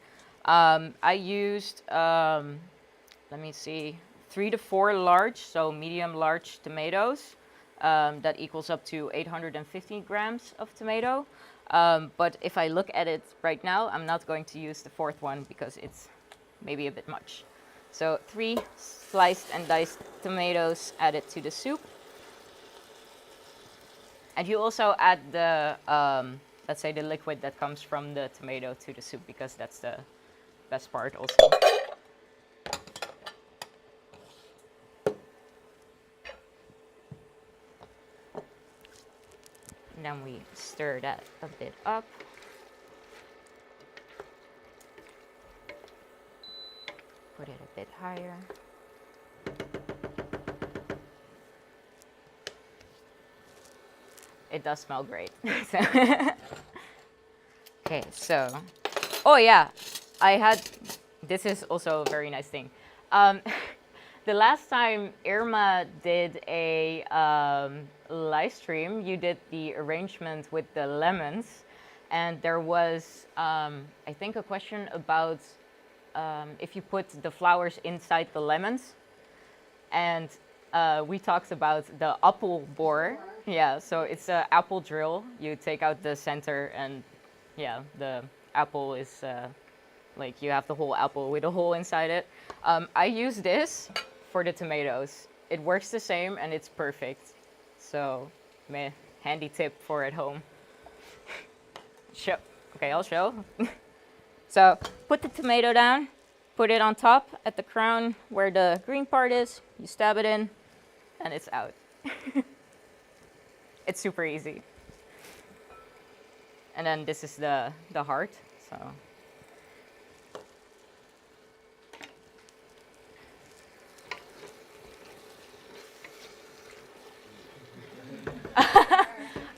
I used, let me see, 3 to 4 large, so medium large tomatoes. That equals up to 850 grams of tomato. But if I look at it right now, I'm not going to use the 4th one because it's maybe a bit much. So 3 sliced and diced tomatoes added to the soup. And you also add the, let's say, the liquid that comes from the tomato to the soup, because that's the best part also. And then we stir that a bit up. Put it a bit higher. It does smell great. Okay, so, oh yeah, this is also a very nice thing. The last time Irma did a live stream, you did the arrangement with the lemons, and there was, I think, a question about if you put the flowers inside the lemons, and we talked about the apple borer. Yeah, so it's an apple drill. You take out the center, and yeah, the apple is like you have the whole apple with a hole inside it. I use this for the tomatoes. It works the same, and it's perfect. So, meh, handy tip for at home. Show. Okay, I'll show. So, put the tomato down, put it on top at the crown where the green part is. You stab it in, and it's out. It's super easy. And then this is the heart. So.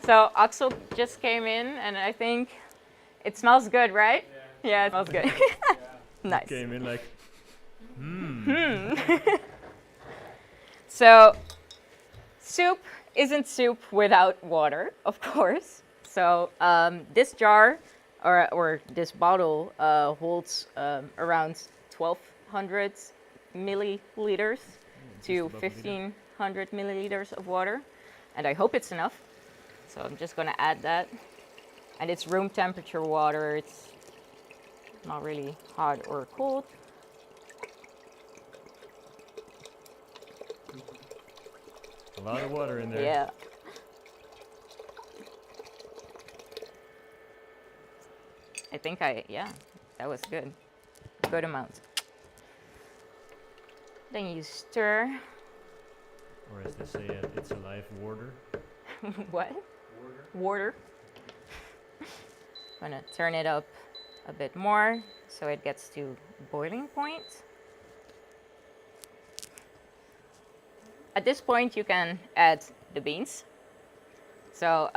So Axel just came in, and I think it smells good, right? Yeah, it smells good. Yeah. Nice. Came in like, So, soup isn't soup without water, of course. So this jar or this bottle holds around 1,200 milliliters to 1,500 milliliters of water, and I hope it's enough. So I'm just going to add that, and it's room temperature water. It's not really hot or cold. a lot of water in there. Yeah. I think yeah, that was good. Good amount. Then you stir. Or as they say, it's a live water. What? Water. I'm gonna turn it up a bit more so it gets to boiling point. At this point, you can add the beans. So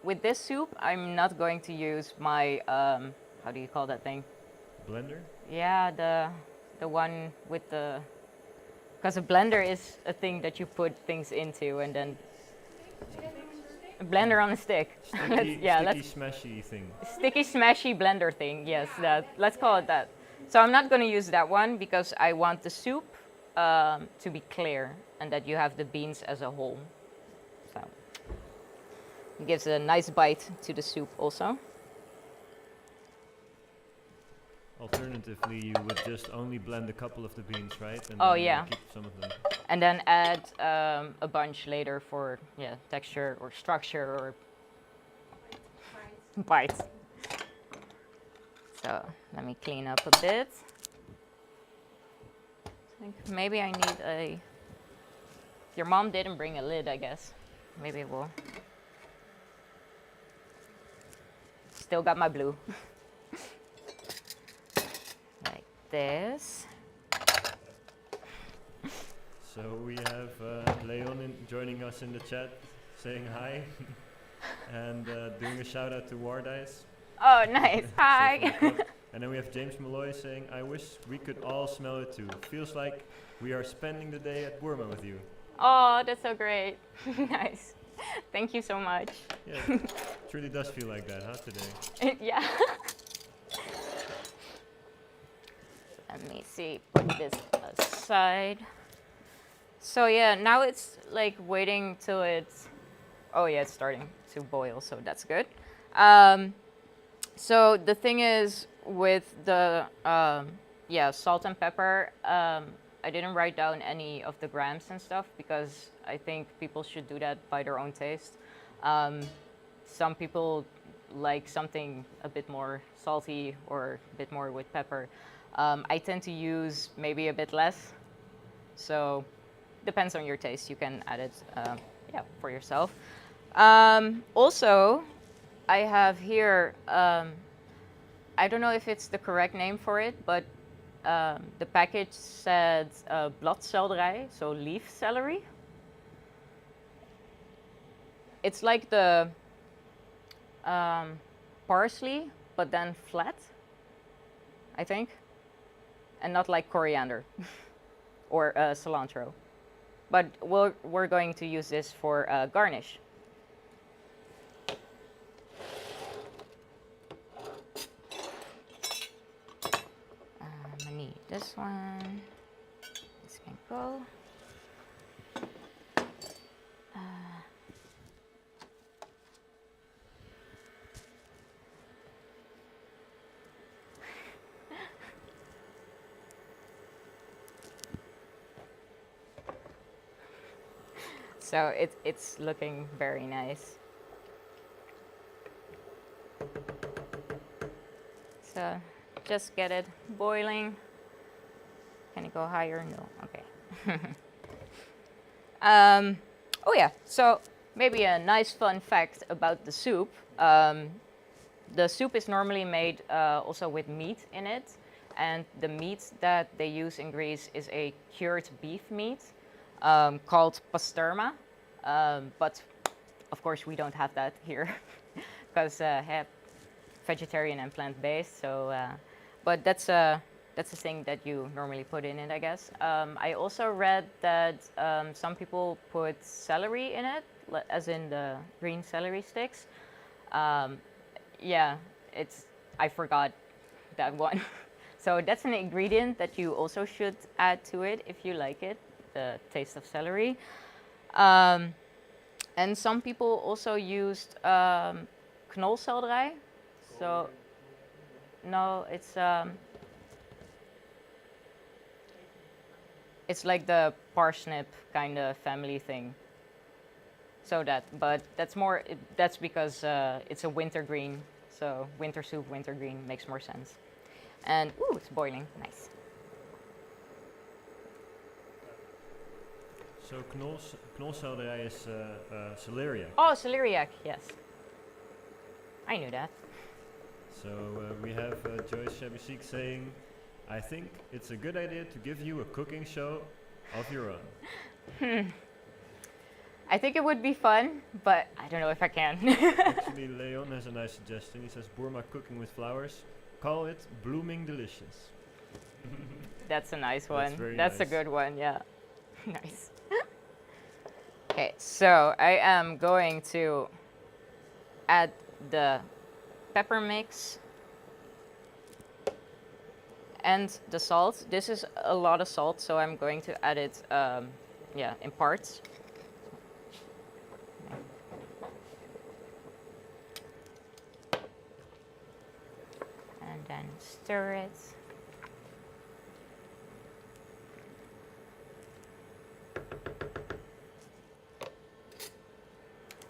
with this soup, I'm not going to use my, how do you call that thing? Blender? Yeah, the one with the, because a blender is a thing that you put things into, and then a blender on a stick. Sticky smashy thing. Sticky smashy blender thing, yes, let's call it that. So I'm not going to use that one because I want the soup to be clear and that you have the beans as a whole. So it gives a nice bite to the soup also. Alternatively, you would just only blend a couple of the beans, right? And Oh then yeah. keep some of them. And then add a bunch later for texture or structure or bite. So let me clean up a bit. I think maybe I need a. Your mom didn't bring a lid, I guess. Maybe we'll. Still got my blue. Like this. So we have Leon joining us in the chat, saying hi and doing a shout out to Wardice. Oh, nice. Hi. And then we have James Malloy saying, I wish we could all smell it too. Feels like we are spending the day at Boerma with you. Oh, that's so great. Nice. Thank you so much. Yeah, it really does feel like that, huh, today? Yeah. Let me see, put this aside. So yeah, now it's like waiting till it's, oh yeah, it's starting to boil, so that's good. So the thing is with the salt and pepper, I didn't write down any of the grams and stuff because I think people should do that by their own taste. Some people like something a bit more salty or a bit more with pepper. I tend to use maybe a bit less, so depends on your taste. You can add it for yourself. Also, I have here, I don't know if it's the correct name for it, but the package said bladselderij, so leaf celery. It's like the parsley, but then flat, I think, and not like coriander or cilantro. But we're going to use this for garnish. I need this one. This can go. So it's looking very nice. So just get it boiling. Can it go higher? No. Okay. Oh yeah. So maybe a nice fun fact about the soup. The soup is normally made also with meat in it, and the meat that they use in Greece is a cured beef meat. Called pasterma, but of course we don't have that here because vegetarian and plant-based. So, but that's a thing that you normally put in it, I guess. I also read that some people put celery in it, as in the green celery sticks. Yeah, I forgot that one. So that's an ingredient that you also should add to it if you like it. The taste of celery, and some people also used knolselderij. So no, it's like the parsnip kind of family thing. So but that's because it's a winter green. So winter soup, winter green makes more sense. And ooh, it's boiling, nice. So knolselderij is celeriac. Oh, celeriac, yes. I knew that. So we have Joyce Shabisik saying, I think it's a good idea to give you a cooking show of your own. I think it would be fun, but I don't know if I can. Actually, Leon has a nice suggestion. He says, Boerma cooking with flowers, call it blooming delicious. That's a nice one. That's nice. A good one, yeah. Nice. Okay, so I am going to add the pepper mix and the salt. This is a lot of salt, so I'm going to add it in parts. And then stir it.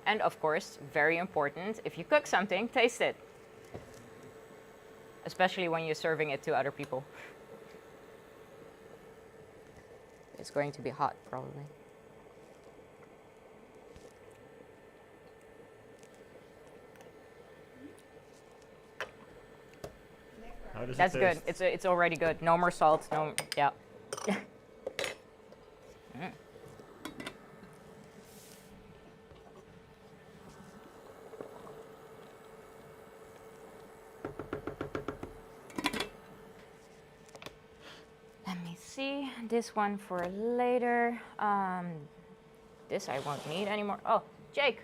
And of course, very important, if you cook something, taste it. Especially when you're serving it to other people. It's going to be hot, probably. How does That's it good. taste? It's already good. No more salt. No, yeah. see. This one for later. This I won't need anymore. Oh, Jake.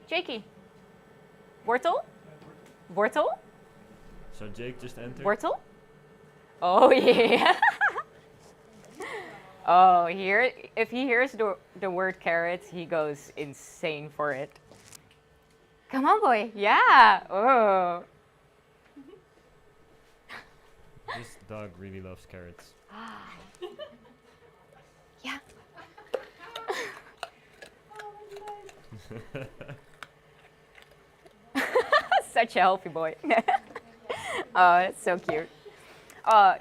Jakey. Wortel? Wortel? So Jake just entered. Wortel? Oh yeah. Oh, here, if he hears the word carrot, he goes insane for it. Come on, boy. Yeah. Oh. This dog really loves carrots. Yeah. Such a healthy boy. Oh, it's so cute.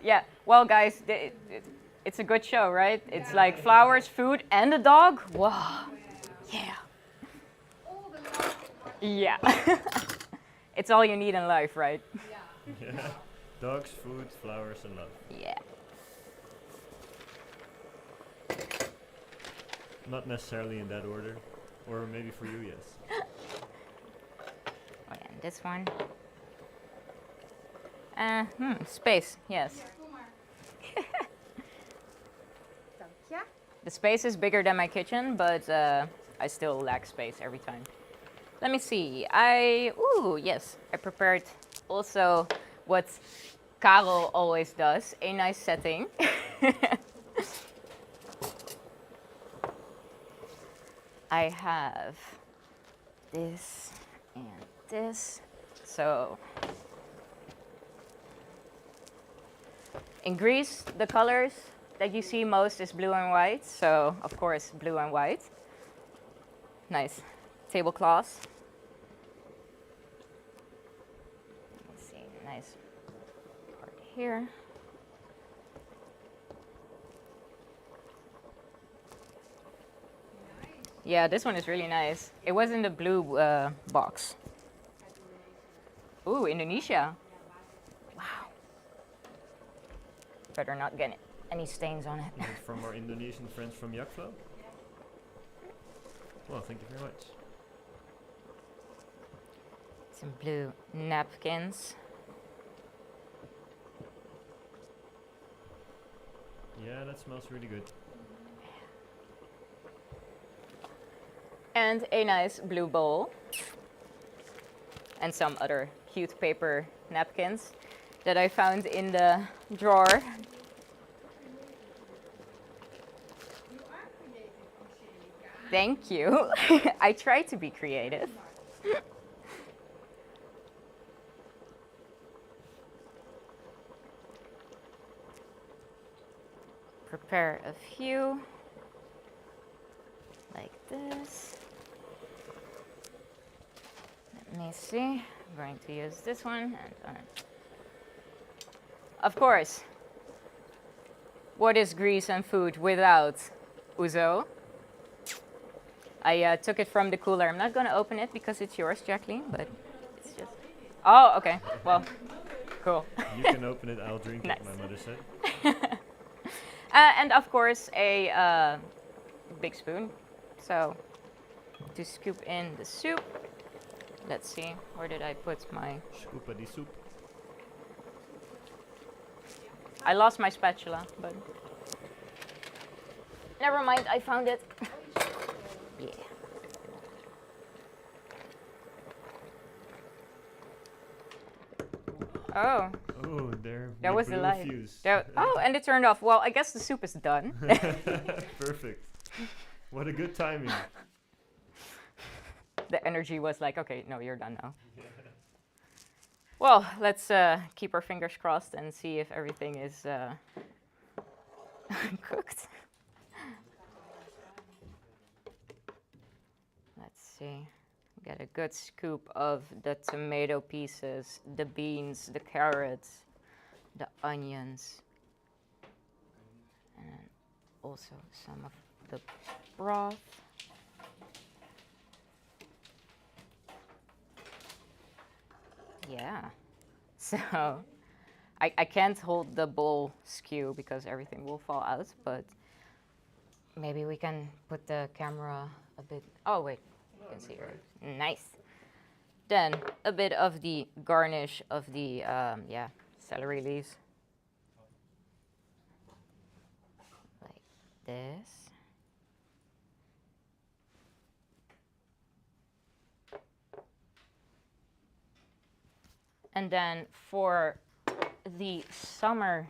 Yeah. Well, guys, it's a good show, right? It's like flowers, food, and a dog. Wow. Yeah. Yeah. It's all you need in life, right? Yeah. Dogs, food, flowers, and love. Yeah. Not necessarily in that order, or maybe for you, yes. Oh, and this one. Space, yes. The space is bigger than my kitchen, but I still lack space every time. Let me see. Yes, I prepared also what Karel always does, a nice setting. I have this and this. So in Greece, the colors that you see most is blue and white. So of course, blue and white. Nice tablecloths. Let's see, nice part here. Yeah, this one is really nice. It was in the blue box. Ooh, Indonesia. Wow. Better not get any stains on it. Is it from our Indonesian friends from Jacqueline? Well, thank you very much. Some blue napkins. Yeah, that smells really good. And a nice blue bowl. And some other cute paper napkins that I found in the drawer. Thank you. I try to be creative. Prepare a few like this. Let me see. I'm going to use this one. And of course, what is Greece and food without ouzo? I took it from the cooler. I'm not going to open it because it's yours, Jacqueline, but it's just... Oh, okay. Well, cool. You can open it, I'll drink Nice. it, my mother said. And of course, a big spoon. So, to scoop in the soup. Let's see, where did I put my... Scoopa di soup. I lost my spatula, but... Never mind, I found it. Yeah. Oh. Oh, there. That was the blew a light. fuse. Oh, and it turned off. Well, I guess the soup is done. Perfect. What a good timing. The energy was like, okay, no, you're done now. Yeah. Well, let's keep our fingers crossed and see if everything is cooked. Let's see. Get a good scoop of the tomato pieces, the beans, the carrots, the onions, and also some of the broth. Yeah, so I can't hold the bowl skew because everything will fall out, but maybe we can put the camera a bit, oh wait, you can see it. Nice. Then a bit of the garnish of the, celery leaves. And then for the summer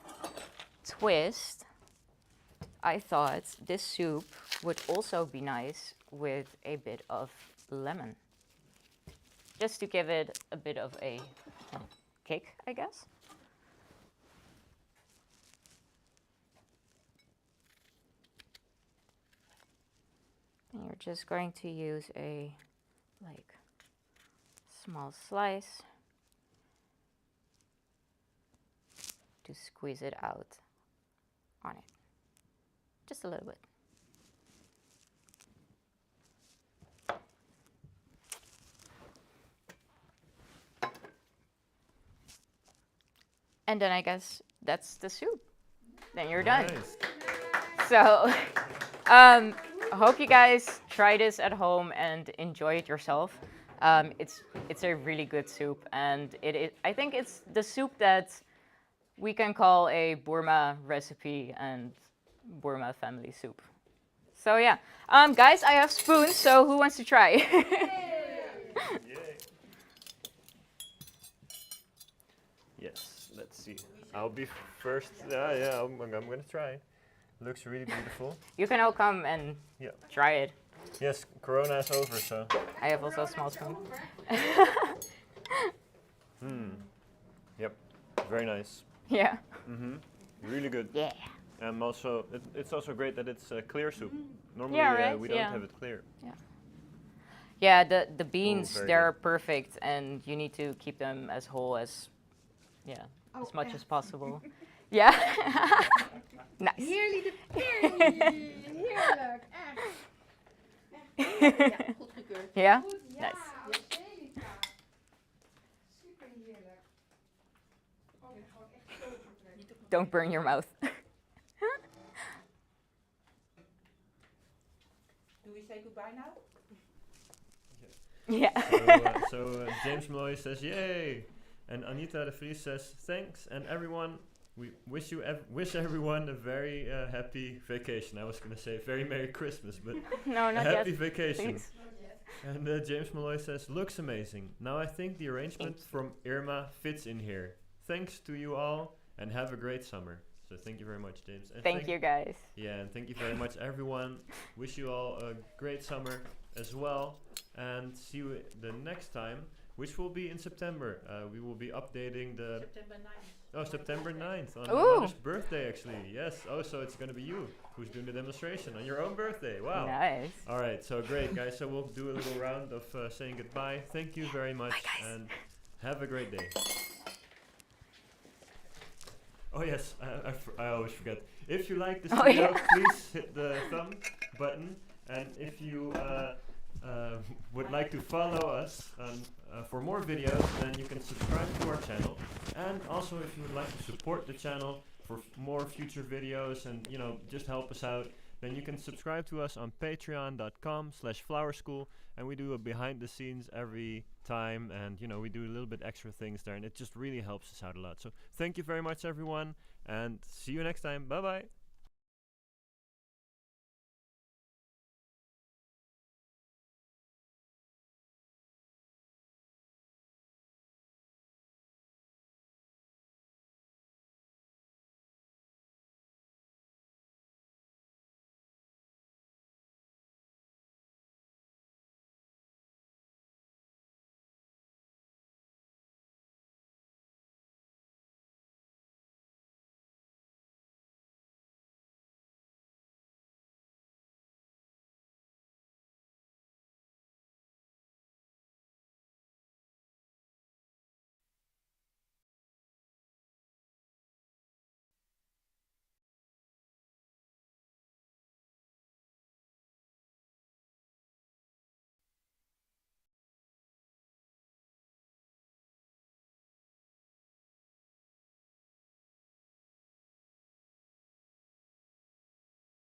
twist, I thought this soup would also be nice with a bit of lemon. Just to give it a bit of a kick, I guess. And you're just going to use a small slice to squeeze it out on it. Just a little bit. And then I guess that's the soup. Then you're done. So I hope you guys try this at home and enjoy it yourself. It's a really good soup, and I think it's the soup that we can call a Boerma recipe and Boerma family soup. So yeah, guys, I have spoons, so who wants to try? Yay. Yes, let's see. I'll be first. Yeah, I'm gonna try. Looks really beautiful. You can all come and try it. Yes, Corona is over, so. I have also a small spoon. Yep, very nice. Yeah. Really good. Yeah. And also, it's also great that it's clear soup. Normally, right? we don't have it clear. Yeah. Yeah, the beans, very they're perfect, and you need to keep them as whole as, Oh, as much echt. as possible. Yeah. Nice. Heerlijk de perlie. Heerlijk, echt. Ja, goedgekeurd. Yeah? Goed, ja, Nice. Angelica. Super heerlijk. Oh, ik ga ook echt zo goed. Don't burn your mouth. Do we say goodbye now? Yeah. So James Malloy says yay, and Anita de Vries says thanks, and everyone, we wish everyone a very happy vacation. I was gonna say very Merry Christmas, but No, a not happy yet. vacation. Please. And James Malloy says looks amazing. Now I think the arrangement from Irma fits in here. Thanks to you all, and have a great summer. So thank you very much, James. And Thank you, guys. Yeah, and thank you very much, everyone. Wish you all a great summer as well, and see you the next time, which will be in September. We will be updating the September 9th. Oh, September 9th, on Ooh. Mother's birthday, actually. Yes. Oh, so it's going to be you who's doing the demonstration on your own birthday. Wow. Nice. All right, so great, guys. So we'll do a little round of saying goodbye. Thank you very much, and have a great day. Oh, yes, I always forget. If you like this video, please hit the thumb button. And if you would like to follow us for more videos, then you can subscribe to our channel. And also, if you would like to support the channel for more future videos and, you know, just help us out, then you can subscribe to us on patreon.com/flowerschool, and we do a behind the scenes every time, and, you know, we do a little bit extra things there, and it just really helps us out a lot. So thank you very much, everyone, and see you next time. Bye bye.